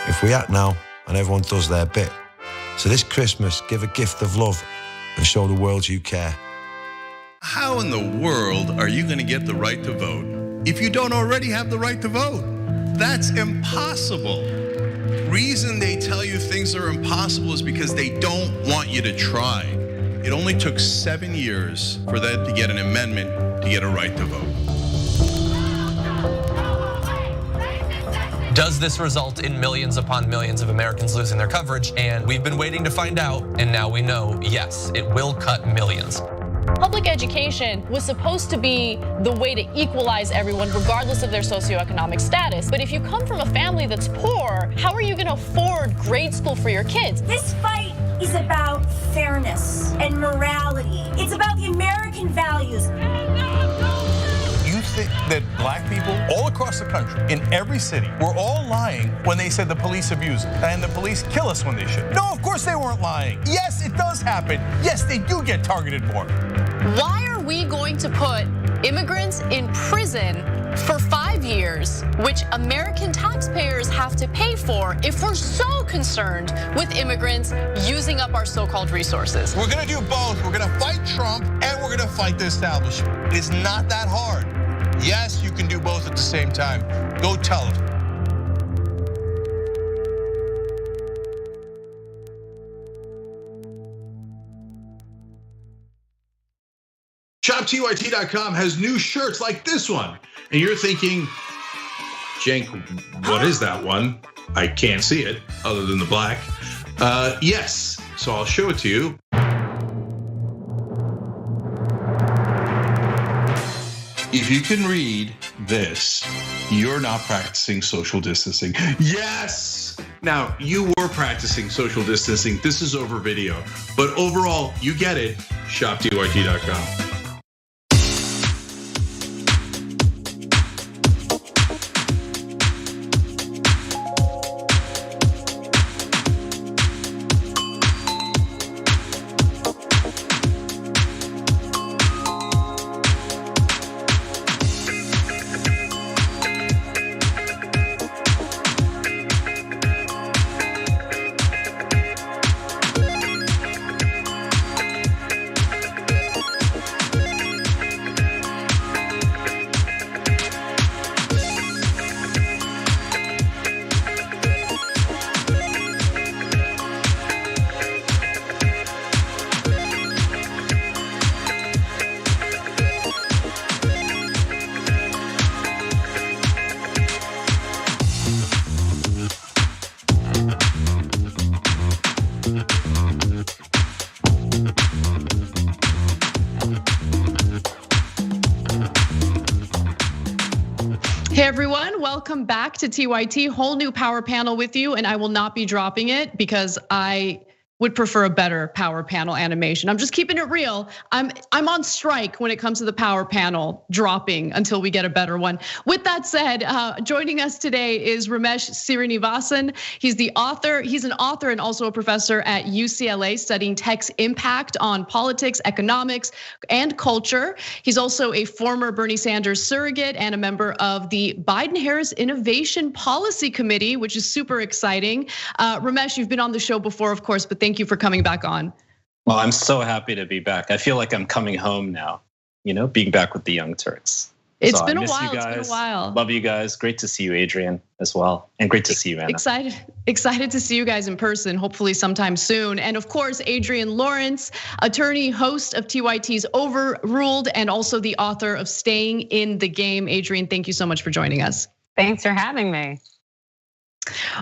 if we act now and everyone does their bit. So this Christmas, give a gift of love and show the world you care. How in the world are you going to get the right to vote if you don't already have the right to vote? That's impossible. Reason they tell you things are impossible is because they don't want you to try. It only took 7 years for them to get an amendment to get a right to vote. Does this result in millions upon millions of Americans losing their coverage? And we've been waiting to find out, and now we know, yes, it will cut millions. Public education was supposed to be the way to equalize everyone regardless of their socioeconomic status. But if you come from a family that's poor, how are you going to afford grade school for your kids? This fight is about fairness and morality. It's about the American values. You think that black people all across the country, in every city, were all lying when they said the police abuse and the police kill us when they should? No, of course they weren't lying. Yes, it does happen. Yes, they do get targeted more. Why are we going to put immigrants in prison for 5 years, which American taxpayers have to pay for, if we're so concerned with immigrants using up our so-called resources? We're gonna do both. We're gonna fight Trump and we're gonna fight the establishment. It's not that hard. Yes, you can do both at the same time. Go tell them. ShopTYT.com has new shirts like this one. And you're thinking, Cenk, what is that one? I can't see it other than the black. Yes, so I'll show it to you. If you can read this, you're not practicing social distancing. Yes! Now, you were practicing social distancing. This is over video. But overall, you get it. ShopTYT.com. Hey everyone, welcome back to TYT. Whole new power panel with you, and I will not be dropping it because I would prefer a better power panel animation. I'm just keeping it real. I'm on strike when it comes to the power panel dropping until we get a better one. With that said, joining us today is Ramesh Srinivasan. He's an author and also a professor at UCLA studying tech's impact on politics, economics, and culture. He's also a former Bernie Sanders surrogate and a member of the Biden-Harris Innovation Policy Committee, which is super exciting. Ramesh, you've been on the show before, of course, but thank you for coming back on. Well, I'm so happy to be back. I feel like I'm coming home now, being back with the Young Turks. It's been a while. Love you guys. Great to see you, Adrian, as well. And great to see you, Anna. Excited to see you guys in person, hopefully sometime soon. And of course, Adrian Lawrence, attorney, host of TYT's Overruled, and also the author of Staying in the Game. Adrian, thank you so much for joining us. Thanks for having me.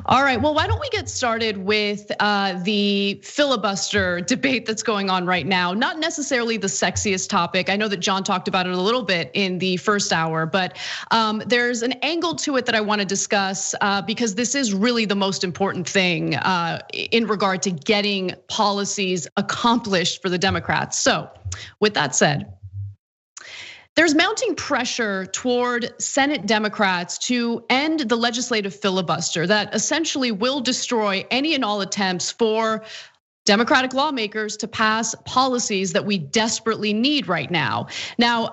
All right, well, why don't we get started with the filibuster debate that's going on right now? Not necessarily the sexiest topic. I know that John talked about it a little bit in the first hour, but there's an angle to it that I want to discuss because this is really the most important thing in regard to getting policies accomplished for the Democrats. So with that said, there's mounting pressure toward Senate Democrats to end the legislative filibuster that essentially will destroy any and all attempts for Democratic lawmakers to pass policies that we desperately need right now. Now,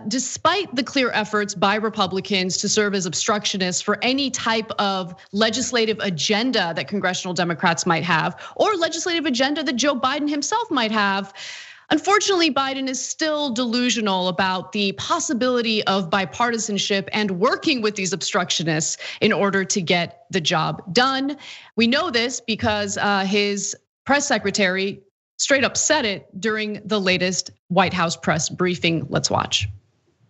despite the clear efforts by Republicans to serve as obstructionists for any type of legislative agenda that congressional Democrats might have, or legislative agenda that Joe Biden himself might have, unfortunately, Biden is still delusional about the possibility of bipartisanship and working with these obstructionists in order to get the job done. We know this because his press secretary straight up said it during the latest White House press briefing. Let's watch.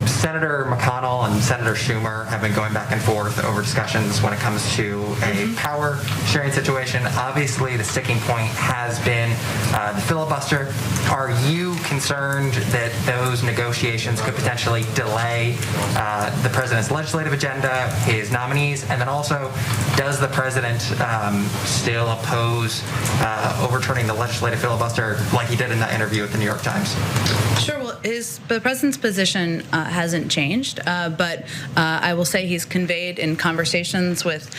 Senator McConnell and Senator Schumer have been going back and forth over discussions when it comes to a power sharing situation. Obviously, the sticking point has been the filibuster. Are you concerned that those negotiations could potentially delay the president's legislative agenda, his nominees, and then also, does the president still oppose overturning the legislative filibuster like he did in that interview with the New York Times? Sure. Well, the president's position hasn't changed, but I will say he's conveyed in conversations with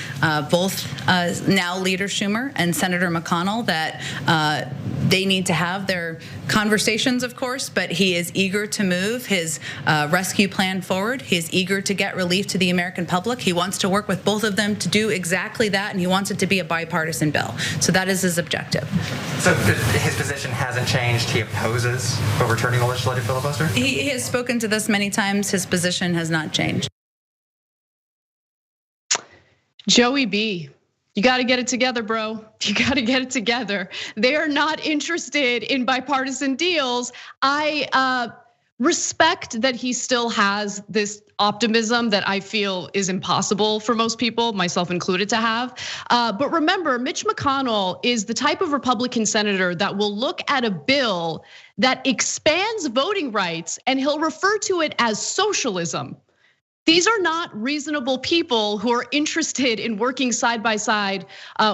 both now Leader Schumer and Senator McConnell that they need to have their conversations, of course, but he is eager to move his rescue plan forward. He is eager to get relief to the American public. He wants to work with both of them to do exactly that, and he wants it to be a bipartisan bill. So that is his objective. So his position hasn't changed. He opposes overturning the legislative filibuster? He has spoken to this many times. His position has not changed. Joey B., you got to get it together, bro. You got to get it together. They are not interested in bipartisan deals. I respect that he still has this optimism that I feel is impossible for most people, myself included, to have. But remember, Mitch McConnell is the type of Republican senator that will look at a bill that expands voting rights and he'll refer to it as socialism. These are not reasonable people who are interested in working side by side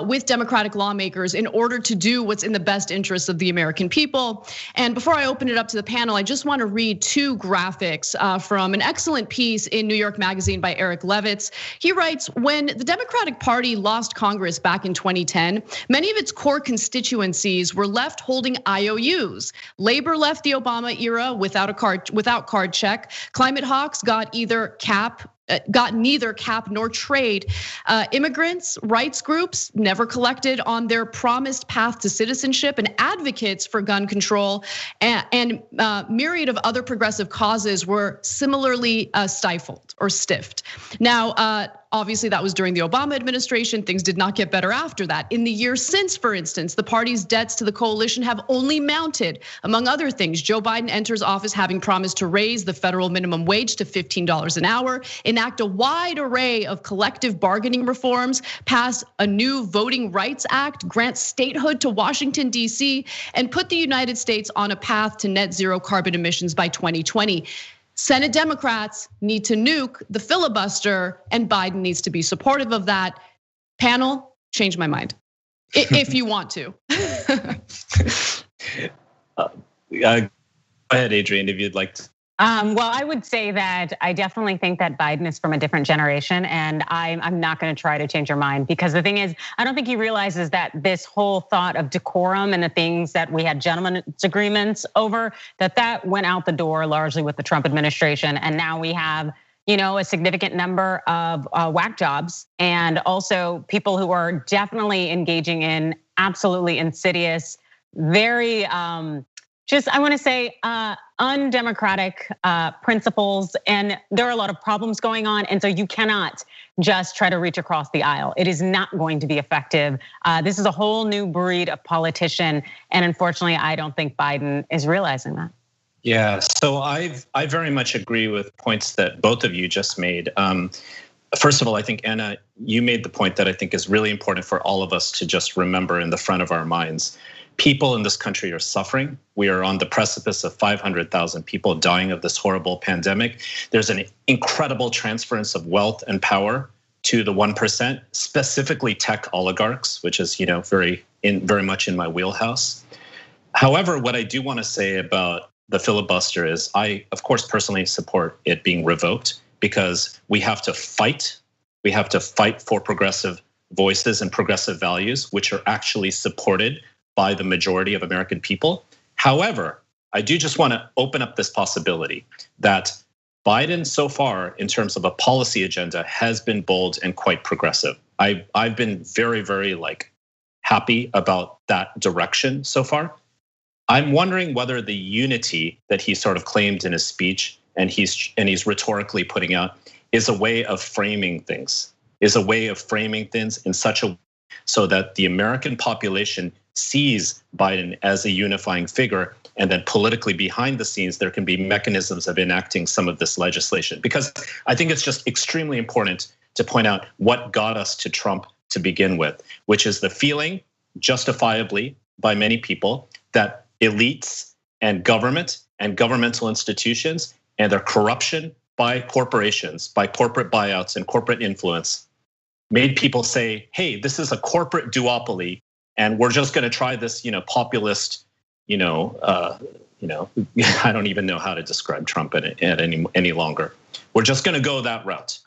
with Democratic lawmakers in order to do what's in the best interests of the American people. And before I open it up to the panel, I just want to read two graphics from an excellent piece in New York Magazine by Eric Levitz. He writes, when the Democratic Party lost Congress back in 2010, many of its core constituencies were left holding IOUs. Labor left the Obama era without card check. Climate hawks got neither cap nor trade. Immigrants, rights groups never collected on their promised path to citizenship, and advocates for gun control and myriad of other progressive causes were similarly stifled or stiffed. Now, obviously that was during the Obama administration. Things did not get better after that. In the years since, for instance, the party's debts to the coalition have only mounted. Among other things, Joe Biden enters office having promised to raise the federal minimum wage to $15 an hour, enact a wide array of collective bargaining reforms, pass a new Voting Rights Act, grant statehood to Washington, D.C., and put the United States on a path to net zero carbon emissions by 2020. Senate Democrats need to nuke the filibuster, and Biden needs to be supportive of that. Panel, change my mind, if you want to. Go ahead, Adrienne, if you'd like to. Well, I would say that I definitely think that Biden is from a different generation, and I'm not going to try to change your mind, because the thing is, I don't think he realizes that this whole thought of decorum and the things that we had gentlemen's agreements over, that went out the door largely with the Trump administration, and now we have, a significant number of whack jobs and also people who are definitely engaging in absolutely insidious, very I want to say undemocratic principles, and there are a lot of problems going on, and so you cannot just try to reach across the aisle. It is not going to be effective. This is a whole new breed of politician, and unfortunately, I don't think Biden is realizing that. Yeah, so I very much agree with points that both of you just made. First of all, I think, Anna, you made the point that I think is really important for all of us to just remember in the front of our minds. People in this country are suffering. We are on the precipice of 500,000 people dying of this horrible pandemic. There's an incredible transference of wealth and power to the 1%, specifically tech oligarchs, which is very much in my wheelhouse. However, what I do want to say about the filibuster is I, of course, personally support it being revoked, because we have to fight. We have to fight for progressive voices and progressive values, which are actually supported by the majority of American people. However, I do just want to open up this possibility that Biden so far, in terms of a policy agenda, has been bold and quite progressive. I've been very, very happy about that direction so far. I'm wondering whether the unity that he sort of claimed in his speech and he's rhetorically putting out is a way of framing things, in such a way so that the American population sees Biden as a unifying figure, and then politically behind the scenes, there can be mechanisms of enacting some of this legislation. Because I think it's just extremely important to point out what got us to Trump to begin with, which is the feeling, justifiably by many people, that elites and government and governmental institutions and their corruption by corporations, by corporate buyouts and corporate influence, made people say, hey, this is a corporate duopoly, and we're just going to try this, populist, I don't even know how to describe Trump any longer. We're just going to go that route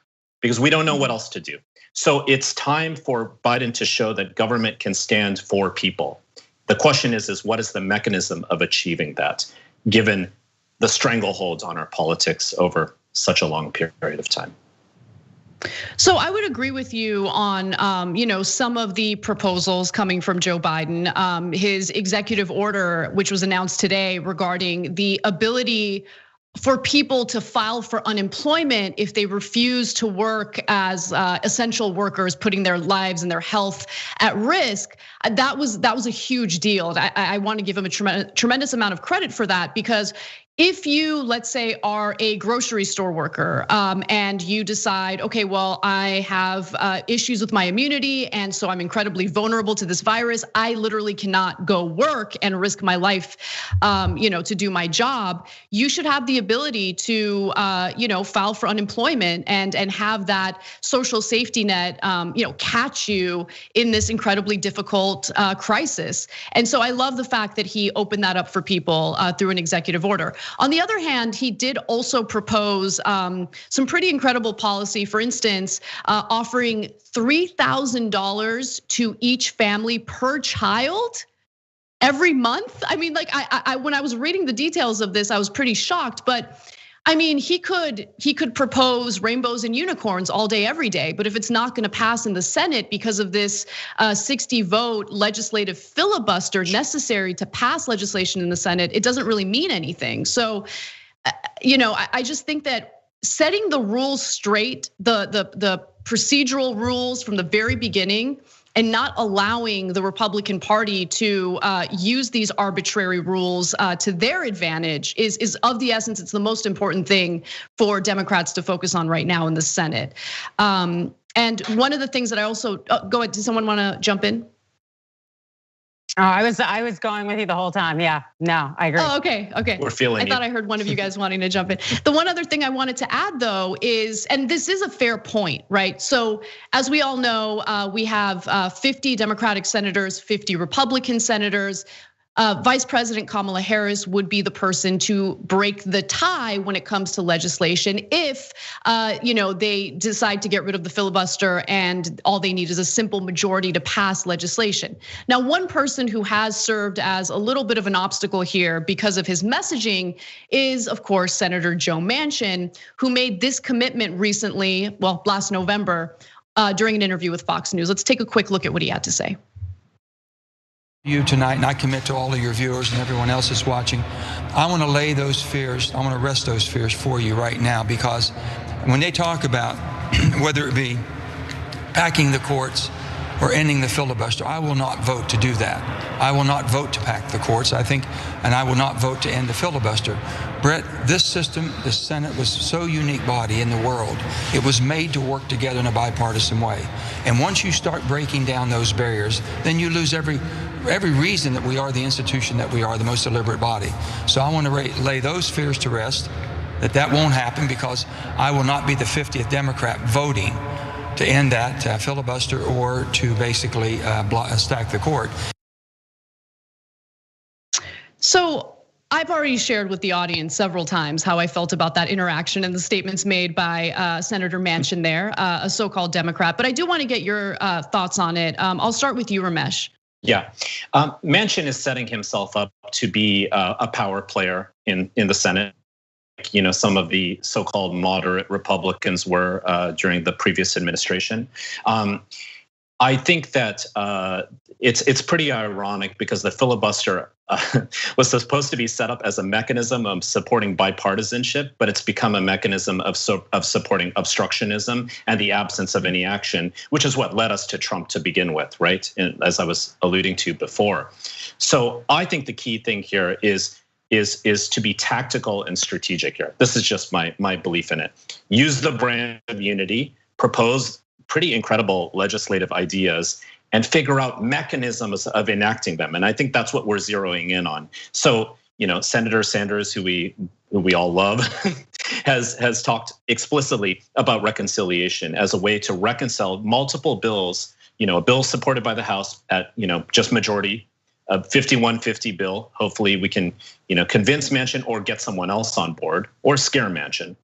because we don't know what else to do. So it's time for Biden to show that government can stand for people. The question is what is the mechanism of achieving that, given the stranglehold on our politics over such a long period of time? So I would agree with you on, some of the proposals coming from Joe Biden. His executive order, which was announced today, regarding the ability for people to file for unemployment if they refuse to work as essential workers, putting their lives and their health at risk. That was a huge deal. I want to give him a tremendous amount of credit for that, because if you, let's say, are a grocery store worker and you decide, okay, well, I have issues with my immunity, and so I'm incredibly vulnerable to this virus. I literally cannot go work and risk my life, to do my job. You should have the ability to, file for unemployment and have that social safety net, catch you in this incredibly difficult crisis. And so I love the fact that he opened that up for people through an executive order. On the other hand, he did also propose some pretty incredible policy. For instance, offering $3,000 to each family per child every month. I mean, when I was reading the details of this, I was pretty shocked. But I mean, he could propose rainbows and unicorns all day, every day. But if it's not going to pass in the Senate because of this 60-vote legislative filibuster necessary to pass legislation in the Senate, it doesn't really mean anything. So, I just think that setting the rules straight, the procedural rules from the very beginning, and not allowing the Republican Party to use these arbitrary rules to their advantage is of the essence. It's the most important thing for Democrats to focus on right now in the Senate. And one of the things that I also, go ahead, does someone want to jump in? Oh, I was going with you the whole time. Yeah, no, I agree. Oh, okay. We're feeling I thought I heard one of you guys wanting to jump in. The one other thing I wanted to add, though, is, and this is a fair point, right? So as we all know, we have 50 Democratic senators, 50 Republican senators. Vice President Kamala Harris would be the person to break the tie when it comes to legislation if they decide to get rid of the filibuster and all they need is a simple majority to pass legislation. Now, one person who has served as a little bit of an obstacle here because of his messaging is, of course, Senator Joe Manchin, who made this commitment recently, last November, during an interview with Fox News. Let's take a quick look at what he had to say. You tonight, and I commit to all of your viewers and everyone else that's watching, I want to lay those fears, I want to rest those fears for you right now, because when they talk about whether it be packing the courts or ending the filibuster, I will not vote to do that. I will not vote to pack the courts, I think, and I will not vote to end the filibuster. Brett, this system, the Senate, was so unique body in the world. It was made to work together in a bipartisan way. And once you start breaking down those barriers, then you lose every reason that we are the institution that we are, the most deliberate body. So I want to lay those fears to rest, that won't happen, because I will not be the 50th Democrat voting to end that filibuster or to basically stack the court. So I've already shared with the audience several times how I felt about that interaction and the statements made by Senator Manchin there, a so-called Democrat. But I do want to get your thoughts on it. I'll start with you, Ramesh. Yeah, Manchin is setting himself up to be a power player in the Senate. Some of the so-called moderate Republicans were during the previous administration. I think that it's pretty ironic because the filibuster was supposed to be set up as a mechanism of supporting bipartisanship, but it's become a mechanism of supporting obstructionism and the absence of any action, which is what led us to Trump to begin with, right? As I was alluding to before. So I think the key thing here is to be tactical and strategic here. This is just my belief in it. Use the brand of unity, propose pretty incredible legislative ideas, and figure out mechanisms of enacting them. And I think that's what we're zeroing in on. So, Senator Sanders, who we all love, has talked explicitly about reconciliation as a way to reconcile multiple bills. A bill supported by the House at just majority a 51-50 bill. Hopefully we can, convince Manchin or get someone else on board or scare Manchin.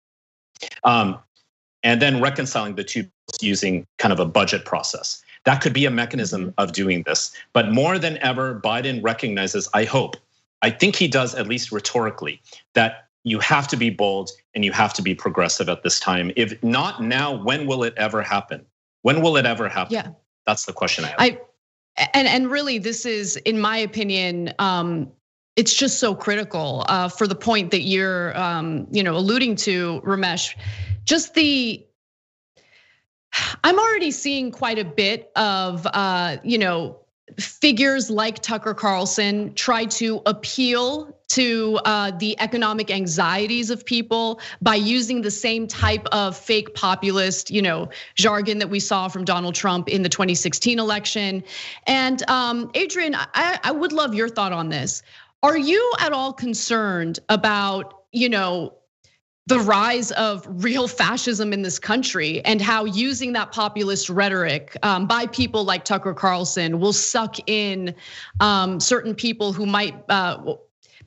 And then reconciling the two bills using kind of a budget process. That could be a mechanism of doing this. But more than ever, Biden recognizes, I think he does, at least rhetorically, that you have to be bold and you have to be progressive at this time. If not now, when will it ever happen? When will it ever happen? Yeah. That's the question I have. And really, this is, in my opinion, it's just so critical for the point that you're, alluding to, Ramesh. I'm already seeing quite a bit of, figures like Tucker Carlson try to appeal to the economic anxieties of people by using the same type of fake populist, jargon that we saw from Donald Trump in the 2016 election. And Adrian, I would love your thought on this. Are you at all concerned about, the rise of real fascism in this country and how using that populist rhetoric by people like Tucker Carlson will suck in certain people who might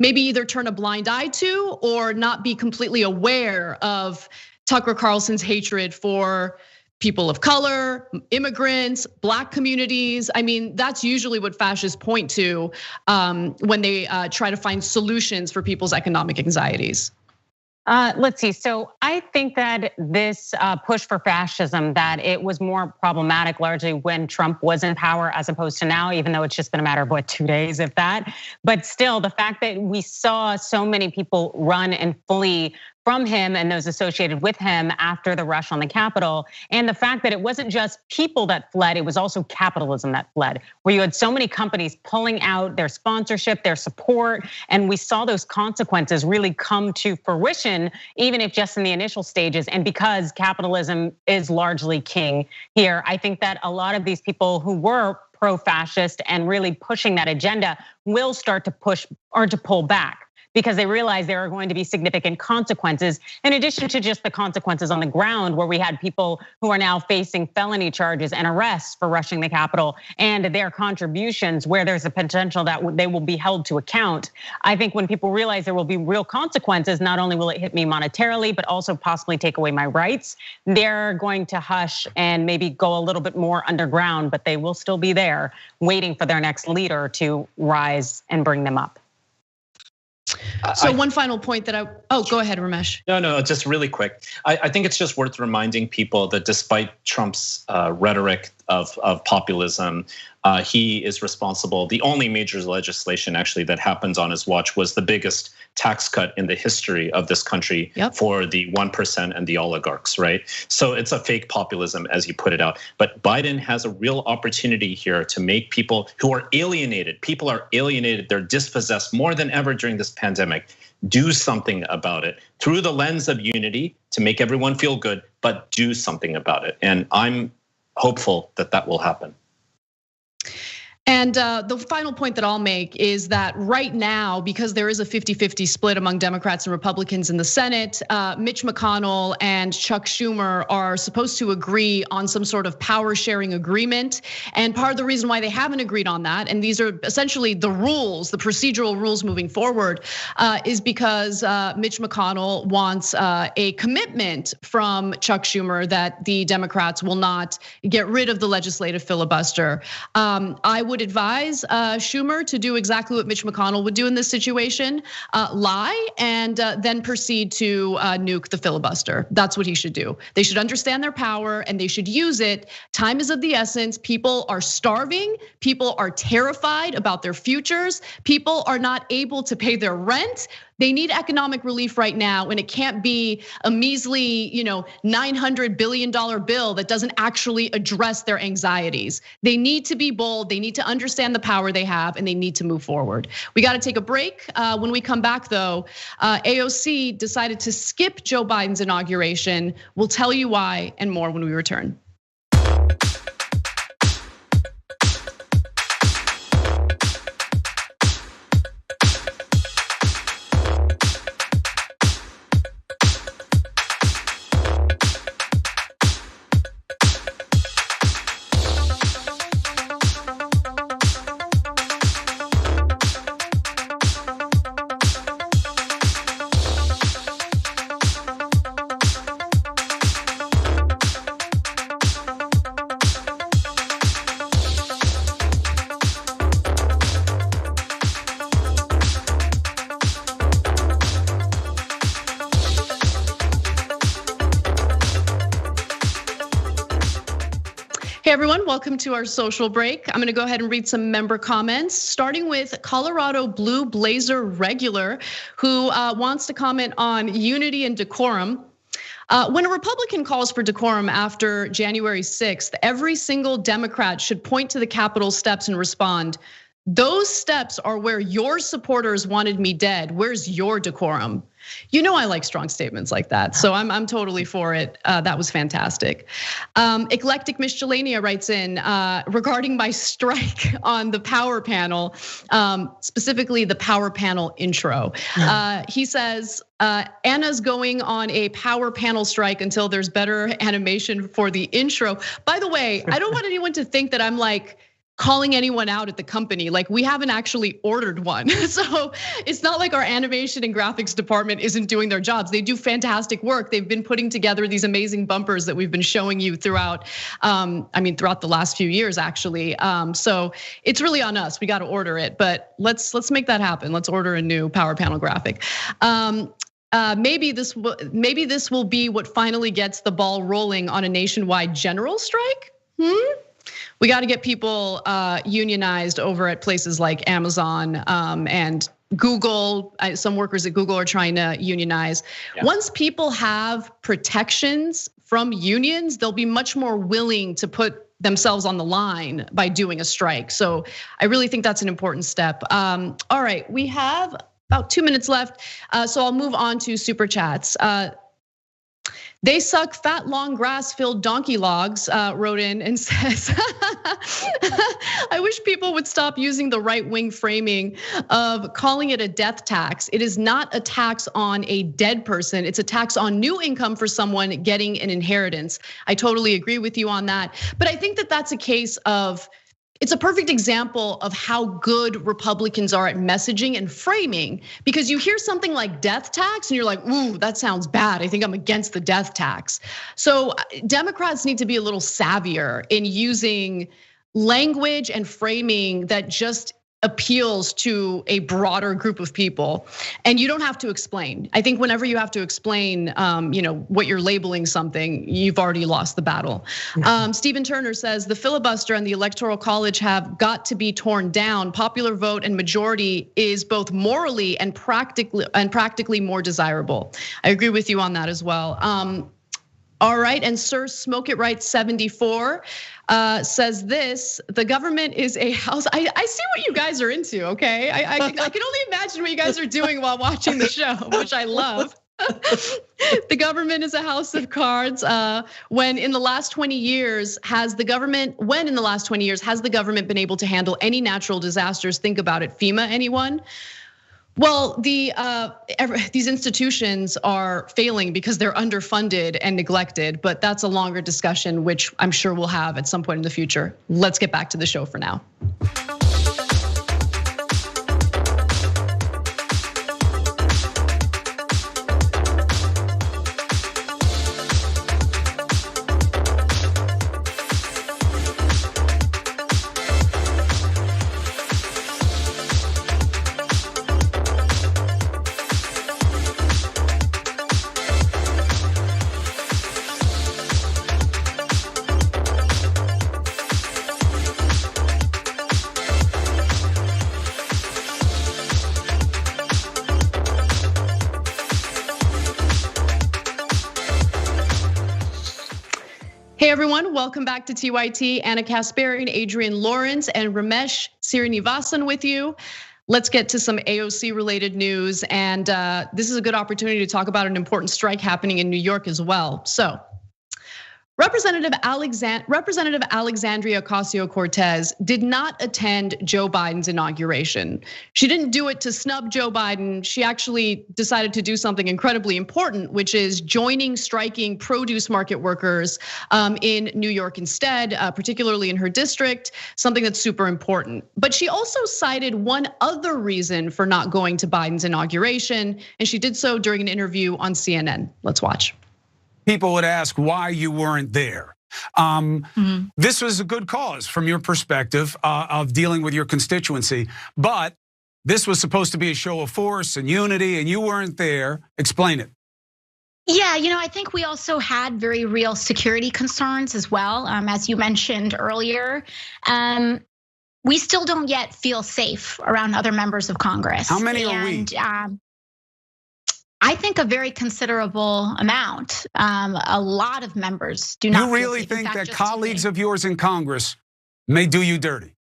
maybe either turn a blind eye to or not be completely aware of Tucker Carlson's hatred for people of color, immigrants, Black communities? I mean, that's usually what fascists point to when they try to find solutions for people's economic anxieties. Let's see. So I think that this push for fascism, that it was more problematic largely when Trump was in power as opposed to now, even though it's just been a matter of 2 days, if that. But still, the fact that we saw so many people run and flee from him and those associated with him after the rush on the Capitol. And the fact that it wasn't just people that fled, it was also capitalism that fled, where you had so many companies pulling out their sponsorship, their support, and we saw those consequences really come to fruition, even if just in the initial stages. And because capitalism is largely king here, I think that a lot of these people who were pro-fascist and really pushing that agenda will start to push or to pull back, because they realize there are going to be significant consequences, in addition to just the consequences on the ground, where we had people who are now facing felony charges and arrests for rushing the Capitol, and their contributions, where there's a potential that they will be held to account. I think when people realize there will be real consequences, not only will it hit me monetarily, but also possibly take away my rights, they're going to hush and maybe go a little bit more underground, but they will still be there waiting for their next leader to rise and bring them up. So one final point that go ahead, Ramesh. No, just really quick. I think it's just worth reminding people that despite Trump's rhetoric of populism, he is responsible. The only major legislation actually that happens on his watch was the biggest tax cut in the history of this country for the 1% and the oligarchs, right? So it's a fake populism, as you put it out. But Biden has a real opportunity here to make people who are alienated, they're dispossessed more than ever during this pandemic, do something about it through the lens of unity to make everyone feel good, but do something about it. And I'm hopeful that that will happen. And the final point that I'll make is that right now, because there is a 50-50 split among Democrats and Republicans in the Senate, Mitch McConnell and Chuck Schumer are supposed to agree on some sort of power sharing agreement. And part of the reason why they haven't agreed on that, and these are essentially the rules, the procedural rules moving forward, is because Mitch McConnell wants a commitment from Chuck Schumer that the Democrats will not get rid of the legislative filibuster. I would advise Schumer to do exactly what Mitch McConnell would do in this situation, lie and then proceed to nuke the filibuster. That's what he should do. They should understand their power and they should use it. Time is of the essence. People are starving. People are terrified about their futures. People are not able to pay their rent. They need economic relief right now, and it can't be a measly, $900 billion bill that doesn't actually address their anxieties. They need to be bold. They need to understand the power they have, and they need to move forward. We got to take a break. When we come back, though, AOC decided to skip Joe Biden's inauguration. We'll tell you why and more when we return. welcome to our social break. I'm gonna go ahead and read some member comments, starting with Colorado Blue Blazer Regular, who wants to comment on unity and decorum. When a Republican calls for decorum after January 6th, every single Democrat should point to the Capitol steps and respond, "Those steps are where your supporters wanted me dead. Where's your decorum?" You know I like strong statements like that, so I'm totally for it. That was fantastic. Eclectic Miscellanea writes in regarding my strike on the power panel, specifically the power panel intro. He says, Anna's going on a power panel strike until there's better animation for the intro. By the way, I don't want anyone to think that I'm like calling anyone out at the company. Like, we haven't actually ordered one. So it's not like our animation and graphics department isn't doing their jobs. They do fantastic work. They've been putting together these amazing bumpers that we've been showing you throughout, throughout the last few years, actually. So it's really on us. We got to order it, but let's make that happen. Let's order a new power panel graphic. Maybe this will be what finally gets the ball rolling on a nationwide general strike. We got to get people unionized over at places like Amazon and Google. Some workers at Google are trying to unionize. Yeah. Once people have protections from unions, they'll be much more willing to put themselves on the line by doing a strike. So I really think that's an important step. All right, we have about 2 minutes left, so I'll move on to super chats. They suck fat, long, grass-filled donkey logs, wrote in and says, I wish people would stop using the right-wing framing of calling it a death tax. It is not a tax on a dead person. It's a tax on new income for someone getting an inheritance. I totally agree with you on that. But I think that that's a case of, it's a perfect example of how good Republicans are at messaging and framing, because you hear something like death tax and you're like, ooh, that sounds bad. I think I'm against the death tax. So Democrats need to be a little savvier in using language and framing that just appeals to a broader group of people, and you don't have to explain. I think whenever you have to explain, what you're labeling something, you've already lost the battle. Stephen Turner says the filibuster and the Electoral College have got to be torn down. Popular vote and majority is both morally and practically more desirable. I agree with you on that as well. All right, and Sir Smoke It Right 74 says this: the government is a house. I see what you guys are into, okay? I can only imagine what you guys are doing while watching the show, which I love. The government is a house of cards. When in the last 20 years has the government been able to handle any natural disasters? Think about it. FEMA, anyone? Well, these institutions are failing because they're underfunded and neglected, but that's a longer discussion, which I'm sure we'll have at some point in the future. Let's get back to the show for now. Hey everyone, welcome back to TYT. Anna Kasparian, Adrian Lawrence, and Ramesh Srinivasan with you. Let's get to some AOC related news. And this is a good opportunity to talk about an important strike happening in New York as well. So, Representative Alexandria Ocasio-Cortez did not attend Joe Biden's inauguration. She didn't do it to snub Joe Biden. She actually decided to do something incredibly important, which is joining striking produce market workers in New York instead, particularly in her district, something that's super important. But she also cited one other reason for not going to Biden's inauguration, and she did so during an interview on CNN. Let's watch. People would ask why you weren't there. This was a good cause from your perspective of dealing with your constituency, but this was supposed to be a show of force and unity, and you weren't there. Explain it. Yeah, I think we also had very real security concerns as well, as you mentioned earlier. We still don't yet feel safe around other members of Congress. How many are we? I think a very considerable amount. A lot of members do not. You really think that colleagues of yours in Congress may do you dirty?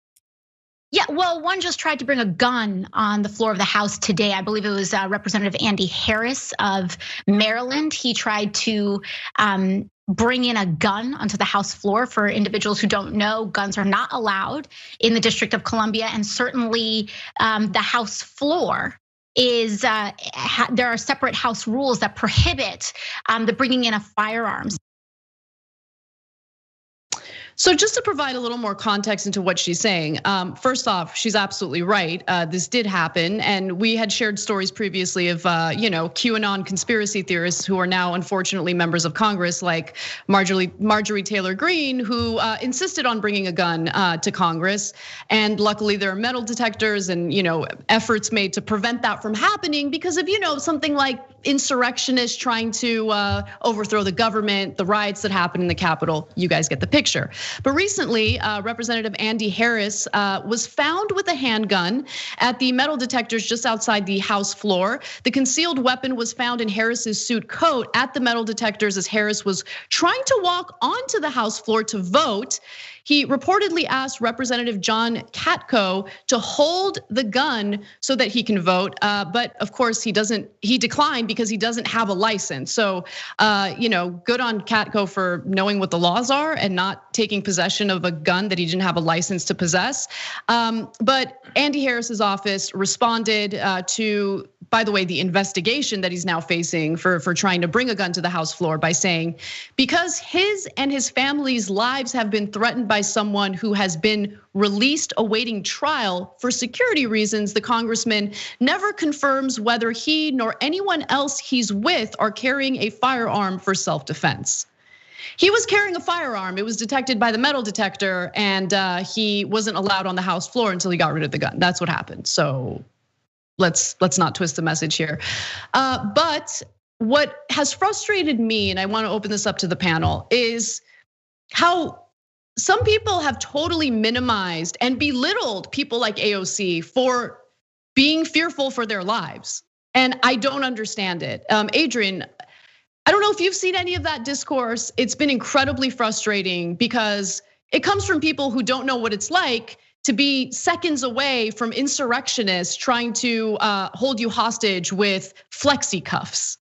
Yeah, well, one just tried to bring a gun on the floor of the House today. I believe it was Representative Andy Harris of Maryland. He tried to bring in a gun onto the House floor. For individuals who don't know, guns are not allowed in the District of Columbia, and certainly the House floor is there are separate House rules that prohibit the bringing in of firearms. So just to provide a little more context into what she's saying, first off, she's absolutely right. This did happen, and we had shared stories previously of QAnon conspiracy theorists who are now unfortunately members of Congress, like Marjorie Taylor Greene, who insisted on bringing a gun to Congress. And luckily, there are metal detectors and efforts made to prevent that from happening because of something like insurrectionists trying to overthrow the government, the riots that happened in the Capitol. You guys get the picture. But recently, Representative Andy Harris was found with a handgun at the metal detectors just outside the House floor. The concealed weapon was found in Harris's suit coat at the metal detectors as Harris was trying to walk onto the House floor to vote. He reportedly asked Representative John Katko to hold the gun so that he can vote, but of course he declined because he doesn't have a license. So, good on Katko for knowing what the laws are and not taking possession of a gun that he didn't have a license to possess. But Andy Harris's office responded to, by the way, the investigation that he's now facing for trying to bring a gun to the House floor by saying, because his and his family's lives have been threatened by someone who has been released awaiting trial for security reasons, the congressman never confirms whether he nor anyone else he's with are carrying a firearm for self-defense. He was carrying a firearm. It was detected by the metal detector, and he wasn't allowed on the House floor until he got rid of the gun. That's what happened. So let's not twist the message here. But what has frustrated me, and I want to open this up to the panel, is how some people have totally minimized and belittled people like AOC for being fearful for their lives. And I don't understand it. Adrian, I don't know if you've seen any of that discourse. It's been incredibly frustrating because it comes from people who don't know what it's like to be seconds away from insurrectionists trying to hold you hostage with flexi cuffs.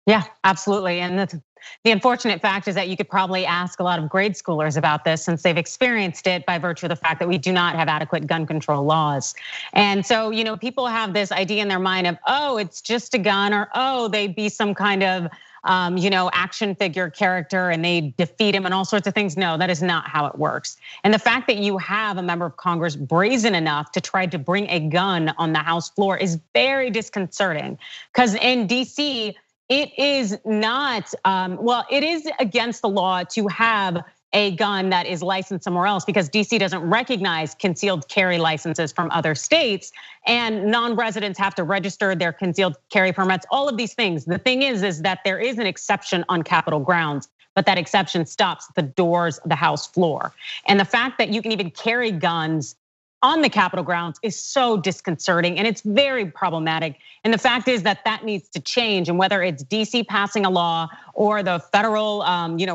Yeah, absolutely. And the unfortunate fact is that you could probably ask a lot of grade schoolers about this since they've experienced it by virtue of the fact that we do not have adequate gun control laws. And so, people have this idea in their mind of, oh, it's just a gun, or oh, they'd be some kind of action figure character and they defeat him and all sorts of things. No, that is not how it works. And the fact that you have a member of Congress brazen enough to try to bring a gun on the House floor is very disconcerting. Because in DC, it is not, it is against the law to have a gun that is licensed somewhere else because DC doesn't recognize concealed carry licenses from other states, and non-residents have to register their concealed carry permits, all of these things. The thing is that there is an exception on Capitol grounds, but that exception stops at the doors of the House floor. And the fact that you can even carry guns on the Capitol grounds is so disconcerting and it's very problematic. And the fact is that needs to change. And whether it's DC passing a law or the federal,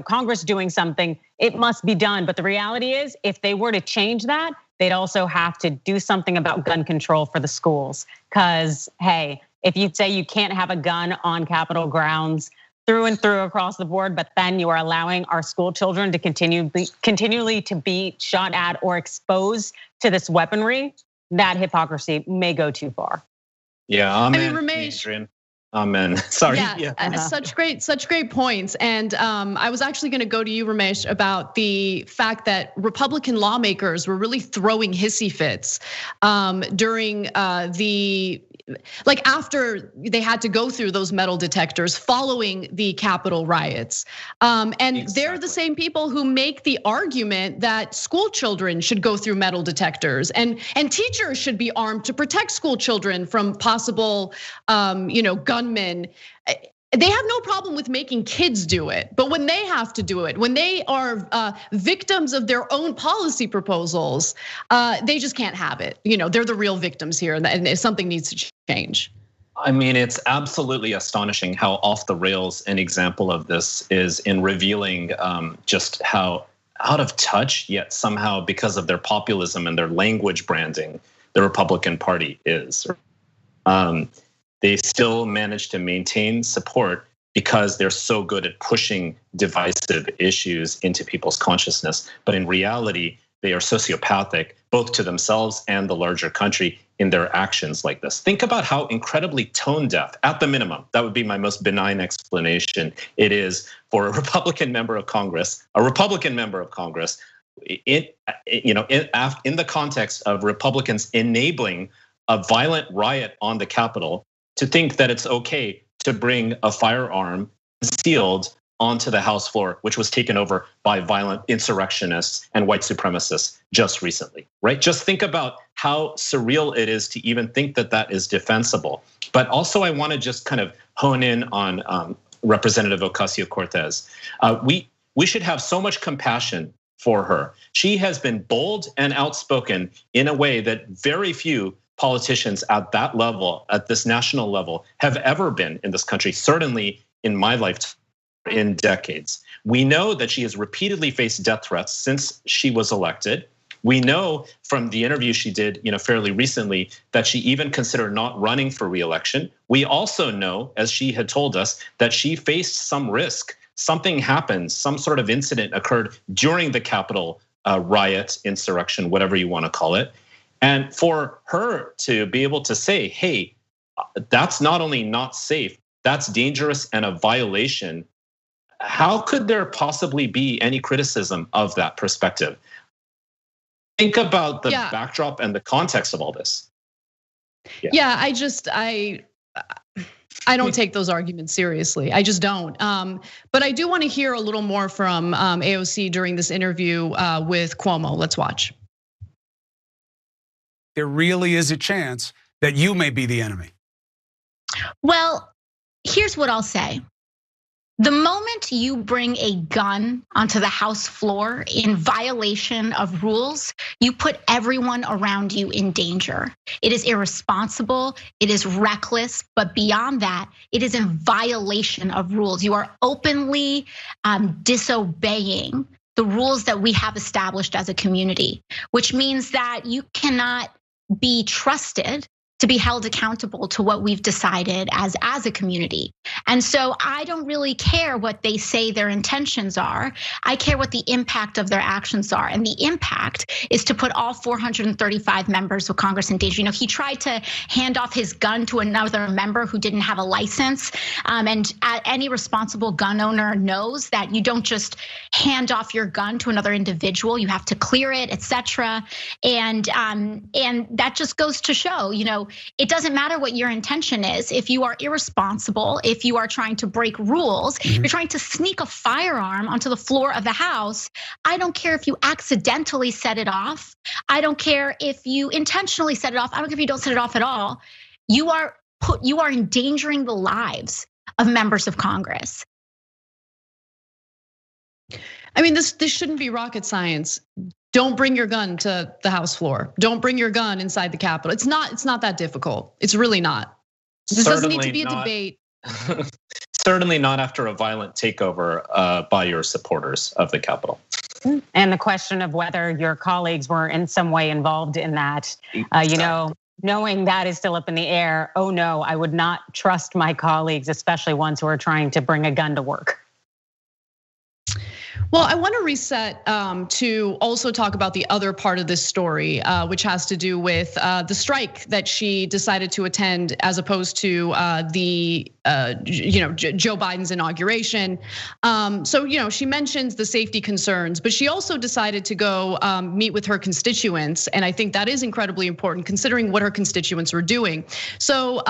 Congress doing something, it must be done. But the reality is, if they were to change that, they'd also have to do something about gun control for the schools. Because hey, if you say you can't have a gun on Capitol grounds through and through across the board, but then you are allowing our school children to continually to be shot at or exposed to this weaponry, that hypocrisy may go too far. Yeah, amen. Ramesh, amen. Sorry. Yeah. Such great points. And I was actually going to go to you, Ramesh, about the fact that Republican lawmakers were really throwing hissy fits during after they had to go through those metal detectors following the Capitol riots. And they're the same people who make the argument that school children should go through metal detectors and teachers should be armed to protect school children from possible gunmen. they have no problem with making kids do it, but when they have to do it, when they are victims of their own policy proposals, they just can't have it. They're the real victims here, and something needs to change. I mean, it's absolutely astonishing how off the rails an example of this is in revealing just how out of touch, yet somehow because of their populism and their language branding, the Republican Party is. They still manage to maintain support because they're so good at pushing divisive issues into people's consciousness. But in reality, they are sociopathic, both to themselves and the larger country in their actions like this. Think about how incredibly tone deaf, at the minimum, that would be my most benign explanation, it is for a Republican member of Congress, in the context of Republicans enabling a violent riot on the Capitol, to think that it's okay to bring a firearm concealed onto the House floor, which was taken over by violent insurrectionists and white supremacists just recently, right? Just think about how surreal it is to even think that that is defensible. But also I wanna just kind of hone in on Representative Ocasio-Cortez. We should have so much compassion for her. She has been bold and outspoken in a way that very few politicians at that level, at this national level, have ever been in this country, certainly in my lifetime, in decades. We know that she has repeatedly faced death threats since she was elected. We know from the interview she did, fairly recently, that she even considered not running for re-election. We also know, as she had told us, that she faced some risk. Something happened, some sort of incident occurred during the Capitol riot, insurrection, whatever you want to call it. And for her to be able to say, hey, that's not only not safe, that's dangerous and a violation. How could there possibly be any criticism of that perspective? Think about the backdrop and the context of all this. Yeah, I don't take those arguments seriously. I just don't. But I do want to hear a little more from AOC during this interview with Cuomo. Let's watch. There really is a chance that you may be the enemy. Well, here's what I'll say. The moment you bring a gun onto the House floor in violation of rules, you put everyone around you in danger. It is irresponsible, it is reckless, but beyond that, it is in violation of rules. You are openly disobeying the rules that we have established as a community, which means that you cannot be trusted to be held accountable to what we've decided as a community. And so I don't really care what they say their intentions are. I care what the impact of their actions are. And the impact is to put all 435 members of Congress in danger. He tried to hand off his gun to another member who didn't have a license. And any responsible gun owner knows that you don't just hand off your gun to another individual. You have to clear it, etc. And that just goes to show, it doesn't matter what your intention is. If you are irresponsible, if you are trying to break rules, you're trying to sneak a firearm onto the floor of the House. I don't care if you accidentally set it off. I don't care if you intentionally set it off. I don't care if you don't set it off at all. You are endangering the lives of members of Congress. I mean, this shouldn't be rocket science. Don't bring your gun to the House floor. Don't bring your gun inside the Capitol. It's not that difficult. It's really not. This doesn't need to be a debate. Certainly not after a violent takeover by your supporters of the Capitol. And the question of whether your colleagues were in some way involved in that, knowing that is still up in the air. Oh no, I would not trust my colleagues, especially ones who are trying to bring a gun to work. Well, I want to reset to also talk about the other part of this story, which has to do with the strike that she decided to attend, as opposed to the Joe Biden's inauguration. So she mentions the safety concerns, but she also decided to go meet with her constituents, and I think that is incredibly important considering what her constituents were doing. So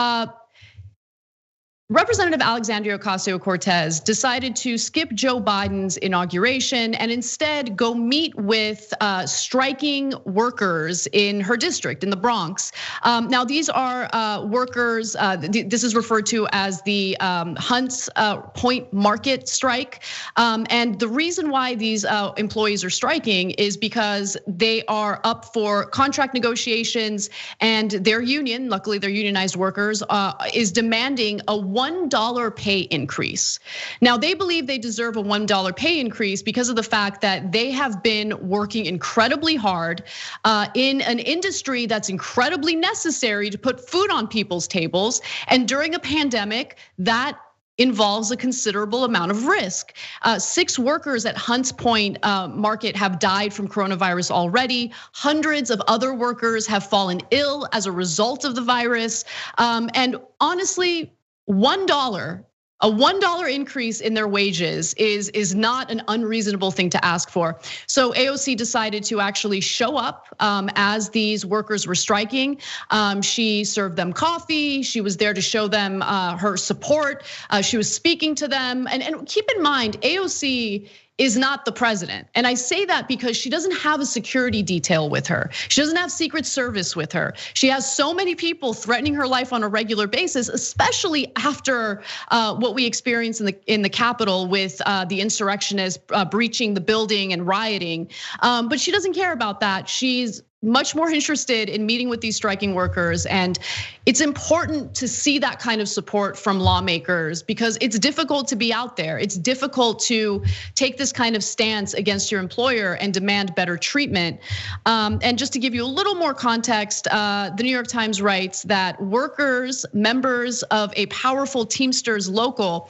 Representative Alexandria Ocasio-Cortez decided to skip Joe Biden's inauguration and instead go meet with striking workers in her district in the Bronx. Now, these are workers, this is referred to as the Hunts Point Market strike. And the reason why these employees are striking is because they are up for contract negotiations, and their union, luckily they're unionized workers, is demanding a $1 pay increase. Now, they believe they deserve a $1 pay increase because of the fact that they have been working incredibly hard in an industry that's incredibly necessary to put food on people's tables. And during a pandemic, that involves a considerable amount of risk. 6 workers at Hunts Point Market have died from coronavirus already. Hundreds of other workers have fallen ill as a result of the virus. And honestly, a $1 increase in their wages is not an unreasonable thing to ask for. So AOC decided to actually show up as these workers were striking. She served them coffee. She was there to show them her support. She was speaking to them. And keep in mind, AOC is not the president. And I say that because she doesn't have a security detail with her. She doesn't have Secret Service with her. She has so many people threatening her life on a regular basis, especially after what we experienced in the Capitol with the insurrectionists breaching the building and rioting. But she doesn't care about that. She's much more interested in meeting with these striking workers. And it's important to see that kind of support from lawmakers because it's difficult to be out there. It's difficult to take this kind of stance against your employer and demand better treatment. And just to give you a little more context, the New York Times writes that workers, members of a powerful Teamsters local,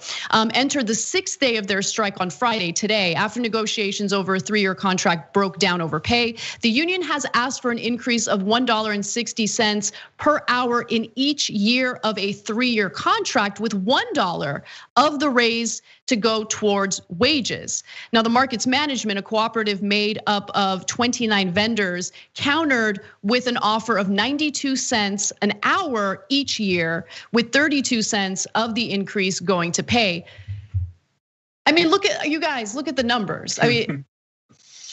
entered the 6th day of their strike on Friday today after negotiations over a 3-year contract broke down over pay. The union has asked for an increase of $1.60 per hour in each year of a 3-year contract, with $1 of the raise to go towards wages. Now, the market's management, a cooperative made up of 29 vendors, countered with an offer of 92 cents an hour each year, with 32 cents of the increase going to pay. I mean, look at you guys, look at the numbers. I mean,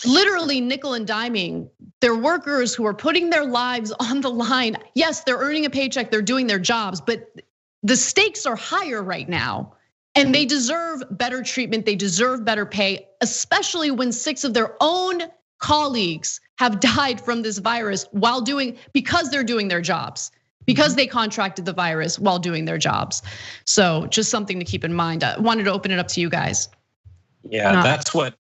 literally nickel and diming. They're workers who are putting their lives on the line. Yes, they're earning a paycheck, they're doing their jobs, but the stakes are higher right now. And they deserve better treatment, they deserve better pay, especially when 6 of their own colleagues have died from this virus because they're doing their jobs, because they contracted the virus while doing their jobs. So just something to keep in mind. I wanted to open it up to you guys. Yeah, that's what.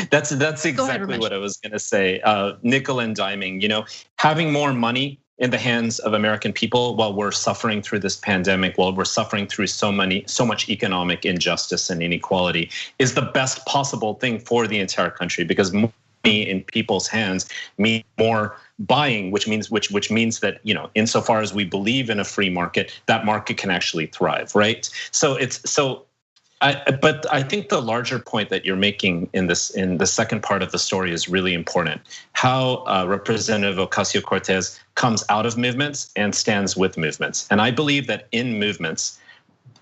That's exactly what I was going to say. Nickel and diming, having more money in the hands of American people while we're suffering through this pandemic, while we're suffering through so much economic injustice and inequality, is the best possible thing for the entire country, because money in people's hands means more buying, which means that, insofar as we believe in a free market, that market can actually thrive, right? But I think the larger point that you're making in the second part of the story is really important. How Representative Ocasio-Cortez comes out of movements and stands with movements. And I believe that in movements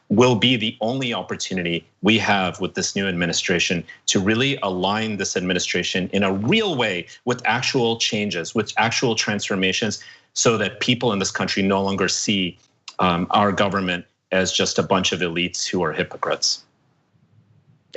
will be the only opportunity we have with this new administration to really align this administration in a real way with actual changes, with actual transformations, so that people in this country no longer see our government as just a bunch of elites who are hypocrites.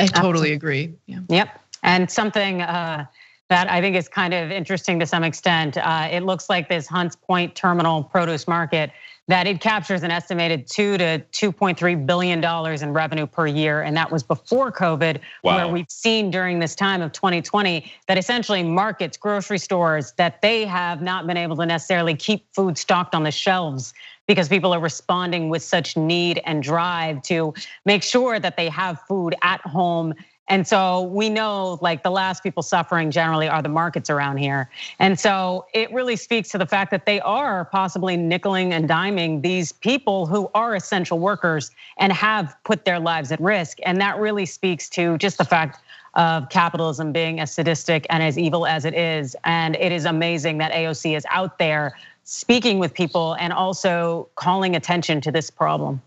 I totally agree. Yeah. Yep. And something that I think is kind of interesting to some extent, it looks like this Hunts Point Terminal produce market, that it captures an estimated $2 to $2.3 billion in revenue per year. And that was before COVID, where we've seen during this time of 2020 that essentially markets, grocery stores, that they have not been able to necessarily keep food stocked on the shelves, because people are responding with such need and drive to make sure that they have food at home. And so we know, like, the last people suffering generally are the markets around here. And so it really speaks to the fact that they are possibly nickeling and diming these people who are essential workers and have put their lives at risk. And that really speaks to just the fact of capitalism being as sadistic and as evil as it is. And it is amazing that AOC is out there speaking with people and also calling attention to this problem.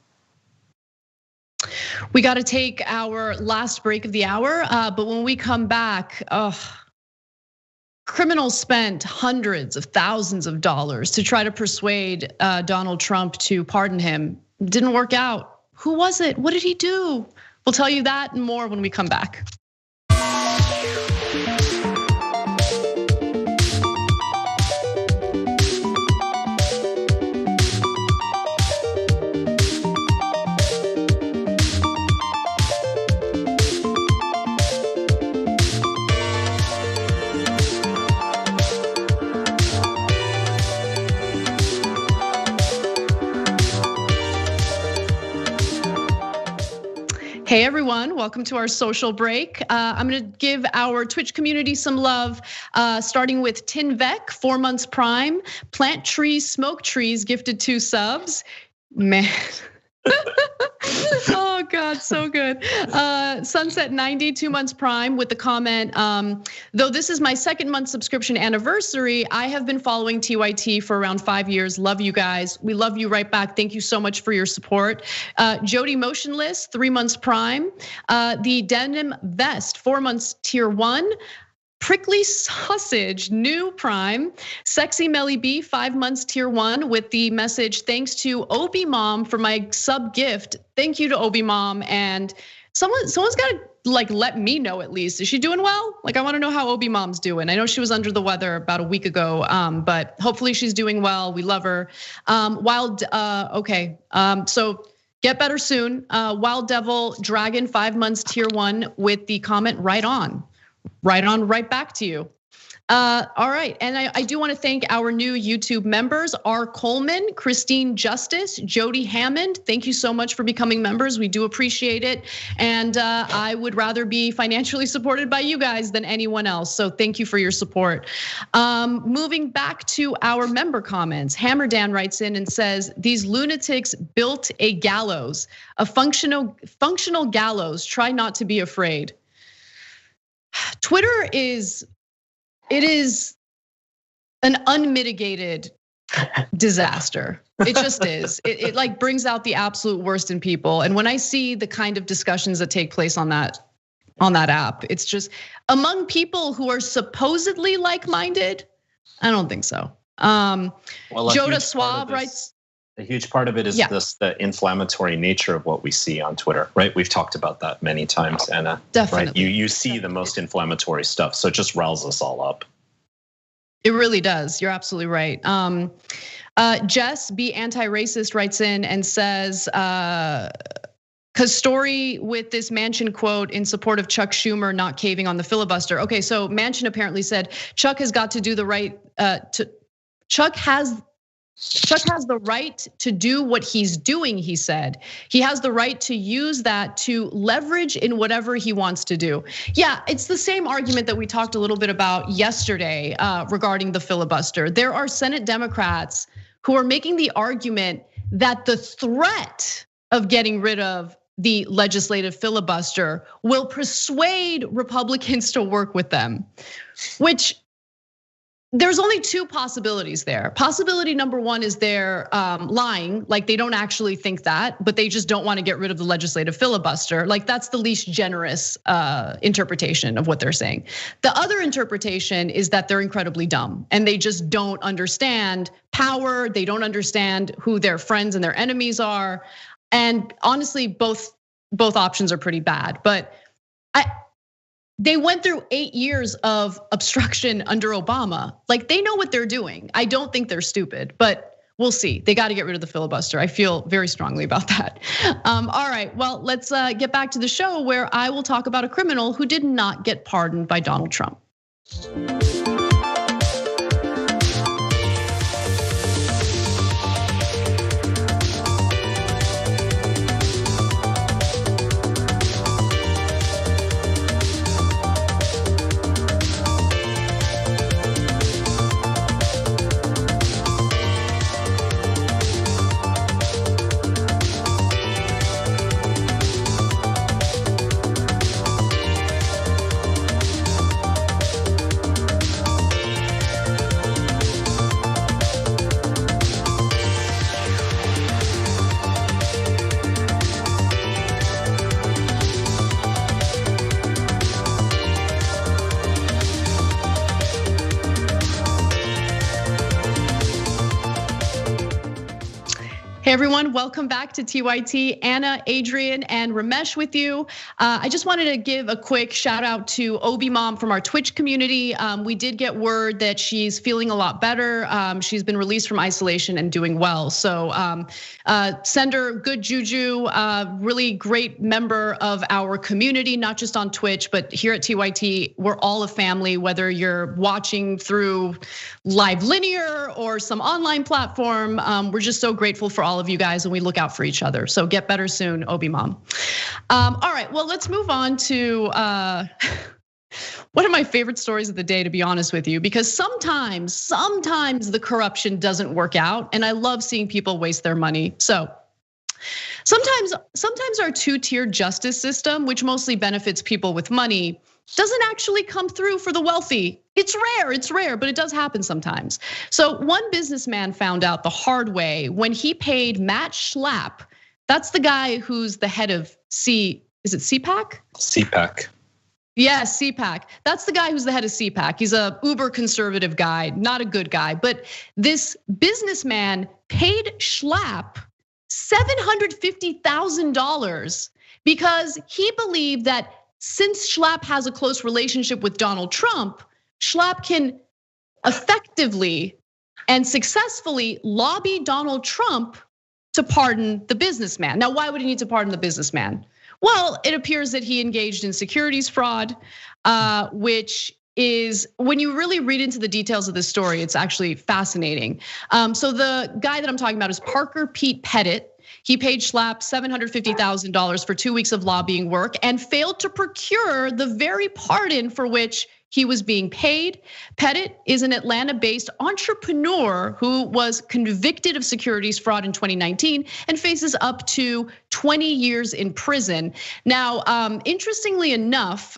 We got to take our last break of the hour, but when we come back, criminals spent hundreds of thousands of dollars to try to persuade Donald Trump to pardon him. Didn't work out. Who was it? What did he do? We'll tell you that and more when we come back. Hey everyone, welcome to our social break. I'm gonna give our Twitch community some love, starting with Tin Vec, 4 months Prime, Plant Trees, Smoke Trees, gifted 2 subs. Man. Oh God, so good. Sunset 90, 2 months Prime with the comment, though this is my 2nd month subscription anniversary, I have been following TYT for around 5 years. Love you guys. We love you right back. Thank you so much for your support. Jody Motionless, 3 months Prime. The Denim Vest, 4 months Tier 1. Prickly Sausage, new Prime. Sexy Melly B, 5 months Tier 1 with the message, thanks to Obi Mom for my sub gift. Thank you to Obi Mom. And someone's gotta like let me know at least. Is she doing well? Like I wanna know how Obi Mom's doing. I know she was under the weather about a week ago, but hopefully she's doing well. We love her. Okay, so get better soon. Wild Devil Dragon, 5 months Tier 1 with the comment, right on. Right back to you. All right, and I do want to thank our new YouTube members, R. Coleman, Christine Justice, Jody Hammond. Thank you so much for becoming members. We do appreciate it. And I would rather be financially supported by you guys than anyone else. So thank you for your support. Moving back to our member comments, Hammer Dan writes in and says, these lunatics built a gallows, a functional gallows. Try not to be afraid. Twitter is an unmitigated disaster. It just is. It like brings out the absolute worst in people. And when I see the kind of discussions that take place on that app, it's just among people who are supposedly like-minded. I don't think so. Joda Swab writes. A huge part of it is the inflammatory nature of what we see on Twitter, right? We've talked about that many times, Anna. Definitely. Right? You see the most inflammatory stuff, so it just riles us all up. It really does. You're absolutely right. Jess, Be Anti-Racist, writes in and says, cause story with this Manchin quote in support of Chuck Schumer not caving on the filibuster. Okay, so Manchin apparently said Chuck has got to do the right. Chuck has the right to do what he's doing, he said. He has the right to use that to leverage in whatever he wants to do. Yeah, it's the same argument that we talked a little bit about yesterday regarding the filibuster. There are Senate Democrats who are making the argument that the threat of getting rid of the legislative filibuster will persuade Republicans to work with them, which there's only 2 possibilities there. Possibility number 1 is they're lying, like they don't actually think that, but they just don't want to get rid of the legislative filibuster. Like that's the least generous interpretation of what they're saying. The other interpretation is that they're incredibly dumb and they just don't understand power. They don't understand who their friends and their enemies are. And honestly, both options are pretty bad. But they went through 8 years of obstruction under Obama. Like they know what they're doing. I don't think they're stupid, but we'll see. They got to get rid of the filibuster. I feel very strongly about that. All right, well, let's get back to the show where I will talk about a criminal who did not get pardoned by Donald Trump. Hey everyone, welcome back to TYT. Anna, Adrian, and Ramesh with you. I just wanted to give a quick shout out to Obi Mom from our Twitch community. We did get word that she's feeling a lot better. She's been released from isolation and doing well. So send her good juju, really great member of our community, not just on Twitch, but here at TYT, we're all a family, whether you're watching through live linear or some online platform. We're just so grateful for all of you guys, and we look out for each other. So get better soon, Obi Mom. All right, well, let's move on to one of my favorite stories of the day, to be honest with you, because sometimes the corruption doesn't work out, and I love seeing people waste their money. So sometimes our two-tiered justice system, which mostly benefits people with money, doesn't actually come through for the wealthy. It's rare, but it does happen sometimes. So one businessman found out the hard way when he paid Matt Schlapp. That's the guy who's the head of is it CPAC? CPAC. Yeah, CPAC. That's the guy who's the head of CPAC. He's a uber conservative guy, not a good guy. But this businessman paid Schlapp $750,000 because he believed that since Schlapp has a close relationship with Donald Trump, Schlapp can effectively and successfully lobby Donald Trump to pardon the businessman. Now, why would he need to pardon the businessman? Well, it appears that he engaged in securities fraud, which is, when you really read into the details of this story, it's actually fascinating. So the guy that I'm talking about is Parker Pete Pettit. He paid Schlapp $750,000 for 2 weeks of lobbying work and failed to procure the very pardon for which he was being paid. Pettit is an Atlanta-based entrepreneur who was convicted of securities fraud in 2019 and faces up to 20 years in prison. Now, interestingly enough,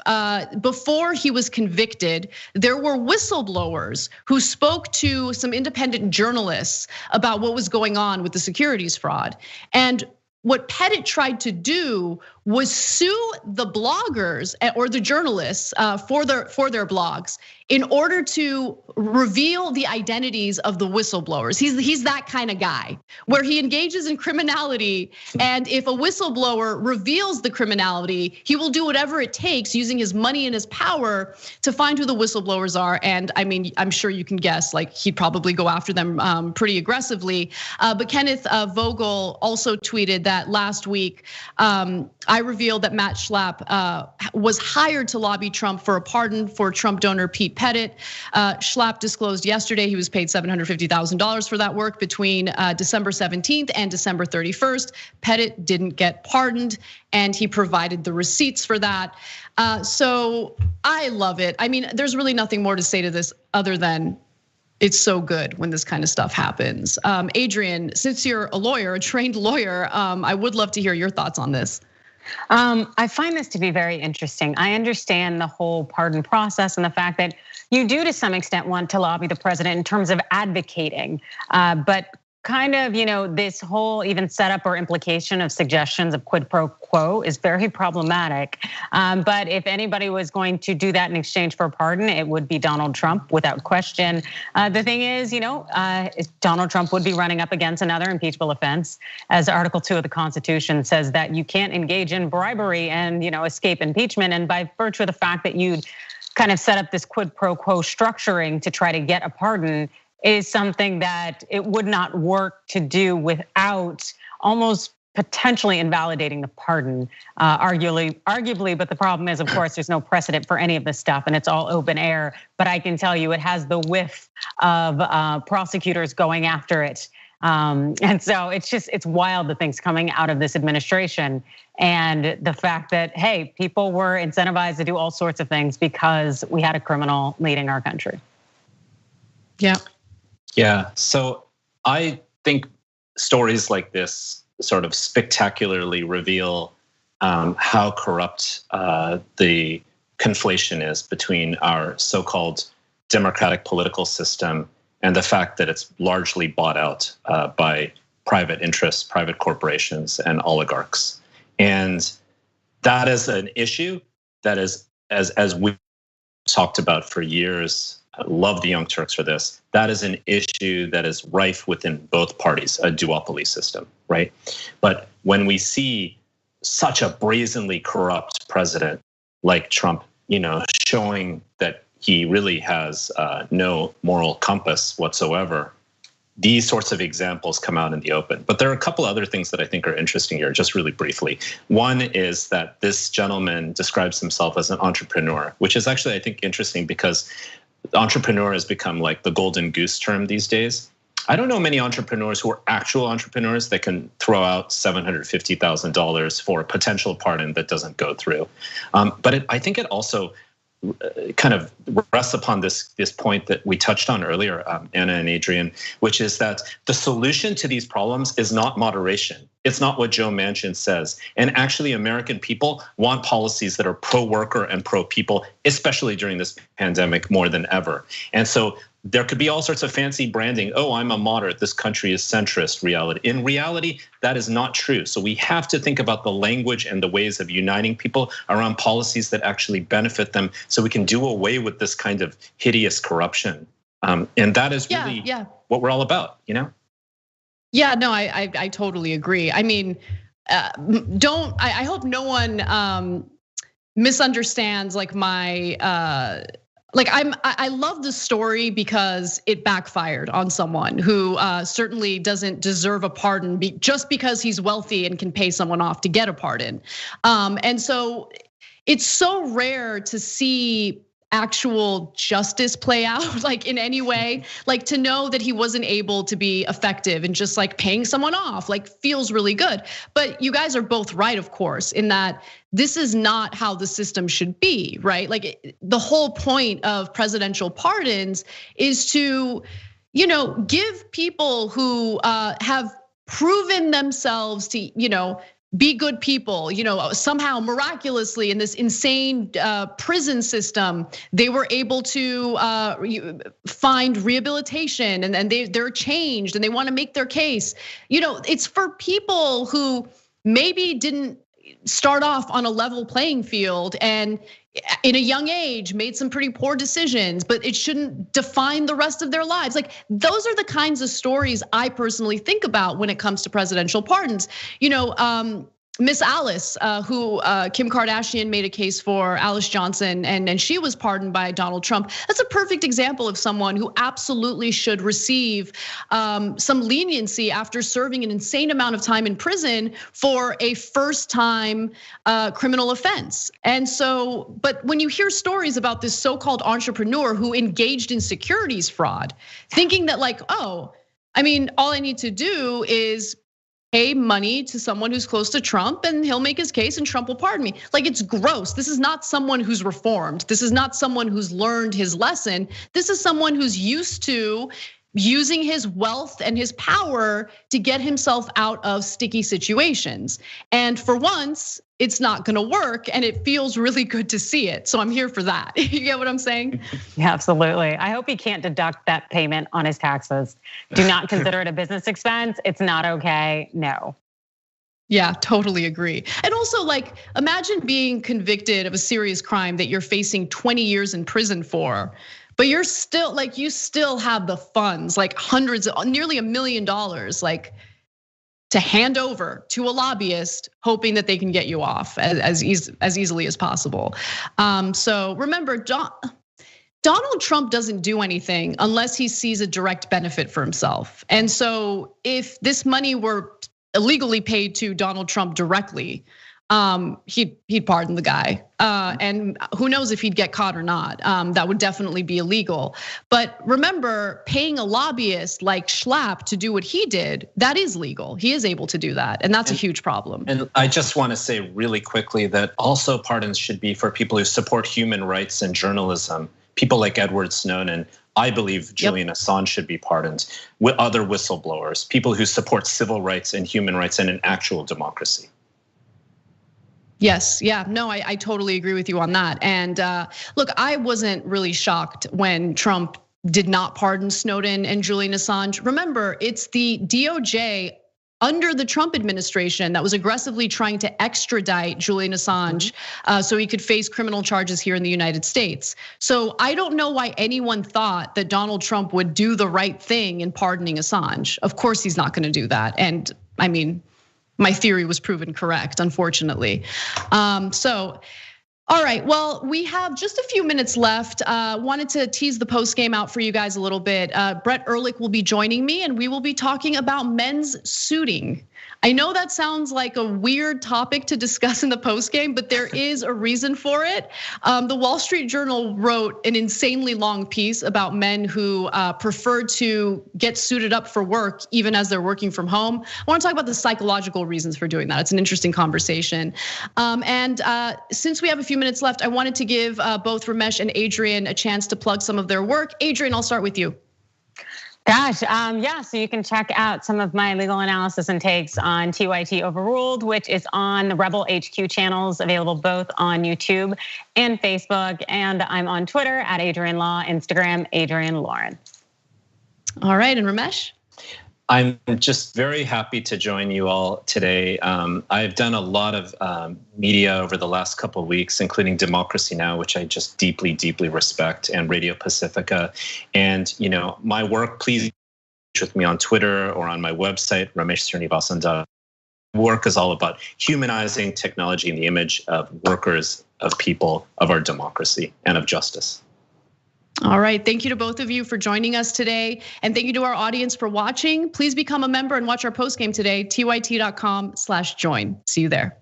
before he was convicted, there were whistleblowers who spoke to some independent journalists about what was going on with the securities fraud. And what Pettit tried to do was sue the bloggers or the journalists for their blogs in order to reveal the identities of the whistleblowers. He's that kind of guy where he engages in criminality, and if a whistleblower reveals the criminality, he will do whatever it takes using his money and his power to find who the whistleblowers are. And I mean, I'm sure you can guess, like, he'd probably go after them pretty aggressively. But Kenneth Vogel also tweeted that last week, I revealed that Matt Schlapp was hired to lobby Trump for a pardon for Trump donor Pete Pettit. Schlapp disclosed yesterday he was paid $750,000 for that work between December 17th and December 31st. Pettit didn't get pardoned, and he provided the receipts for that. So I love it. I mean, there's really nothing more to say to this other than it's so good when this kind of stuff happens. Adrian, since you're a lawyer, a trained lawyer, I would love to hear your thoughts on this. I find this to be very interesting. I understand the whole pardon process and the fact that you do to some extent want to lobby the president in terms of advocating, but kind of, this whole even setup or implication of suggestions of quid pro quo is very problematic. But if anybody was going to do that in exchange for a pardon, it would be Donald Trump without question. The thing is, Donald Trump would be running up against another impeachable offense, as Article 2 of the Constitution says that you can't engage in bribery and escape impeachment. And by virtue of the fact that you'd kind of set up this quid pro quo structuring to try to get a pardon, is something that it would not work to do without almost potentially invalidating the pardon, arguably. But the problem is, of course, there's no precedent for any of this stuff, and it's all open air. But I can tell you, it has the whiff of prosecutors going after it. And so it's wild, the things coming out of this administration, and the fact that, hey, people were incentivized to do all sorts of things because we had a criminal leading our country. Yeah. Yeah, so I think stories like this sort of spectacularly reveal how corrupt the conflation is between our so-called democratic political system and the fact that it's largely bought out by private interests, private corporations, and oligarchs. And that is an issue that is, as we talked about for years, I love the Young Turks for this. That is an issue that is rife within both parties, a duopoly system, right? But when we see such a brazenly corrupt president like Trump, showing that he really has no moral compass whatsoever, these sorts of examples come out in the open. But there are a couple other things that I think are interesting here, just really briefly. One is that this gentleman describes himself as an entrepreneur, which is actually, I think, interesting because entrepreneur has become like the golden goose term these days. I don't know many entrepreneurs who are actual entrepreneurs that can throw out $750,000 for a potential pardon that doesn't go through. But I think it also kind of rests upon this point that we touched on earlier, Anna and Adrian, which is that the solution to these problems is not moderation. It's not what Joe Manchin says. And actually, American people want policies that are pro-worker and pro-people, especially during this pandemic more than ever. And so there could be all sorts of fancy branding. Oh, I'm a moderate. This country is centrist reality. In reality, that is not true. So we have to think about the language and the ways of uniting people around policies that actually benefit them so we can do away with this kind of hideous corruption. And that is really what we're all about, Yeah, no, I totally agree. I mean, I hope no one misunderstands like my, I love the story because it backfired on someone who certainly doesn't deserve a pardon just because he's wealthy and can pay someone off to get a pardon. And so it's so rare to see actual justice play out like in any way, like to know that he wasn't able to be effective and just like paying someone off like feels really good. But you guys are both right, of course, in that this is not how the system should be, right? Like the whole point of presidential pardons is to, give people who have proven themselves to, be good people, somehow miraculously in this insane prison system, they were able to find rehabilitation and they're changed and they want to make their case. It's for people who maybe didn't start off on a level playing field and in a young age made some pretty poor decisions, but it shouldn't define the rest of their lives. Like those are the kinds of stories I personally think about when it comes to presidential pardons. Miss Alice, who Kim Kardashian made a case for, Alice Johnson, and she was pardoned by Donald Trump. That's a perfect example of someone who absolutely should receive some leniency after serving an insane amount of time in prison for a first-time criminal offense. And so, but when you hear stories about this so-called entrepreneur who engaged in securities fraud, thinking that like, all I need to do is pay money to someone who's close to Trump and he'll make his case and Trump will pardon me. Like it's gross. This is not someone who's reformed. This is not someone who's learned his lesson. This is someone who's used to using his wealth and his power to get himself out of sticky situations. And for once, it's not gonna work and it feels really good to see it. So I'm here for that. You get what I'm saying? Yeah, absolutely. I hope he can't deduct that payment on his taxes. Do not consider it a business expense. It's not okay, no. Yeah, totally agree. And also like, imagine being convicted of a serious crime that you're facing 20 years in prison for. But you're still like, you still have the funds, like hundreds, nearly $1 million, like to hand over to a lobbyist, hoping that they can get you off as easily as possible. So remember, Donald Trump doesn't do anything unless he sees a direct benefit for himself. And so if this money were illegally paid to Donald Trump directly, he'd pardon the guy. And who knows if he'd get caught or not. That would definitely be illegal. But remember, paying a lobbyist like Schlapp to do what he did, that is legal. He is able to do that. And that's a huge problem. And I just want to say really quickly that also pardons should be for people who support human rights and journalism. People like Edward Snowden. I believe Julian Assange should be pardoned. With other whistleblowers, people who support civil rights and human rights and an actual democracy. Yes, yeah, no, I totally agree with you on that. And look, I wasn't really shocked when Trump did not pardon Snowden and Julian Assange. Remember, it's the DOJ under the Trump administration that was aggressively trying to extradite Julian Assange so he could face criminal charges here in the United States. So I don't know why anyone thought that Donald Trump would do the right thing in pardoning Assange. Of course he's not gonna do that. And I mean, my theory was proven correct, unfortunately. All right, well, we have just a few minutes left. Wanted to tease the post game out for you guys a little bit. Brett Ehrlich will be joining me and we will be talking about men's suiting. I know that sounds like a weird topic to discuss in the post game, but there is a reason for it. The Wall Street Journal wrote an insanely long piece about men who prefer to get suited up for work even as they're working from home. I want to talk about the psychological reasons for doing that. It's an interesting conversation. And since we have a few minutes left, I wanted to give both Ramesh and Adrian a chance to plug some of their work. Adrian, I'll start with you. Gosh, yeah, so you can check out some of my legal analysis and takes on TYT Overruled, which is on the Rebel HQ channels, available both on YouTube and Facebook. And I'm on Twitter at Adrian Law, Instagram, Adrian Lauren. All right, and Ramesh? I'm just very happy to join you all today. I've done a lot of media over the last couple of weeks, including Democracy Now!, which I just deeply, deeply respect, and Radio Pacifica. And my work, please engage with me on Twitter or on my website, rameshsrinivasan.com. Work is all about humanizing technology in the image of workers, of people, of our democracy, and of justice. All right, thank you to both of you for joining us today. And thank you to our audience for watching. Please become a member and watch our post game today, tyt.com/join. See you there.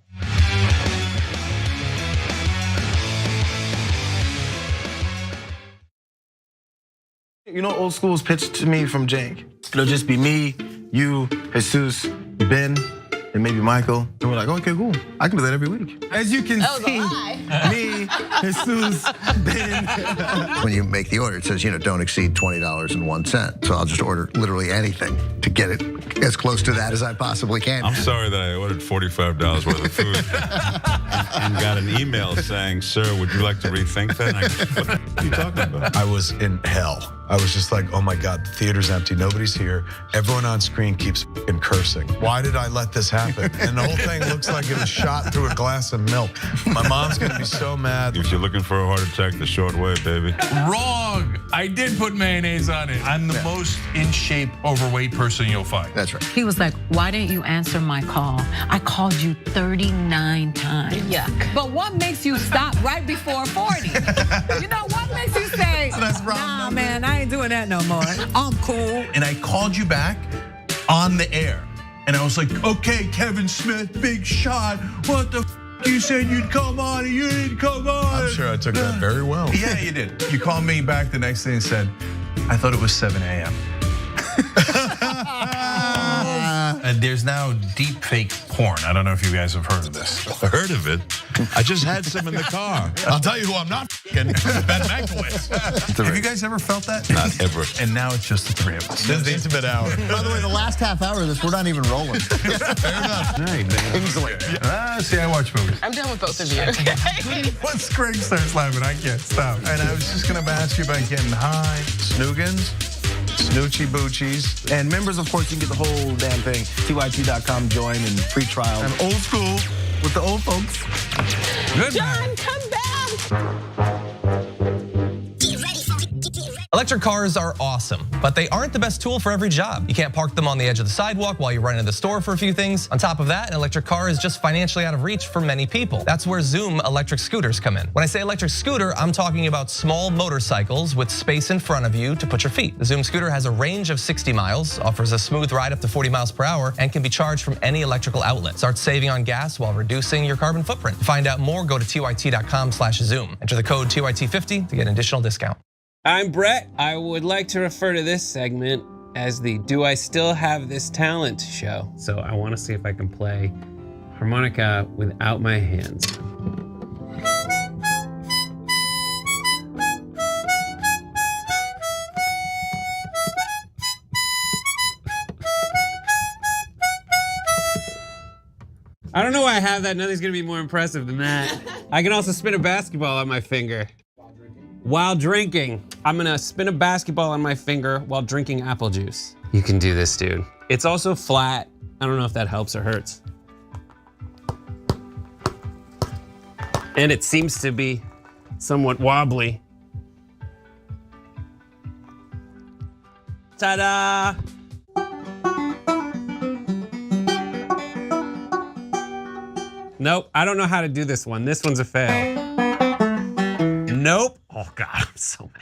Old school is pitched to me from Jank. It'll just be me, you, Jesus, Ben, and maybe Michael. And we're like, okay, cool. I can do that every week. As you can see, me, Jesus, Ben. When you make the order, it says, don't exceed $20.01. So I'll just order literally anything to get it as close to that as I possibly can. I'm sorry that I ordered $45 worth of food and got an email saying, sir, would you like to rethink that? And what the are you talking about? I was in hell. I was just like, oh my God, the theater's empty, nobody's here. Everyone on screen keeps fucking cursing. Why did I let this happen? And the whole thing looks like it was shot through a glass of milk. My mom's gonna be so mad. If you're looking for a heart attack, the short way, baby. Wrong. I did put mayonnaise on it. I'm the most in shape, overweight person you'll find. That's right. He was like, why didn't you answer my call? I called you 39 times. Yuck. But what makes you stop right before 40? What makes you say, nah, man, I ain't doing that no more. I'm cool. And I called you back on the air. And I was like, okay, Kevin Smith, big shot. What the you said you'd come on and you didn't come on. I'm sure I took that very well. Yeah, you did. You called me back the next day and said, I thought it was 7 a.m. And there's now deep fake porn. I don't know if you guys have heard of this. Heard of it? I just had some in the car. I'll tell you who I'm not Ben Mankiewicz. Have you guys ever felt that? Not ever. And now it's just the three of us. This is the intimate hour. By the way, the last half hour of this, we're not even rolling. Fair enough. Easily. See, I watch movies. I'm done with both of you. Once Greg starts laughing, I can't stop. And I was just gonna ask you about getting high, snoogans, snoochie boochies. And members, of course, you can get the whole damn thing. tyt.com join and free trial. I'm old school with the old folks. Good. John, come back. Electric cars are awesome, but they aren't the best tool for every job. You can't park them on the edge of the sidewalk while you run into the store for a few things. On top of that, an electric car is just financially out of reach for many people. That's where Zoom electric scooters come in. When I say electric scooter, I'm talking about small motorcycles with space in front of you to put your feet. The Zoom scooter has a range of 60 miles, offers a smooth ride up to 40 miles per hour, and can be charged from any electrical outlet. Start saving on gas while reducing your carbon footprint. To find out more, go to tyt.com/Zoom. Enter the code TYT50 to get an additional discount. I'm Brett. I would like to refer to this segment as the Do I Still Have This Talent show. So I want to see if I can play harmonica without my hands. I don't know why I have that. Nothing's gonna be more impressive than that. I can also spin a basketball on my finger. While drinking, I'm gonna spin a basketball on my finger while drinking apple juice. You can do this, dude. It's also flat I don't know if that helps or hurts. And it seems to be somewhat wobbly. Ta-da! Nope, I don't know how to do this one. This one's a fail. Nope. Oh God, I'm so mad.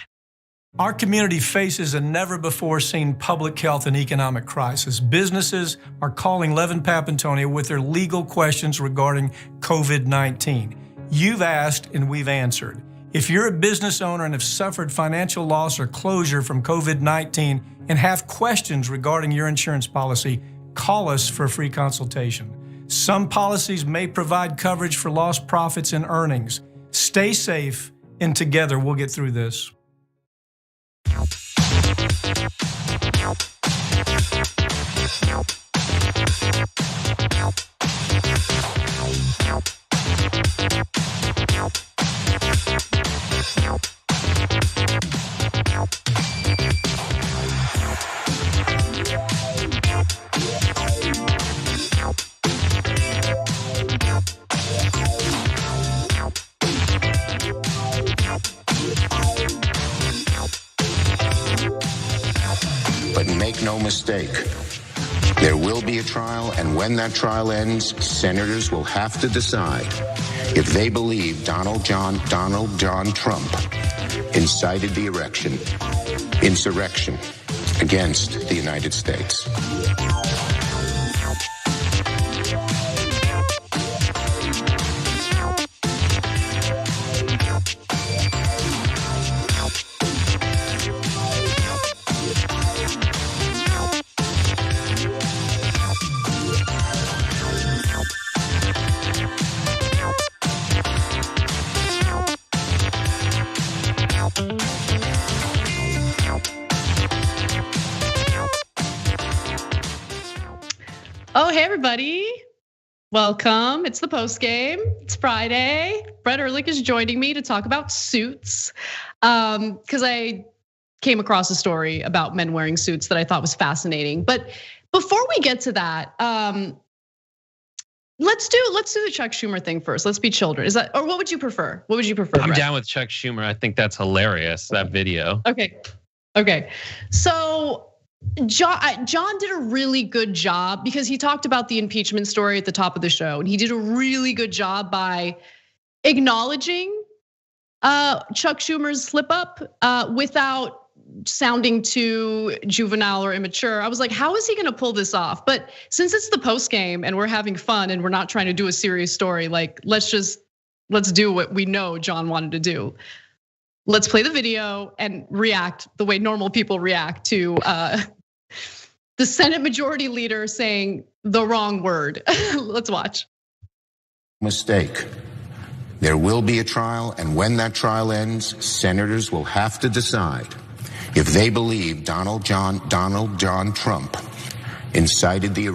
Our community faces a never-before-seen public health and economic crisis. Businesses are calling Levin Papantonio with their legal questions regarding COVID-19. You've asked and we've answered. If you're a business owner and have suffered financial loss or closure from COVID-19 and have questions regarding your insurance policy, call us for a free consultation. Some policies may provide coverage for lost profits and earnings. Stay safe, and together we'll get through this. But make no mistake, there will be a trial, and when that trial ends, senators will have to decide if they believe Donald John Trump incited the insurrection against the United States. Oh, hey everybody. Welcome. It's the post game. It's Friday. Brett Ehrlich is joining me to talk about suits. Because I came across a story about men wearing suits that I thought was fascinating. But before we get to that, let's do the Chuck Schumer thing first. Let's be children. Is that, or what would you prefer? What would you prefer? I'm Brett? down with Chuck Schumer. I think that's hilarious, that video. Okay. So John did a really good job because he talked about the impeachment story at the top of the show, and he did a really good job by acknowledging Chuck Schumer's slip up without sounding too juvenile or immature. I was like, how is he gonna pull this off? But since it's the post game and we're having fun and we're not trying to do a serious story, like let's do what we know John wanted to do. Let's play the video and react the way normal people react to the Senate Majority Leader saying the wrong word. Let's watch. Mistake. There will be a trial, and when that trial ends, senators will have to decide if they believe Donald John Trump incited the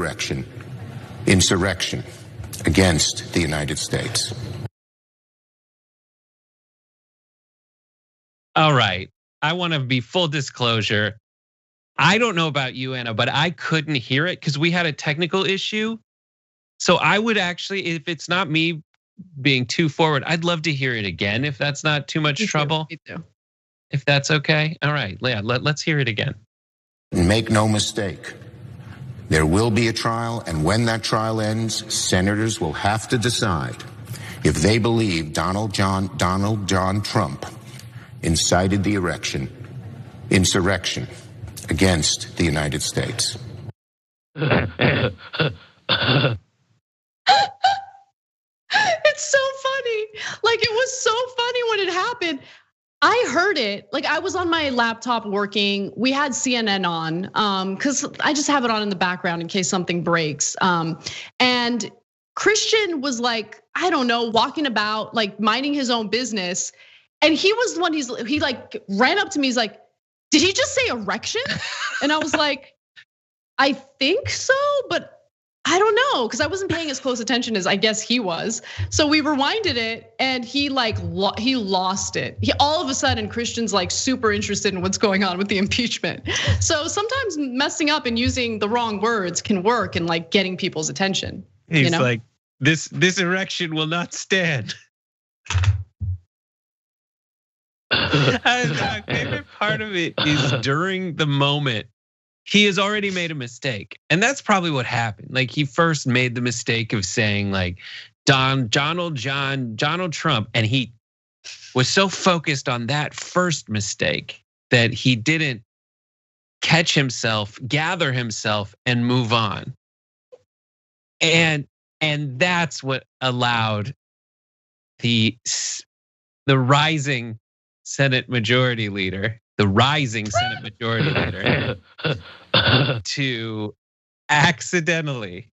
insurrection against the United States. All right, I want to be full disclosure. I don't know about you, Anna, but I couldn't hear it because we had a technical issue. So I would actually, if it's not me being too forward, I'd love to hear it again if that's not too much trouble. Me too. If that's okay. All right, yeah, let's hear it again. Make no mistake, there will be a trial, and when that trial ends, senators will have to decide if they believe Donald John Trump incited the insurrection against the United States. It's so funny. Like it was so funny when it happened. I heard it, like I was on my laptop working. We had CNN on, because I just have it on in the background in case something breaks. And Christian was like, I don't know, walking about, like minding his own business. And he was the one, he like ran up to me, he's like, did he just say erection? And I was like, I think so, but I don't know, because I wasn't paying as close attention as I guess he was. So we rewinded it, and he lost it. All of a sudden, Christian's like super interested in what's going on with the impeachment. So sometimes messing up and using the wrong words can work in like getting people's attention. He's like, this erection will not stand. My favorite part of it is during the moment. He has already made a mistake. And that's probably what happened. Like he first made the mistake of saying like Donald Trump. And he was so focused on that first mistake that he didn't catch himself, gather himself, and move on. And that's what allowed the rising Senate Majority Leader, to accidentally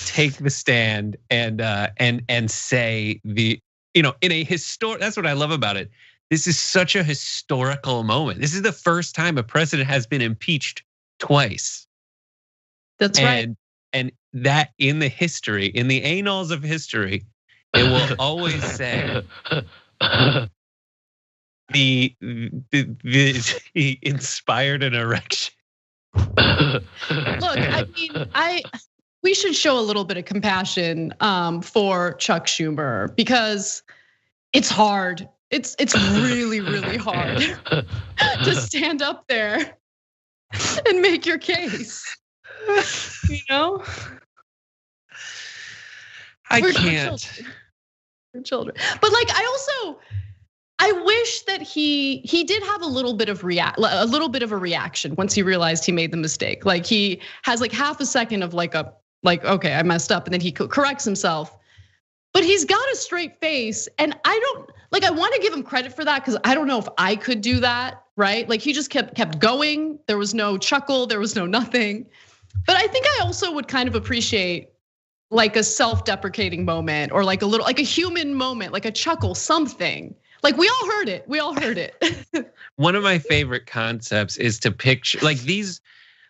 take the stand and say in a that's what I love about it. This is such a historical moment. This is the first time a president has been impeached twice. That's right. And that in the annals of history, it will always say the inspired an erection. Look, I mean, we should show a little bit of compassion for Chuck Schumer because it's hard. It's really, really hard to stand up there and make your case. You know, I can't. We're children, but like I wish that he did have a little bit of a reaction once he realized he made the mistake. Like he has like half a second of like okay, I messed up, and then he corrects himself. But he's got a straight face, and I want to give him credit for that because I don't know if I could do that, right? Like he just kept going. There was no chuckle, there was no nothing. But I think I also would kind of appreciate like a self-deprecating moment or like a human moment, like a chuckle, something. Like we all heard it. One of my favorite concepts is to picture like the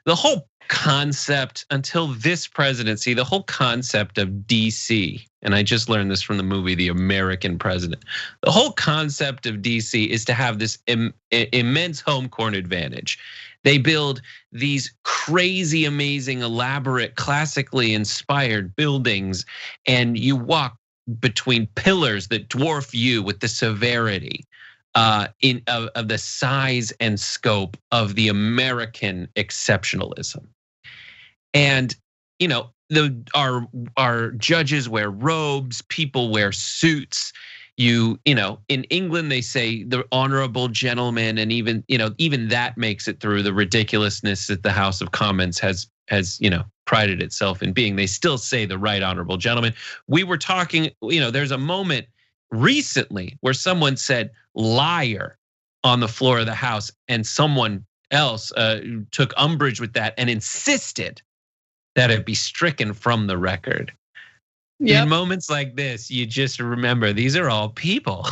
whole concept until this presidency, the whole concept of DC, and I just learned this from the movie The American President. The whole concept of DC is to have this immense home court advantage. They build these crazy, amazing, elaborate, classically inspired buildings, and you walk between pillars that dwarf you with the severity of the size and scope of the American exceptionalism. And our judges wear robes, people wear suits. In England they say the honorable gentleman, and even that makes it through the ridiculousness that the House of Commons has prided itself in being. They still say the right honorable gentleman. We were talking, there's a moment recently where someone said liar on the floor of the House, and someone else took umbrage with that and insisted that it be stricken from the record. Yep. In moments like this, you just remember these are all people.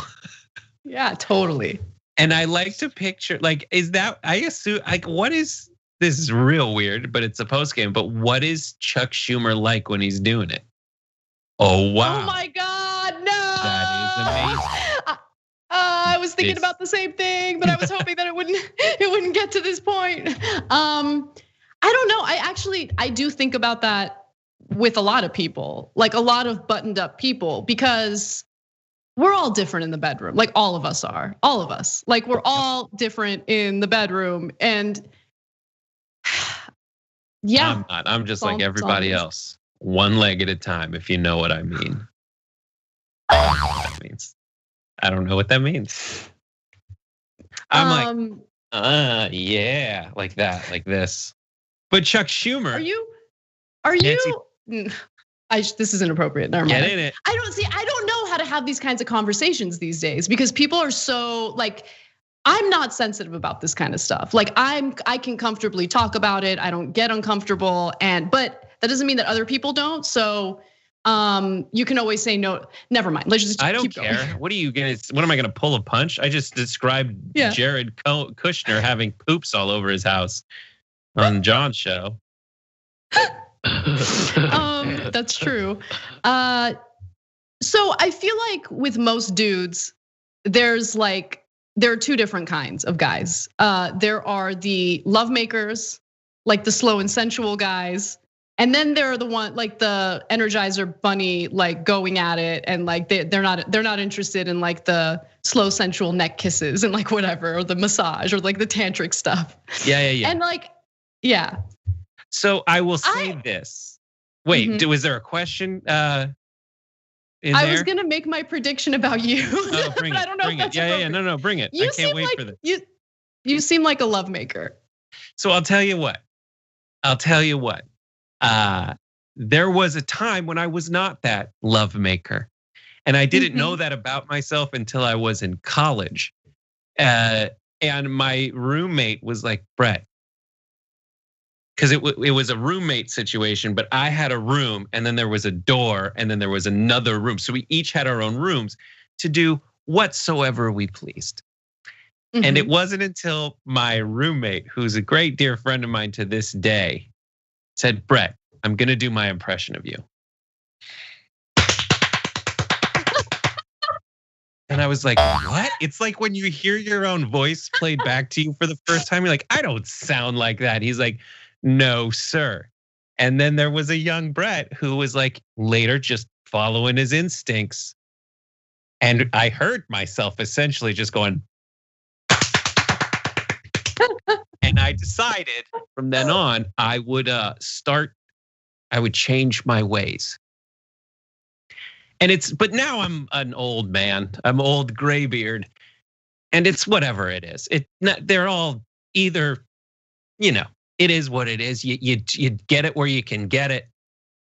Yeah, totally. And I like to picture, like, I assume, like, this is real weird, but it's a post game. But what is Chuck Schumer like when he's doing it? Oh, wow. Oh my God, no. That is amazing. I was thinking about the same thing, but I was hoping that it wouldn't get to this point. I don't know. I do think about that with a lot of people, like a lot of buttoned up people, because we're all different in the bedroom. Like all of us are, all of us. Like we're all different in the bedroom, and yeah. I'm not. I'm just like everybody else, one leg at a time. If you know what I mean. I don't know what that means. I don't know what that means. I'm like, yeah, like that, like this. But Chuck Schumer, Are you? This is inappropriate. Never mind. Get in it. I don't know how to have these kinds of conversations these days because people are so like, I'm not sensitive about this kind of stuff. Like I can comfortably talk about it. I don't get uncomfortable, but that doesn't mean that other people don't. So you can always say no. Never mind. Let's just. I don't keep care. Going. What am I gonna pull a punch? I just described Jared Kushner having poops all over his house on John's show. That's true. So I feel like with most dudes, there are two different kinds of guys. There are the lovemakers, like the slow and sensual guys. And then there are the one like the Energizer Bunny, like going at it, and like they're not interested in like the slow sensual neck kisses and like whatever, or the massage, or like the tantric stuff. Yeah. And like, yeah. So I will say this. Wait, was there a question? I was gonna make my prediction about you. Oh, bring it. I don't know. Bring it. Yeah. No, bring it. I can't wait for this. You seem like a lovemaker. So I'll tell you what. There was a time when I was not that love maker, and I didn't know that about myself until I was in college. And my roommate was like, Brett, because it was a roommate situation, but I had a room, and then there was a door, and then there was another room. So we each had our own rooms to do whatsoever we pleased. And it wasn't until my roommate, who's a great dear friend of mine to this day, said, Brett, I'm gonna do my impression of you. And I was like, what? It's like when you hear your own voice played back to you for the first time, you're like, I don't sound like that. He's like, no, sir. And then there was a young Brett who was like later just following his instincts. And I heard myself essentially just going, and I decided from then on, I would change my ways. And but now I'm an old man, I'm old graybeard, and it's whatever it is. They're all either, it is what it is. You get it where you can get it.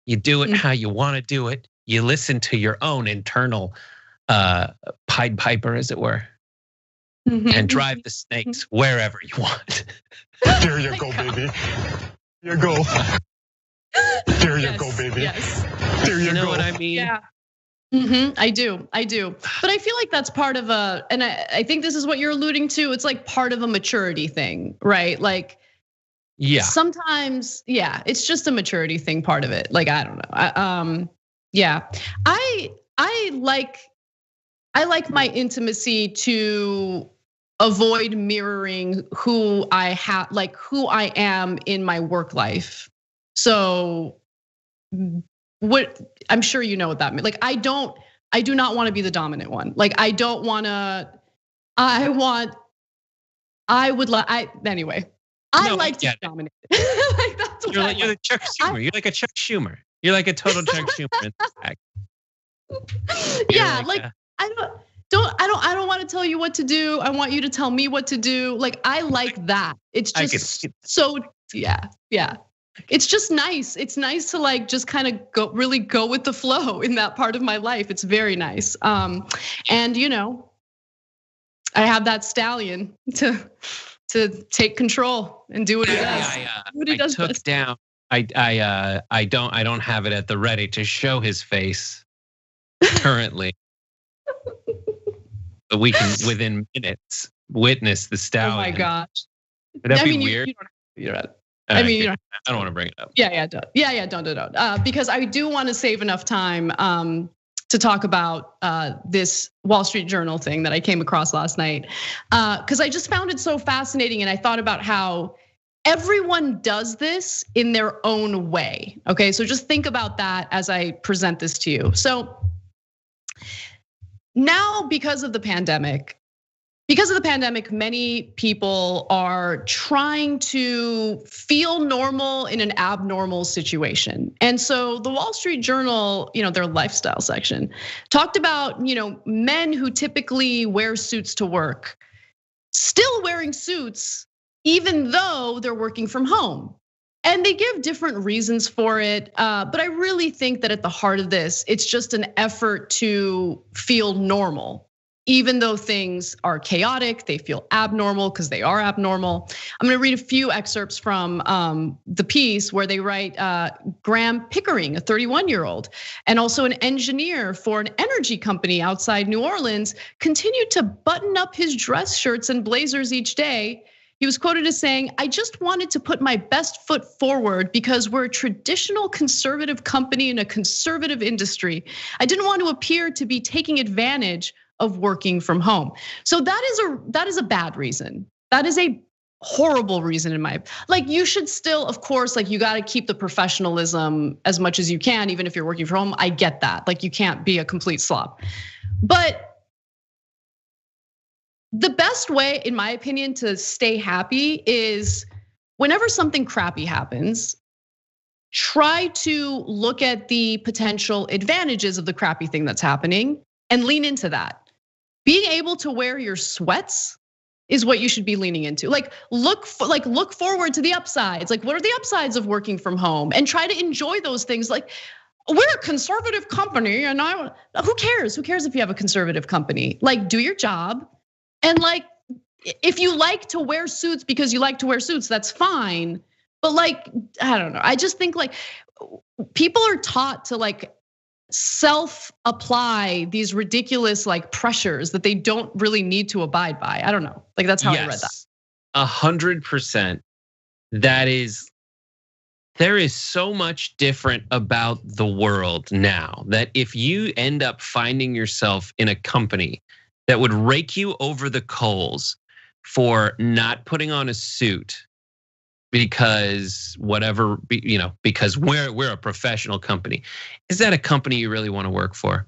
You do it how you want to do it. You listen to your own internal Pied Piper, as it were. And drive the snakes wherever you want. There you go, baby. There you go. There you go, baby. Yes. There you go. You know what I mean? Yeah. I do. But I feel like that's part of and I think this is what you're alluding to. It's like part of a maturity thing, right? Like, yeah. Sometimes, yeah, it's just a maturity thing, part of it. Like, I don't know. Yeah. I like my intimacy to avoid mirroring who I am in my work life. So what I'm sure you know what that means. Like, I do not want to be the dominant one. Like, I don't want to, anyway. I like to be dominated. Like, that's what you're like Chuck Schumer. You're like a Chuck Schumer. You're like a total Chuck Schumer. Yeah, like I don't want to tell you what to do. I want you to tell me what to do. Like, I like that. It's just so, yeah. It's just nice. It's nice to like just kind of really go with the flow in that part of my life. It's very nice. And I have that stallion to take control and do what he does. I don't have it at the ready to show his face currently. But we can, within minutes, witness the stallion. Oh my gosh! Would that be weird? You're right. I don't want to bring it up. Don't. Because I do want to save enough time to talk about this Wall Street Journal thing that I came across last night. Because I just found it so fascinating, and I thought about how everyone does this in their own way. Okay, so just think about that as I present this to you. So now, because of the pandemic, many people are trying to feel normal in an abnormal situation. And so the Wall Street Journal, their lifestyle section, talked about, men who typically wear suits to work, still wearing suits, even though they're working from home. And they give different reasons for it, but I really think that at the heart of this, it's just an effort to feel normal. Even though things are chaotic, they feel abnormal because they are abnormal. I'm gonna read a few excerpts from the piece where they write Graham Pickering, a 31-year-old, and also an engineer for an energy company outside New Orleans, continued to button up his dress shirts and blazers each day, He was quoted as saying, "I just wanted to put my best foot forward because we're a traditional conservative company in a conservative industry. I didn't want to appear to be taking advantage of working from home." So that is a bad reason. That is a horrible reason in my, like, you should still, of course, like, you got to keep the professionalism as much as you can, even if you're working from home. I get that. Like, you can't be a complete slob. But the best way, in my opinion, to stay happy is whenever something crappy happens, try to look at the potential advantages of the crappy thing that's happening and lean into that. Being able to wear your sweats is what you should be leaning into. Like look forward to the upsides. Like, what are the upsides of working from home? And try to enjoy those things. Like, we're a conservative company, and who cares? Who cares if you have a conservative company? Like, do your job. And like, if you like to wear suits because you like to wear suits, that's fine. But like, I don't know. I just think like people are taught to like self-apply these ridiculous like pressures that they don't really need to abide by. I don't know. Like, that's how I read that. 100%. There is so much different about the world now that if you end up finding yourself in a company that would rake you over the coals for not putting on a suit because whatever, because we're a professional company, is that a company you really want to work for?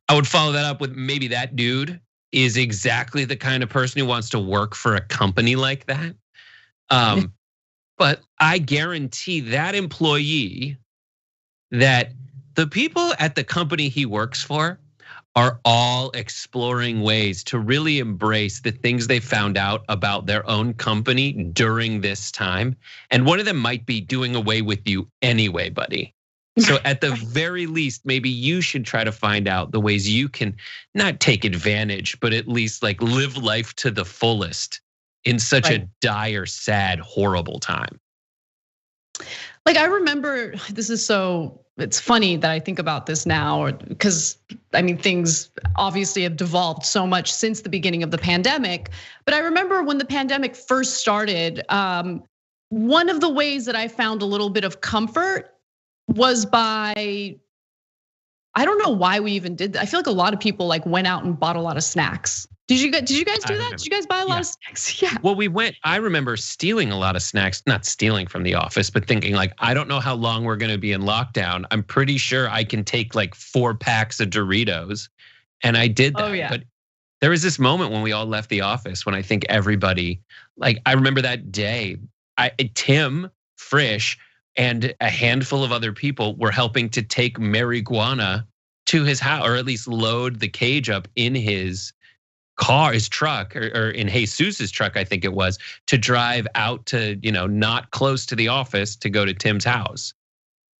I would follow that up with maybe that dude is exactly the kind of person who wants to work for a company like that. But I guarantee that employee that the people at the company he works for are all exploring ways to really embrace the things they found out about their own company during this time. And one of them might be doing away with you anyway, buddy. So at the very least, maybe you should try to find out the ways you can not take advantage, but at least like live life to the fullest in such a dire, sad, horrible time. Like, I remember, it's funny that I think about this now, because I mean, things obviously have devolved so much since the beginning of the pandemic. But I remember when the pandemic first started, one of the ways that I found a little bit of comfort was by, I don't know why we even did that. I feel like a lot of people like went out and bought a lot of snacks. Did you guys do that? Did you guys buy a lot of snacks? Yeah. Well, I remember stealing a lot of snacks, not stealing from the office, but thinking like, I don't know how long we're gonna be in lockdown. I'm pretty sure I can take like 4 packs of Doritos. And I did that. Oh, yeah. But there was this moment when we all left the office when I think everybody, like, I remember that day, Tim Frisch and a handful of other people were helping to take marijuana to his house, or at least load the cage up in his car, his truck, or in Jesus's truck, I think it was, to drive out to, not close to the office to go to Tim's house.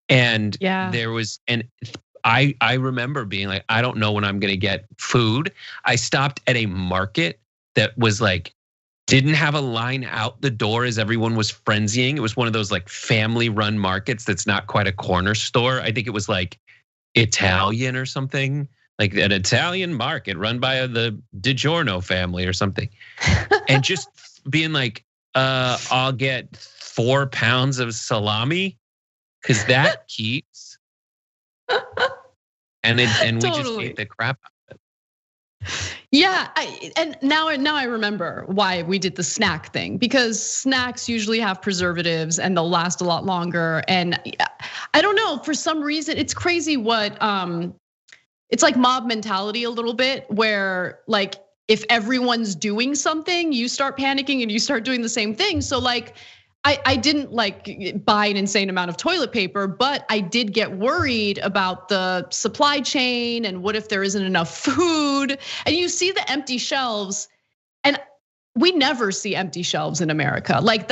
And there was, and I remember being like, I don't know when I'm gonna get food. I stopped at a market that was like, didn't have a line out the door as everyone was frenzying. It was one of those like family run markets that's not quite a corner store. I think it was like Italian or something. Like an Italian market run by the DiGiorno family or something. And just being like, I'll get 4 pounds of salami because that keeps. And we just ate the crap out of it. Yeah, and now I remember why we did the snack thing, because snacks usually have preservatives and they'll last a lot longer. And I don't know, for some reason, it's crazy what it's like mob mentality a little bit, where like if everyone's doing something, you start panicking and you start doing the same thing. So like I didn't like buy an insane amount of toilet paper, but I did get worried about the supply chain and what if there isn't enough food. And you see the empty shelves, and we never see empty shelves in America. Like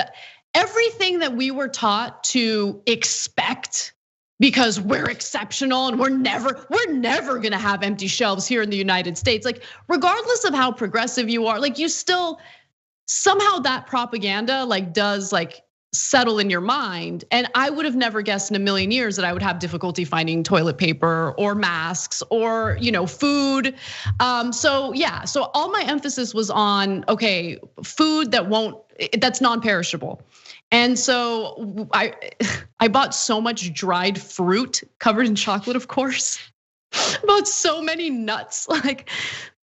everything that we were taught to expect, because we're exceptional and we're never gonna have empty shelves here in the United States. Like, regardless of how progressive you are, like, you still somehow that propaganda like does like settle in your mind. And I would have never guessed in a million years that I would have difficulty finding toilet paper or masks or food. So yeah, so all my emphasis was on, okay, food that's non-perishable. And so I bought so much dried fruit covered in chocolate, of course. I bought so many nuts, like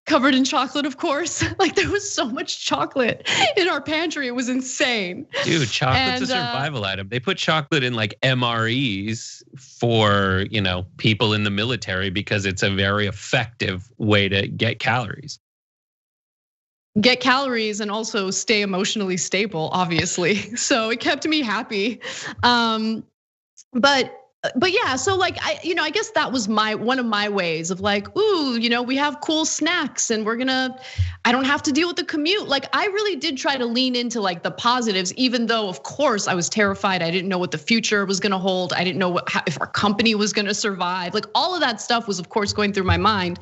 covered in chocolate, of course. Like there was so much chocolate in our pantry, it was insane. Dude, chocolate's a survival item. They put chocolate in like MREs for, people in the military because it's a very effective way to get calories. Get calories and also stay emotionally stable, obviously. So it kept me happy. But yeah, so like I guess that was one of my ways of like, ooh, we have cool snacks and I don't have to deal with the commute. Like I really did try to lean into like the positives, even though of course I was terrified. I didn't know what the future was gonna hold. I didn't know if our company was gonna survive. Like all of that stuff was of course going through my mind.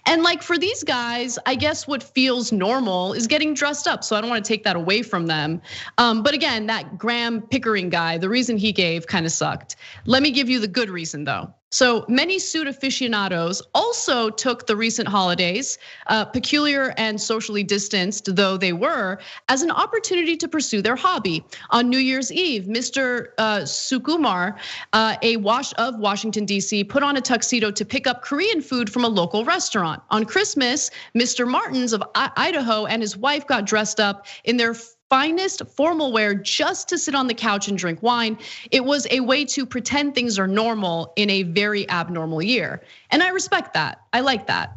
And like for these guys, I guess what feels normal is getting dressed up. So I don't wanna take that away from them. But again, that Graham Pickering guy, the reason he gave kind of sucked. Let me give you the good reason though. So many suit aficionados also took the recent holidays, peculiar and socially distanced though they were, as an opportunity to pursue their hobby. On New Year's Eve, Mr. Sukumar, of Washington, D.C., put on a tuxedo to pick up Korean food from a local restaurant. On Christmas, Mr. Martins of Idaho and his wife got dressed up in their finest formal wear just to sit on the couch and drink wine. It was a way to pretend things are normal in a very abnormal year. And I respect that. I like that.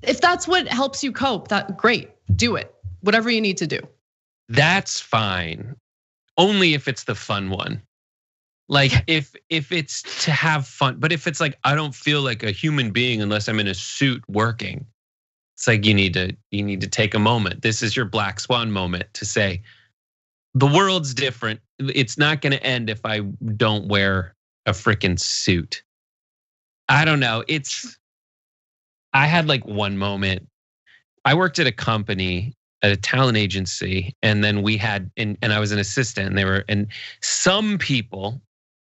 If that's what helps you cope, great, do it. Whatever you need to do. That's fine. Only if it's the fun one. Like if it's to have fun, but if it's like, I don't feel like a human being unless I'm in a suit working. It's like you need to take a moment. This is your black swan moment to say, the world's different. It's not gonna end if I don't wear a freaking suit. I don't know. I had like one moment. I worked at a company, at a talent agency, and then we had, and I was an assistant, and some people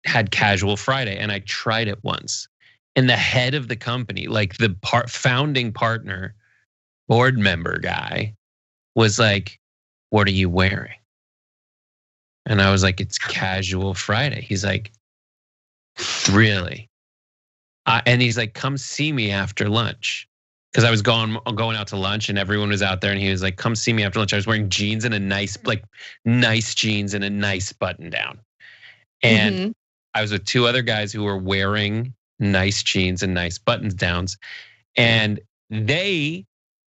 had casual Friday, and I tried it once. And the head of the company, like the founding partner, board member guy, was like, what are you wearing? And I was like, it's casual Friday. He's like, really? And he's like, come see me after lunch. Because I was going out to lunch and everyone was out there, and he was like, come see me after lunch. I was wearing jeans and nice jeans and a nice button down. And I was with two other guys who were wearing nice jeans and nice buttons downs. And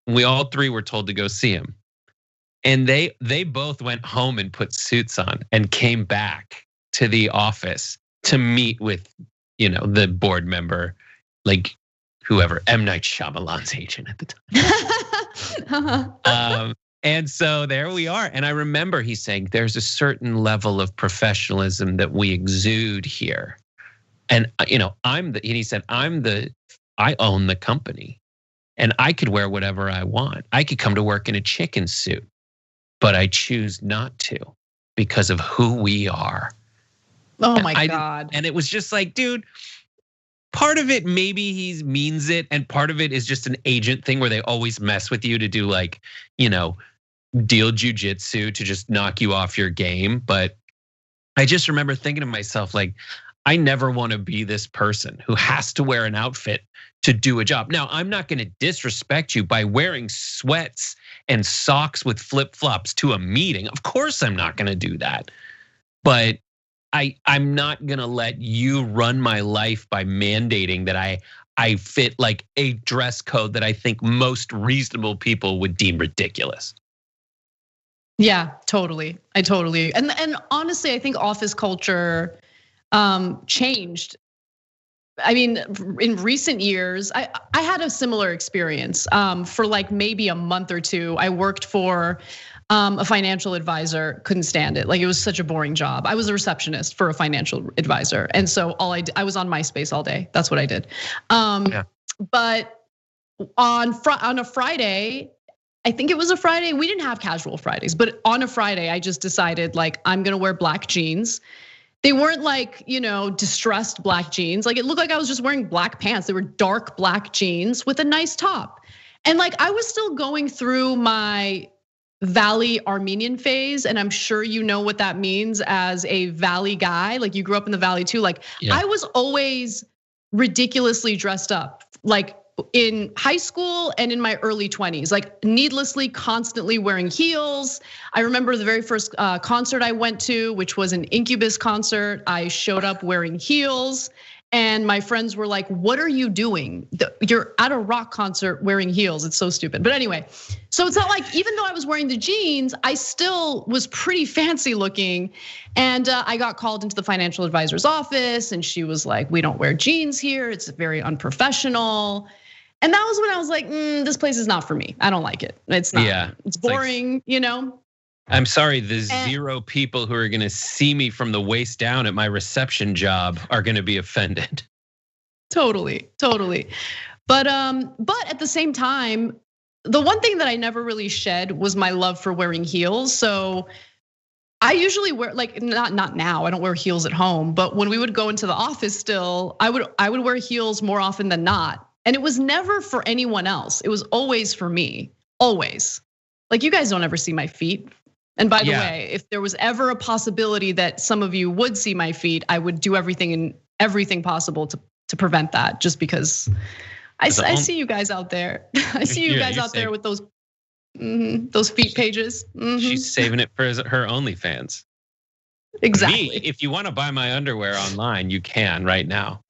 we all three were told to go see him. And they both went home and put suits on and came back to the office to meet with, the board member, like whoever, M. Night Shyamalan's agent at the time. And so there we are. And I remember he saying, there's a certain level of professionalism that we exude here. And he said, I own the company. And I could wear whatever I want. I could come to work in a chicken suit, but I choose not to because of who we are. Oh my God. And it was just like, dude, part of it, maybe he means it. And part of it is just an agent thing where they always mess with you to do like, deal jujitsu to just knock you off your game. But I just remember thinking to myself, like, I never want to be this person who has to wear an outfit to do a job. Now, I'm not going to disrespect you by wearing sweats and socks with flip-flops to a meeting. Of course, I'm not going to do that. But I'm not going to let you run my life by mandating that I fit like a dress code that I think most reasonable people would deem ridiculous. Yeah, totally. And honestly, I think office culture changed. I mean, in recent years, I had a similar experience. For like maybe a month or two, I worked for a financial advisor, couldn't stand it. Like it was such a boring job. I was a receptionist for a financial advisor. And so I was on MySpace all day. That's what I did. But on a Friday, I think it was a Friday. We didn't have casual Fridays, but on a Friday, I just decided like I'm gonna wear black jeans. They weren't like, distressed black jeans. Like it looked like I was just wearing black pants. They were dark black jeans with a nice top. And like I was still going through my Valley Armenian phase, and I'm sure you know what that means as a Valley guy. Like you grew up in the Valley too. Like I was always ridiculously dressed up, like in high school and in my early 20s, like needlessly, constantly wearing heels. I remember the very first concert I went to, which was an Incubus concert. I showed up wearing heels. And my friends were like, what are you doing? You're at a rock concert wearing heels. It's so stupid. But anyway, so it's not like, even though I was wearing the jeans, I still was pretty fancy looking. And I got called into the financial advisor's office and she was like, we don't wear jeans here. It's very unprofessional. And that was when I was like, this place is not for me. I don't like it. It's not, it's boring, I'm sorry, the 0 people who are gonna see me from the waist down at my reception job are gonna be offended. Totally. But at the same time, the one thing that I never really shed was my love for wearing heels. So I usually wear, like, not now, I don't wear heels at home, but when we would go into the office still, I would wear heels more often than not. And it was never for anyone else. It was always for me, always. Like you guys don't ever see my feet. And by the way, if there was ever a possibility that some of you would see my feet, I would do everything possible to prevent that. Just because I see you guys out there. I see you guys out there with those feet pages. She's saving it for her OnlyFans. Exactly. Me, if you want to buy my underwear online, you can right now.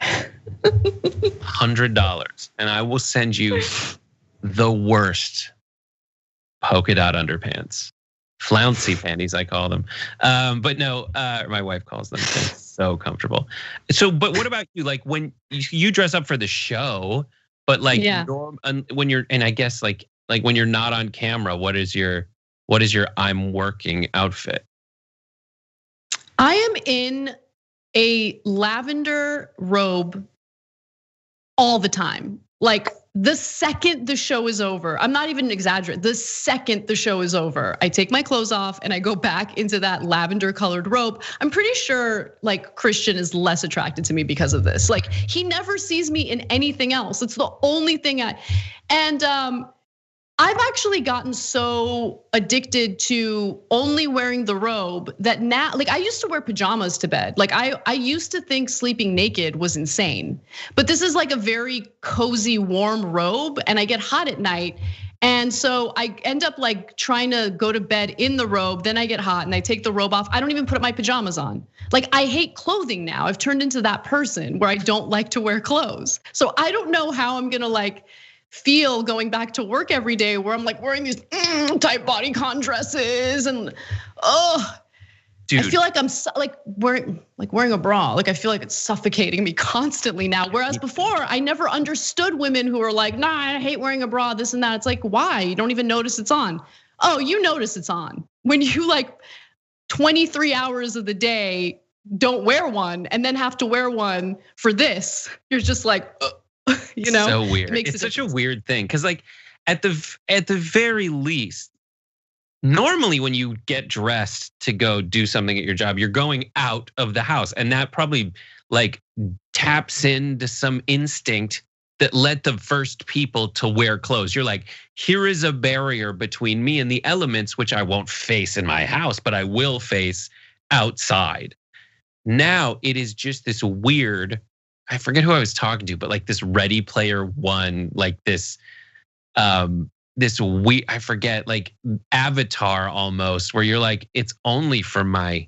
$100, and I will send you the worst polka dot underpants. Flouncy panties, I call them. But no, my wife calls them. They're so comfortable. So, but what about you? Like when you dress up for the show, but like when you're, and I guess like when you're not on camera, what is your I'm working outfit? I am in a lavender robe all the time. Like the second the show is over, I'm not even exaggerating. The second the show is over, I take my clothes off and I go back into that lavender colored robe. I'm pretty sure like Christian is less attracted to me because of this. Like he never sees me in anything else. It's the only thing I've actually gotten so addicted to only wearing the robe that now, like I used to wear pajamas to bed. Like I used to think sleeping naked was insane, but this is like a very cozy, warm robe and I get hot at night. And so I end up like trying to go to bed in the robe, then I get hot and I take the robe off. I don't even put my pajamas on. Like I hate clothing now. I've turned into that person where I don't like to wear clothes. So I don't know how I'm gonna like feel going back to work every day where I'm like wearing these tight bodycon dresses and dude. I feel like I'm like wearing a bra. Like I feel like it's suffocating me constantly now. Whereas before I never understood women who are like, nah, I hate wearing a bra, this and that. It's like, why? You don't even notice it's on. Oh, you notice it's on. When you like 23 hours of the day don't wear one and then have to wear one for this, you're just like, so weird. It's such a weird thing because like at the very least, normally when you get dressed to go do something at your job, you're going out of the house, and that probably like taps into some instinct that led the first people to wear clothes. You're like, here is a barrier between me and the elements, which I won't face in my house, but I will face outside. Now it is just this weird, I forget who I was talking to, but like this Ready Player One, like this I forget, like Avatar almost, where you're like, it's only for my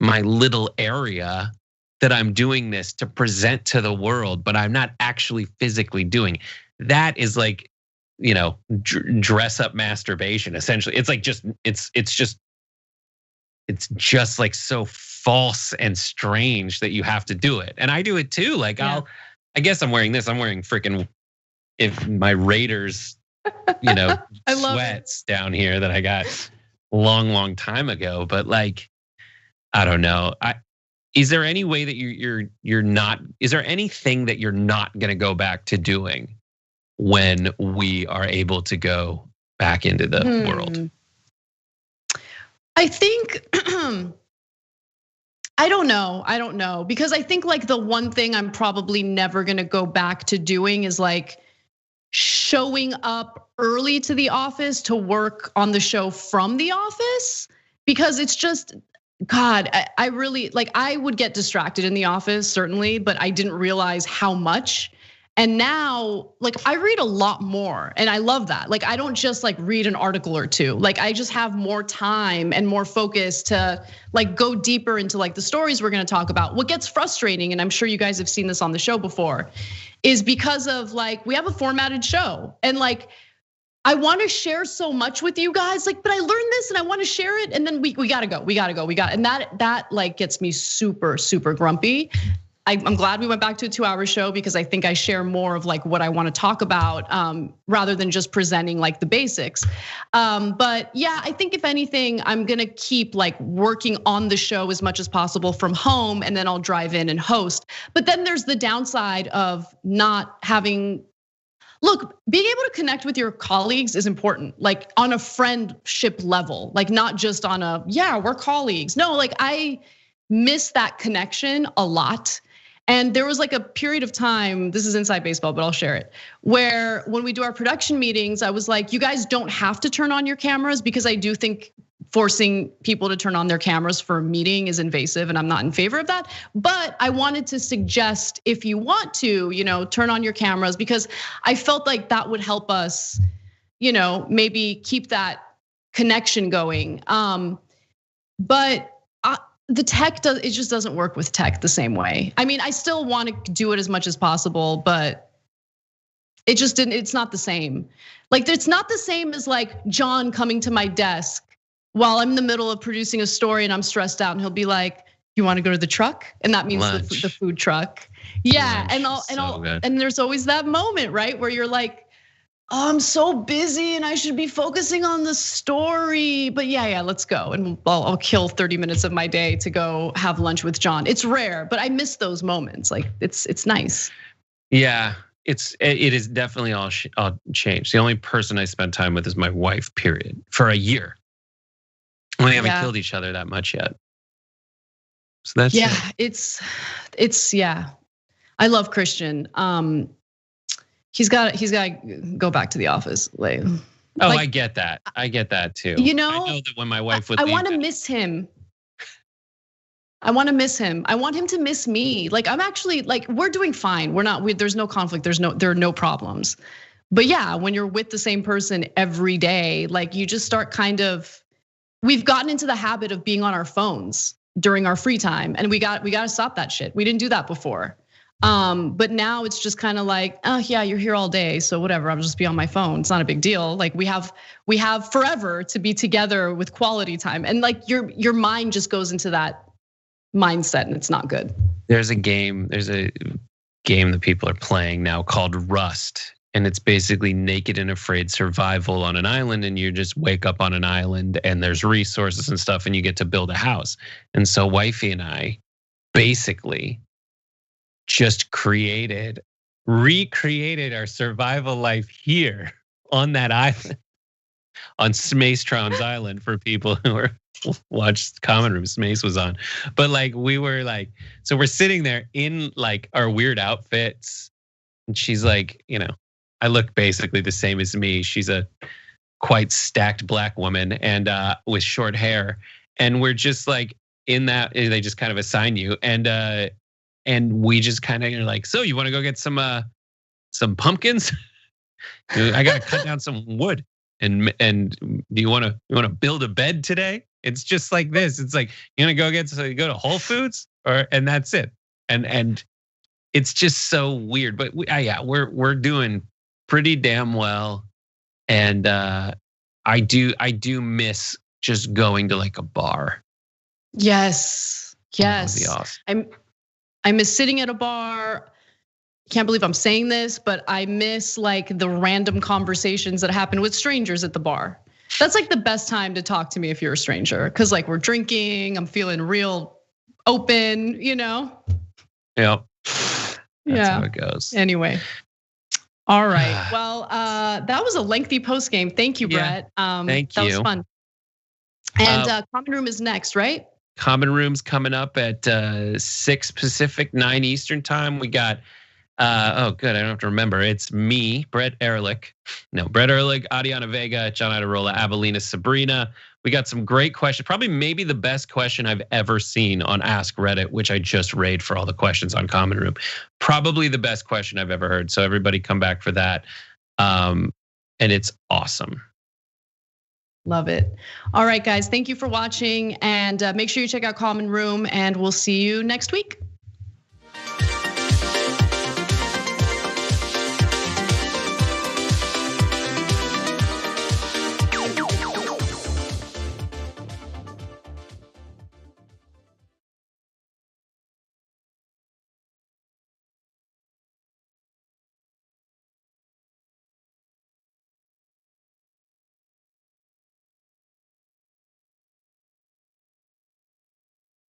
little area that I'm doing this to present to the world, but I'm not actually physically doing. That is like, dress up masturbation. Essentially, it's like it's just like so false and strange that you have to do it. And I do it too. Like I guess I'm wearing this. I'm wearing freaking, if my Raiders, sweats down here that I got long time ago. But like, I don't know. Is there any way that you're not? Is there anything that you're not gonna go back to doing when we are able to go back into the world? I think, I don't know. Because I think like the one thing I'm probably never gonna go back to doing is like showing up early to the office to work on the show from the office, because it's just, God, I really, like, I would get distracted in the office, certainly, but I didn't realize how much. And now, like, I read a lot more, and I love that. Like, I don't just like read an article or two. Like, I just have more time and more focus to like go deeper into like the stories we're gonna talk about. What gets frustrating, and I'm sure you guys have seen this on the show before, is because of like, we have a formatted show, and like, I wanna share so much with you guys, like, but I learned this and I wanna share it, and then we gotta go, and that like gets me super, super grumpy. I'm glad we went back to a 2-hour show, because I think I share more of like what I want to talk about rather than just presenting like the basics. But yeah, I think if anything, I'm gonna keep like working on the show as much as possible from home, and then I'll drive in and host. But then there's the downside of not having, look, being able to connect with your colleagues is important, like on a friendship level, like not just on a, yeah, we're colleagues. No, like I miss that connection a lot. And there was like a period of time, this is inside baseball, but I'll share it, where when we do our production meetings, I was like, you guys don't have to turn on your cameras, because I do think forcing people to turn on their cameras for a meeting is invasive, and I'm not in favor of that. But I wanted to suggest, if you want to, turn on your cameras, because I felt like that would help us, maybe keep that connection going. But the tech it just doesn't work with tech the same way. I mean, I still want to do it as much as possible, but it just didn't, it's not the same. Like, it's not the same as like John coming to my desk while I'm in the middle of producing a story and I'm stressed out, and he'll be like, you want to go to the truck? And that means the food truck. Yeah, and there's always that moment, right, where you're like, oh, I'm so busy and I should be focusing on the story. But yeah, let's go. And I'll kill 30 minutes of my day to go have lunch with John. It's rare, but I miss those moments. Like, it's nice. Yeah, it is definitely all changed. The only person I spend time with is my wife, period, for a year. We haven't killed each other that much yet. So that's it's yeah. I love Christian. He's got to go back to the office. Like, I get that. I get that too. I know that when my wife would I want to miss him. I want to miss him. I want him to miss me. Like, I'm actually like, we're doing fine. There's no conflict. There are no problems. But yeah, when you're with the same person every day, like you just start we've gotten into the habit of being on our phones during our free time, and we got to stop that shit. We didn't do that before. But now it's just kind of like, oh yeah, you're here all day, so whatever, I'll just be on my phone. It's not a big deal. Like we have forever to be together with quality time. And like your mind just goes into that mindset, and it's not good. There's a game that people are playing now called Rust. And it's basically naked and afraid survival on an island, and you just wake up on an island and there's resources and stuff, and you get to build a house. And so wifey and I basically just recreated our survival life here on that island, on Smace Island, for people who watched Common Room. Smace was on, but like we were like, so we're sitting there in like our weird outfits, and she's like, I look basically the same as me. She's a quite stacked black woman and with short hair, and we're just like in that. They just kind of assign you, and we just kind of like, so you want to go get some pumpkins? I gotta cut down some wood, and do you want to build a bed today? It's just like this. It's like you want to go to Whole Foods, and that's it. And it's just so weird. But we're doing pretty damn well, and I do miss just going to like a bar. Yes. That would be awesome. I miss sitting at a bar. Can't believe I'm saying this, but I miss like the random conversations that happen with strangers at the bar. That's like the best time to talk to me if you're a stranger, because like we're drinking, I'm feeling real open, Yep. That's how it goes. Anyway. All right. Well, that was a lengthy post game. Thank you, Brett. Thank you. That was fun. And Common Room is next, right? Common Room's coming up at 6 Pacific, 9 Eastern time. We got, oh, good. I don't have to remember. It's me, Brett Ehrlich. No, Brett Ehrlich, Adiana Vega, John Iadarola, Avelina Sabrina. We got some great questions. Probably maybe the best question I've ever seen on Ask Reddit, which I just raid for all the questions on Common Room. Probably the best question I've ever heard. So everybody come back for that. And it's awesome. Love it. All right, guys, thank you for watching. And make sure you check out Common Room, and we'll see you next week.